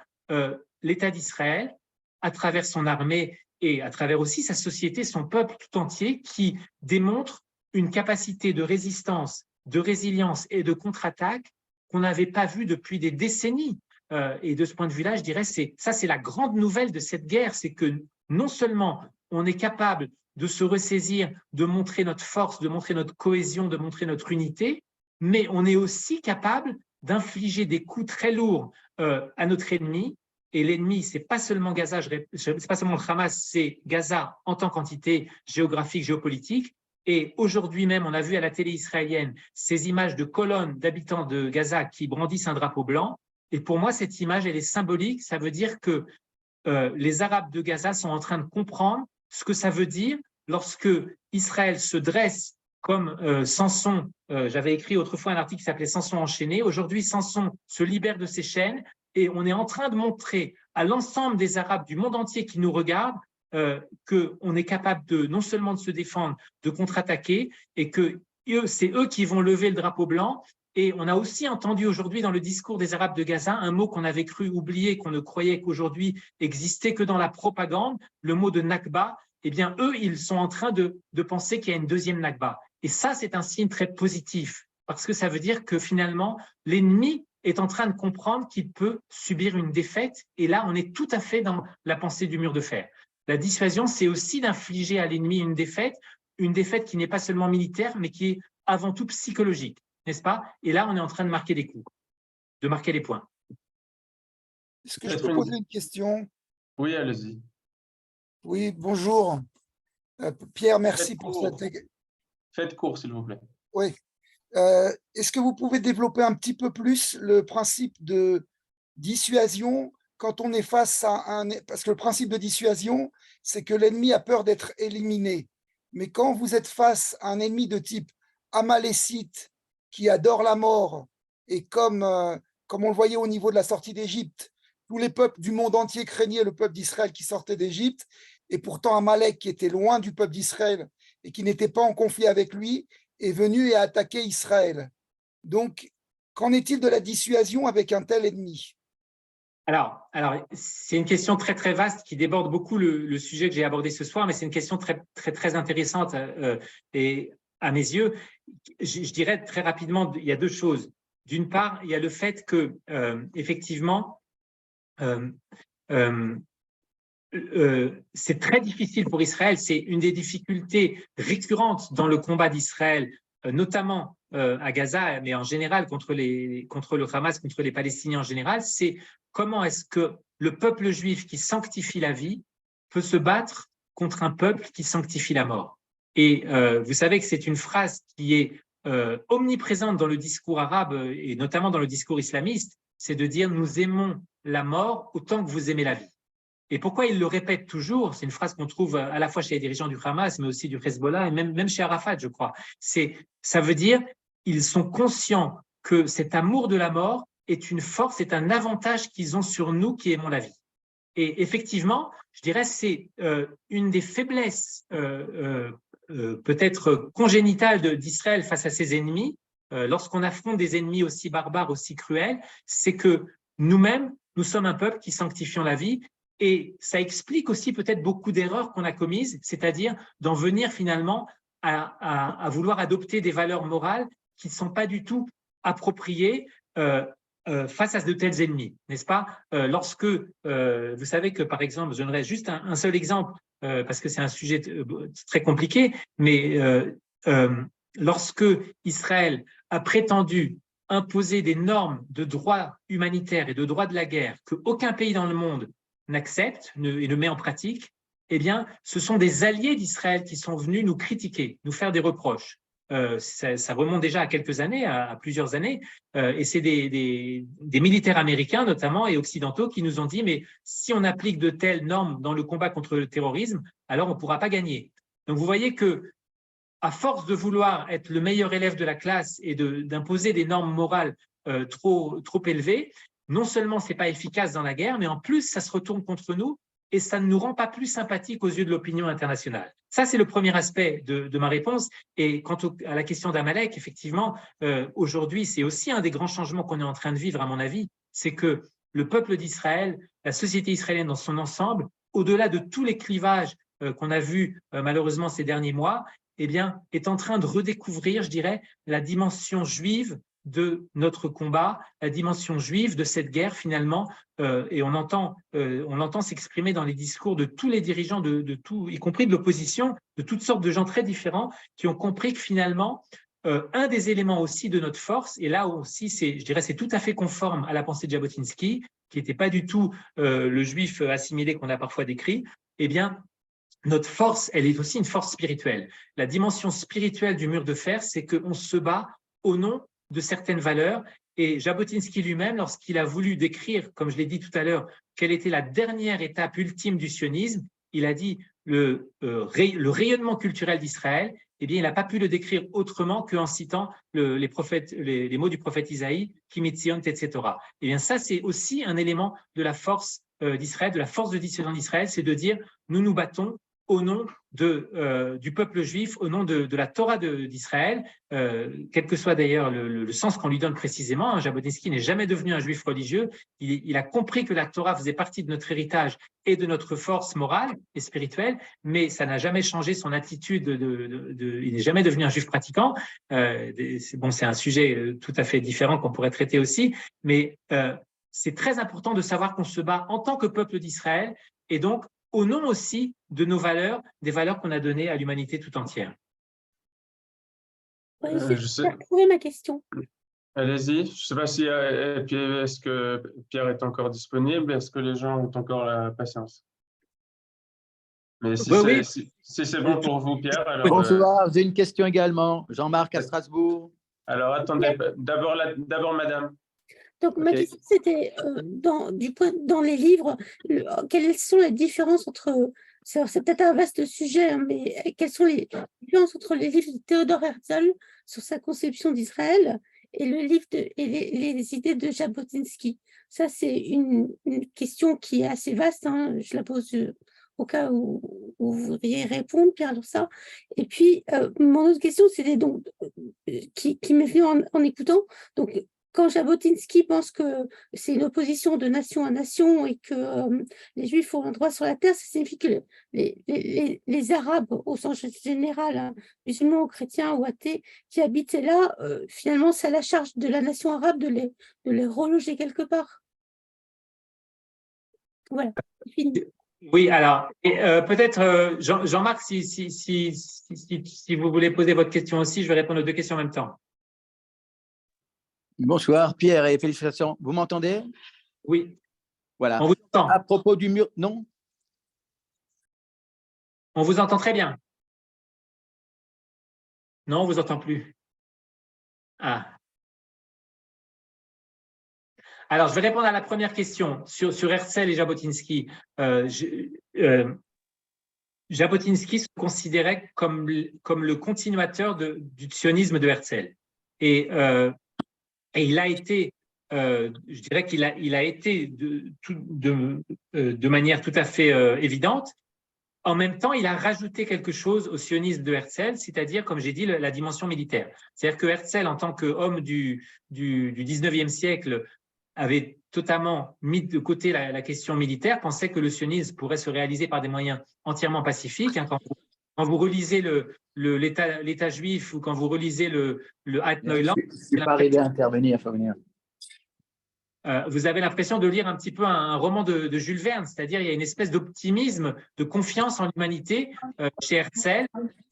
l'État d'Israël, à travers son armée et à travers aussi sa société, son peuple tout entier, qui démontre une capacité de résistance, de résilience et de contre-attaque qu'on n'avait pas vue depuis des décennies. Et de ce point de vue-là, je dirais, c'est la grande nouvelle de cette guerre, c'est que non seulement on est capable de se ressaisir, de montrer notre force, de montrer notre cohésion, de montrer notre unité, mais on est aussi capable d'infliger des coups très lourds à notre ennemi. Et l'ennemi, ce n'est pas seulement Gaza, c'est pas seulement le Hamas, c'est Gaza en tant qu'entité géographique, géopolitique. Et aujourd'hui même, on a vu à la télé israélienne ces images de colonnes d'habitants de Gaza qui brandissent un drapeau blanc. Et pour moi, cette image, elle est symbolique. Ça veut dire que les Arabes de Gaza sont en train de comprendre ce que ça veut dire lorsque Israël se dresse comme Samson. J'avais écrit autrefois un article qui s'appelait Samson enchaîné. Aujourd'hui, Samson se libère de ses chaînes et on est en train de montrer à l'ensemble des Arabes du monde entier qui nous regardent qu'on est capable non seulement de se défendre, de contre-attaquer, et que c'est eux qui vont lever le drapeau blanc. Et on a aussi entendu aujourd'hui dans le discours des Arabes de Gaza un mot qu'on avait cru oublier, qu'on ne croyait qu'aujourd'hui existait que dans la propagande, le mot de Nakba. Eh bien, eux, ils sont en train de penser qu'il y a une deuxième Nakba. Et ça, c'est un signe très positif, parce que ça veut dire que finalement, l'ennemi est en train de comprendre qu'il peut subir une défaite. Et là, on est tout à fait dans la pensée du mur de fer. La dissuasion, c'est aussi d'infliger à l'ennemi une défaite qui n'est pas seulement militaire, mais qui est avant tout psychologique, n'est-ce pas? Et là, on est en train de marquer des coups, de marquer les points. Est-ce que je peux poser une question? Oui, allez-y. Oui, bonjour. Pierre, merci pour cette… Faites court, s'il vous plaît. Oui. Est-ce que vous pouvez développer un petit peu plus le principe de dissuasion quand on est face à un… Parce que le principe de dissuasion, c'est que l'ennemi a peur d'être éliminé. Mais quand vous êtes face à un ennemi de type amalécite qui adore la mort, et comme on le voyait au niveau de la sortie d'Égypte, tous les peuples du monde entier craignaient le peuple d'Israël qui sortait d'Égypte, et pourtant Amalek, qui était loin du peuple d'Israël et qui n'était pas en conflit avec lui, est venu et a attaqué Israël. Donc, qu'en est-il de la dissuasion avec un tel ennemi? Alors, c'est une question très, très vaste qui déborde beaucoup le sujet que j'ai abordé ce soir, mais c'est une question très, très, très intéressante et à mes yeux. Je dirais très rapidement, il y a deux choses. D'une part, il y a le fait que, effectivement, c'est très difficile pour Israël, c'est une des difficultés récurrentes dans le combat d'Israël, notamment à Gaza, mais en général contre le Hamas, contre les Palestiniens en général, c'est comment est-ce que le peuple juif qui sanctifie la vie peut se battre contre un peuple qui sanctifie la mort. Et vous savez que c'est une phrase qui est omniprésente dans le discours arabe et notamment dans le discours islamiste, c'est de dire « nous aimons la mort autant que vous aimez la vie ». Et pourquoi il le répète toujours? C'est une phrase qu'on trouve à la fois chez les dirigeants du Hamas, mais aussi du Hezbollah, et même chez Arafat, je crois. Ça veut dire ils sont conscients que cet amour de la mort est une force, c'est un avantage qu'ils ont sur nous qui aimons la vie. Et effectivement, je dirais c'est une des faiblesses peut-être congénitales d'Israël face à ses ennemis, lorsqu'on affronte des ennemis aussi barbares, aussi cruels, c'est que nous-mêmes, nous sommes un peuple qui sanctifions la vie. Et ça explique aussi peut-être beaucoup d'erreurs qu'on a commises, c'est-à-dire d'en venir finalement à vouloir adopter des valeurs morales qui ne sont pas du tout appropriées face à de tels ennemis, n'est-ce pas? Lorsque, vous savez que, par exemple, je donnerai juste un seul exemple, parce que c'est un sujet très compliqué, mais lorsque Israël a prétendu imposer des normes de droit humanitaire et de droit de la guerre qu'aucun pays dans le monde n'accepte et ne met en pratique, eh bien, ce sont des alliés d'Israël qui sont venus nous critiquer, nous faire des reproches. Ça remonte déjà à quelques années, à plusieurs années, et c'est des militaires américains notamment et occidentaux qui nous ont dit mais si on applique de telles normes dans le combat contre le terrorisme, alors on ne pourra pas gagner. Donc vous voyez que à force de vouloir être le meilleur élève de la classe et d'imposer des normes morales trop élevées, non seulement ce n'est pas efficace dans la guerre, mais en plus ça se retourne contre nous et ça ne nous rend pas plus sympathiques aux yeux de l'opinion internationale. Ça, c'est le premier aspect de ma réponse. Et quant à la question d'Amalek, effectivement, aujourd'hui, c'est aussi un des grands changements qu'on est en train de vivre, à mon avis, c'est que le peuple d'Israël, la société israélienne dans son ensemble, au-delà de tous les clivages qu'on a vus malheureusement ces derniers mois, eh bien, est en train de redécouvrir, je dirais, la dimension juive de notre combat, la dimension juive de cette guerre finalement, et on l'entend s'exprimer dans les discours de tous les dirigeants, de tout, y compris de l'opposition, de toutes sortes de gens très différents qui ont compris que finalement, un des éléments aussi de notre force, et là aussi, je dirais, c'est tout à fait conforme à la pensée de Jabotinsky, qui n'était pas du tout le juif assimilé qu'on a parfois décrit, eh bien, notre force, elle est aussi une force spirituelle. La dimension spirituelle du mur de fer, c'est qu'on se bat au nom de certaines valeurs. Et Jabotinsky lui-même, lorsqu'il a voulu décrire, comme je l'ai dit tout à l'heure, quelle était la dernière étape ultime du sionisme, il a dit le rayonnement culturel d'Israël, eh bien, il n'a pas pu le décrire autrement qu'en citant les mots du prophète Isaïe, Kimitzion, etc. Eh bien, ça, c'est aussi un élément de la force d'Israël, de la force de discernement d'Israël, c'est de dire, nous nous battons au nom du peuple juif, au nom de la Torah d'Israël, quel que soit d'ailleurs le sens qu'on lui donne précisément. Jabotinsky n'est jamais devenu un juif religieux. Il a compris que la Torah faisait partie de notre héritage et de notre force morale et spirituelle, mais ça n'a jamais changé son attitude. Il n'est jamais devenu un juif pratiquant. C'est un sujet tout à fait différent qu'on pourrait traiter aussi, mais c'est très important de savoir qu'on se bat en tant que peuple d'Israël et donc au nom aussi de nos valeurs, des valeurs qu'on a données à l'humanité tout entière. Oui, j'ai trouvé ma question. Allez-y. Je ne sais pas si est-ce que Pierre est encore disponible, est-ce que les gens ont encore la patience? Mais si c'est bon pour vous, Pierre, alors… Bonsoir, j'ai une question également. Jean-Marc à Strasbourg. Alors, attendez, d'abord madame. Donc, ma question, c'était, dans les livres, quelles sont les différences entre… C'est peut-être un vaste sujet, mais quelles sont les différences entre les livres de Théodore Herzl sur sa conception d'Israël et le livre les idées de Jabotinsky? Ça, c'est une question qui est assez vaste. Je la pose au cas où vous voudriez répondre, Pierre, sur ça. Et puis, mon autre question, c'était donc qui m'est venue en écoutant. Donc, quand Jabotinsky pense que c'est une opposition de nation à nation et que les Juifs ont un droit sur la terre, ça signifie que les Arabes, au sens général, musulmans ou chrétiens ou athées, qui habitaient là, finalement, c'est à la charge de la nation arabe de les reloger quelque part. Voilà, c'est fini. Oui, alors, peut-être, Jean-Marc, si vous voulez poser votre question aussi, je vais répondre aux deux questions en même temps. Bonsoir, Pierre, et félicitations. Vous m'entendez? Oui. Voilà. On vous entend. À propos du mur, non? On vous entend très bien. Non, on ne vous entend plus. Ah. Alors, je vais répondre à la première question sur Herzl et Jabotinsky. Jabotinsky se considérait comme le continuateur du sionisme de Herzl. Et il a été, je dirais qu'il a été de manière tout à fait évidente. En même temps, il a rajouté quelque chose au sionisme de Herzl, c'est-à-dire, comme j'ai dit, la dimension militaire. C'est-à-dire que Herzl, en tant qu'homme du 19e siècle, avait totalement mis de côté la question militaire, pensait que le sionisme pourrait se réaliser par des moyens entièrement pacifiques. quand vous relisez l'État juif ou quand vous relisez le Alt Neuland, Je ne suis pas arrivé à intervenir, Fabien. vous avez l'impression de lire un petit peu un roman de Jules Verne, c'est-à-dire il y a une espèce d'optimisme, de confiance en l'humanité chez Herzl.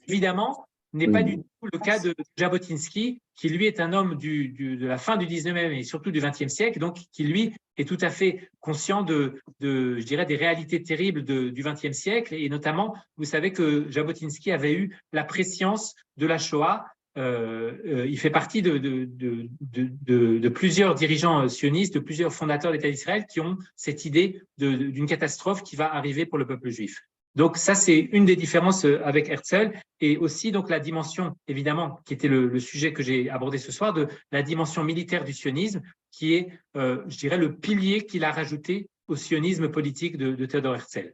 Évidemment, n'est pas du tout le cas de Jabotinsky, qui lui est un homme de la fin du 19e et surtout du 20e siècle, donc qui lui est tout à fait conscient je dirais, des réalités terribles du 20e siècle. Et notamment, vous savez que Jabotinsky avait eu la prescience de la Shoah. Il fait partie de plusieurs dirigeants sionistes, de plusieurs fondateurs de l'État d'Israël qui ont cette idée d'une catastrophe qui va arriver pour le peuple juif. Donc ça, c'est une des différences avec Herzl, et aussi donc la dimension, évidemment, qui était le sujet que j'ai abordé ce soir, de la dimension militaire du sionisme, qui est, je dirais, le pilier qu'il a rajouté au sionisme politique de Theodor Herzl.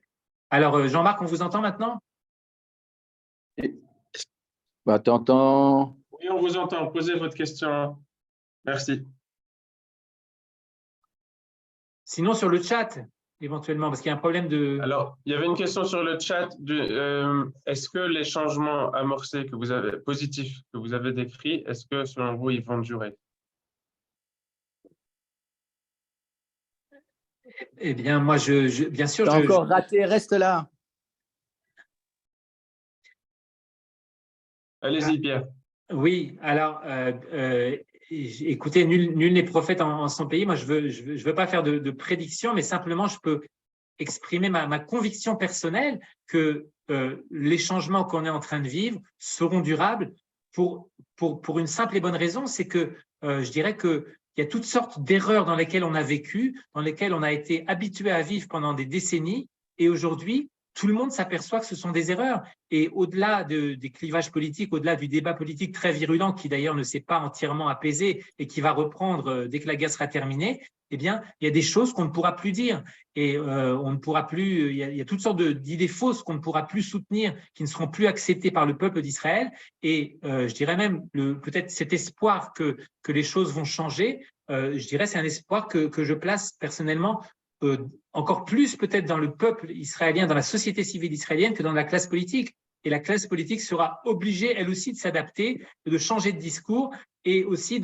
Alors, Jean-Marc, on vous entend maintenant? Bah, t'entends? Oui, on vous entend. Posez votre question. Merci. Sinon, sur le chat, éventuellement, parce qu'il y a un problème de… Alors, il y avait une question sur le chat. Est-ce que les changements amorcés que vous avez, positifs que vous avez décrits, est-ce que selon vous, ils vont durer? Eh bien, moi, bien sûr… T'as encore raté, reste là. Allez-y, Pierre. Oui, alors, écoutez, nul n'est prophète en son pays. Moi, je veux pas faire de prédiction, mais simplement, je peux exprimer ma conviction personnelle que les changements qu'on est en train de vivre seront durables pour une simple et bonne raison, c'est que je dirais qu'il y a toutes sortes d'erreurs dans lesquelles on a vécu, dans lesquelles on a été habitué à vivre pendant des décennies, et aujourd'hui, tout le monde s'aperçoit que ce sont des erreurs. Et au-delà des clivages politiques, au-delà du débat politique très virulent, qui d'ailleurs ne s'est pas entièrement apaisé et qui va reprendre dès que la guerre sera terminée, eh bien, il y a des choses qu'on ne pourra plus dire. Et on ne pourra plus, il y a toutes sortes d'idées fausses qu'on ne pourra plus soutenir, qui ne seront plus acceptées par le peuple d'Israël. Et je dirais même, peut-être cet espoir que les choses vont changer, je dirais c'est un espoir que je place personnellement encore plus peut-être dans le peuple israélien, dans la société civile israélienne que dans la classe politique. Et la classe politique sera obligée, elle aussi, de s'adapter, de changer de discours et aussi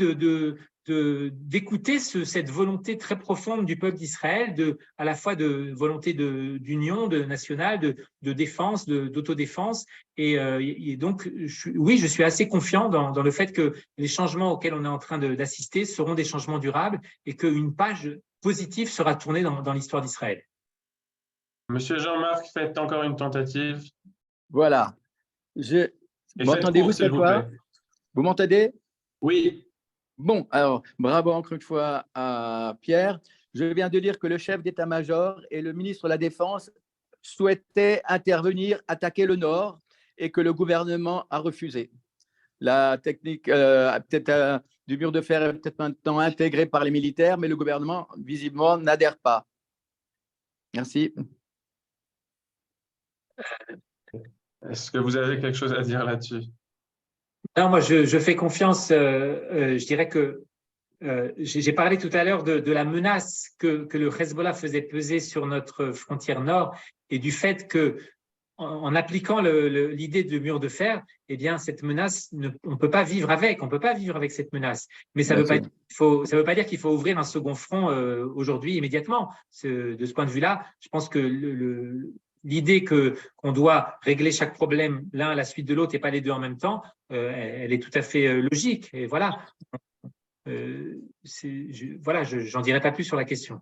d'écouter cette volonté très profonde du peuple d'Israël, à la fois de volonté d'union, de nationale, de défense, d'autodéfense. Et donc, oui, je suis assez confiant dans le fait que les changements auxquels on est en train d'assister seront des changements durables et qu'une page positive sera tournée dans l'histoire d'Israël. Monsieur Jean-Marc, faites encore une tentative. Voilà. M'entendez-vous cette fois? Vous m'entendez? Oui. Bon, alors, bravo encore une fois à Pierre. Je viens de lire que le chef d'état-major et le ministre de la Défense souhaitaient intervenir, attaquer le Nord, et que le gouvernement a refusé. La technique du mur de fer est peut-être maintenant intégrée par les militaires, mais le gouvernement, visiblement, n'adhère pas. Merci. Est-ce que vous avez quelque chose à dire là-dessus? Non, moi, je fais confiance. Je dirais que j'ai parlé tout à l'heure de la menace que le Hezbollah faisait peser sur notre frontière nord et du fait que, en appliquant l'idée de mur de fer, eh bien, cette menace, on ne peut pas vivre avec. On ne peut pas vivre avec cette menace. Mais ça ne veut pas dire qu'il faut ouvrir un second front aujourd'hui, immédiatement. De ce point de vue-là, je pense que l'idée qu'on doit régler chaque problème l'un à la suite de l'autre et pas les deux en même temps, elle est tout à fait logique. Et voilà. Voilà, j'en dirai pas plus sur la question.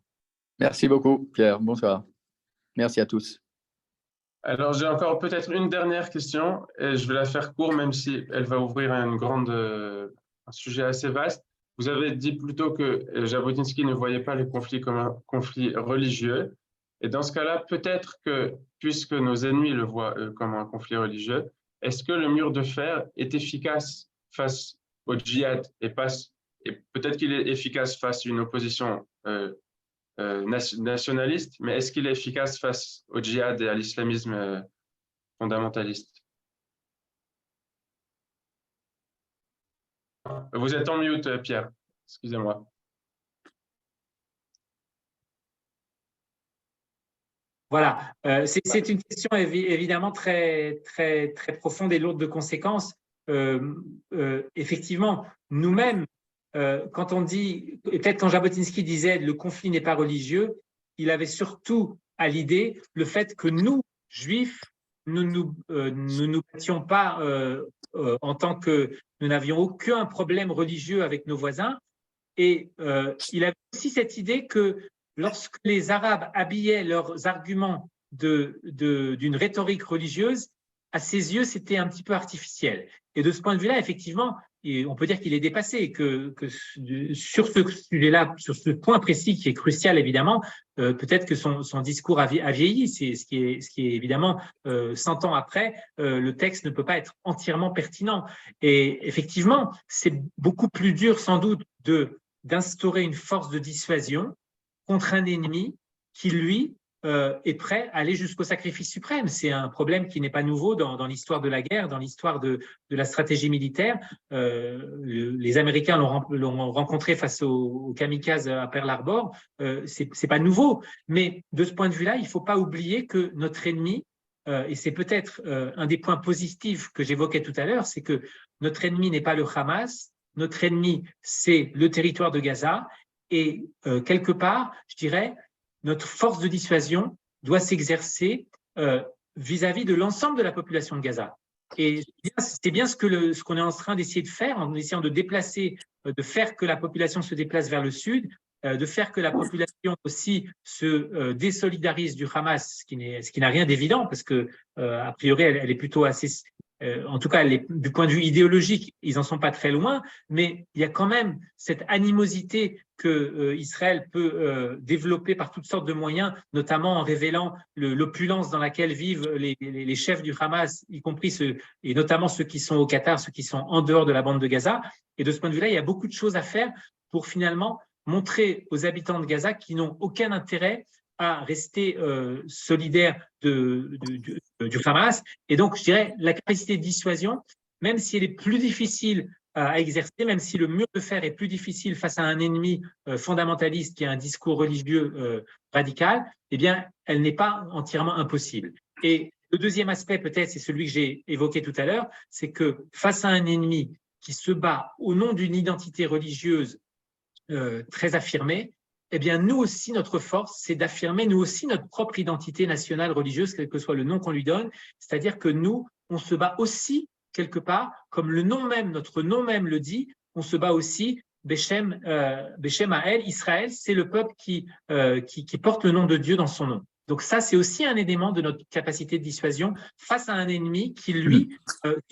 Merci beaucoup, Pierre. Bonsoir. Merci à tous. Alors, j'ai encore peut-être une dernière question, et je vais la faire courte, même si elle va ouvrir un sujet assez vaste. Vous avez dit plutôt que Jabotinsky ne voyait pas le conflit comme un conflit religieux. Et dans ce cas-là, peut-être que, puisque nos ennemis le voient comme un conflit religieux, est-ce que le mur de fer est efficace face au djihad et peut-être qu'il est efficace face à une opposition nationaliste, mais est-ce qu'il est efficace face au djihad et à l'islamisme fondamentaliste? Vous êtes en mute, Pierre. Excusez-moi. Voilà, c'est une question évidemment très profonde et lourde de conséquences. Effectivement, nous-mêmes, quand on dit, et peut-être quand Jabotinsky disait le conflit n'est pas religieux, il avait surtout à l'idée le fait que nous, Juifs, nous nous battions pas en tant que nous n'avions aucun problème religieux avec nos voisins. Et il avait aussi cette idée que lorsque les Arabes habillaient leurs arguments d'une rhétorique religieuse, à ses yeux, c'était un petit peu artificiel. Et de ce point de vue-là, effectivement, on peut dire qu'il est dépassé, que sur ce sujet-là, sur ce point précis qui est crucial, évidemment, peut-être que son discours a vieilli. C'est ce qui est évidemment, 100 ans après, le texte ne peut pas être entièrement pertinent. Et effectivement, c'est beaucoup plus dur, sans doute, d'instaurer une force de dissuasion contre un ennemi qui, lui, est prêt à aller jusqu'au sacrifice suprême. C'est un problème qui n'est pas nouveau dans l'histoire de la guerre, dans l'histoire de la stratégie militaire. Les Américains l'ont rencontré face aux kamikazes à Pearl Harbor. C'est pas nouveau, mais de ce point de vue-là, il ne faut pas oublier que notre ennemi, et c'est peut-être un des points positifs que j'évoquais tout à l'heure, c'est que notre ennemi n'est pas le Hamas, notre ennemi, c'est le territoire de Gaza, et quelque part, je dirais, notre force de dissuasion doit s'exercer vis-à-vis de l'ensemble de la population de Gaza. Et c'est bien ce qu'on est en train d'essayer de faire, en essayant de déplacer, de faire que la population se déplace vers le sud, de faire que la population aussi se désolidarise du Hamas, ce qui n'a rien d'évident, parce que a priori, elle est plutôt assez… en tout cas, du point de vue idéologique, ils n'en sont pas très loin, mais il y a quand même cette animosité que Israël peut développer par toutes sortes de moyens, notamment en révélant l'opulence dans laquelle vivent les chefs du Hamas, y compris et notamment ceux qui sont au Qatar, ceux qui sont en dehors de la bande de Gaza. Et de ce point de vue-là, il y a beaucoup de choses à faire pour finalement montrer aux habitants de Gaza qu'ils n'ont aucun intérêt à rester solidaires du Hamas. Et donc, je dirais, la capacité de dissuasion, même si elle est plus difficile à exercer, même si le mur de fer est plus difficile face à un ennemi fondamentaliste qui a un discours religieux radical, eh bien, elle n'est pas entièrement impossible. Et le deuxième aspect, peut-être, c'est celui que j'ai évoqué tout à l'heure, c'est que face à un ennemi qui se bat au nom d'une identité religieuse très affirmée, eh bien, nous aussi, notre force, c'est d'affirmer, nous aussi, notre propre identité nationale religieuse, quel que soit le nom qu'on lui donne. C'est-à-dire que nous, on se bat aussi, quelque part, comme le nom même, notre nom même le dit, on se bat aussi, Beshem Ha'el, Israël, c'est le peuple qui porte le nom de Dieu dans son nom. Donc ça, c'est aussi un élément de notre capacité de dissuasion face à un ennemi qui, lui,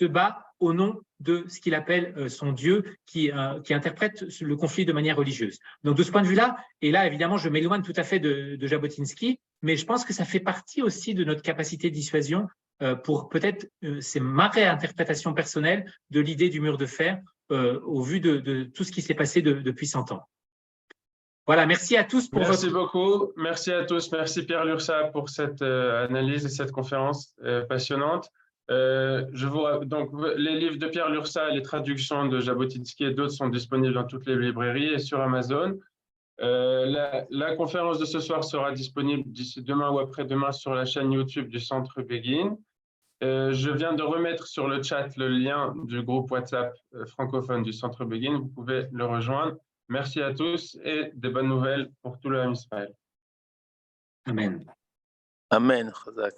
se bat au nom de ce qu'il appelle son Dieu, qui interprète le conflit de manière religieuse. Donc de ce point de vue-là, et là, évidemment, je m'éloigne tout à fait de Jabotinsky, mais je pense que ça fait partie aussi de notre capacité de dissuasion pour peut-être, c'est ma réinterprétation personnelle de l'idée du mur de fer au vu de tout ce qui s'est passé depuis 100 ans. Voilà, merci à tous pour Merci beaucoup. Merci à tous. Merci Pierre Lursa pour cette analyse et cette conférence passionnante. Donc, les livres de Pierre Lursa, les traductions de Jabotinsky et d'autres sont disponibles dans toutes les librairies et sur Amazon. La conférence de ce soir sera disponible d'ici demain ou après-demain sur la chaîne YouTube du Centre Begin. Je viens de remettre sur le chat le lien du groupe WhatsApp francophone du Centre Begin. Vous pouvez le rejoindre. Merci à tous et des bonnes nouvelles pour tout le Ham Israël. Amen. Amen. Chazak.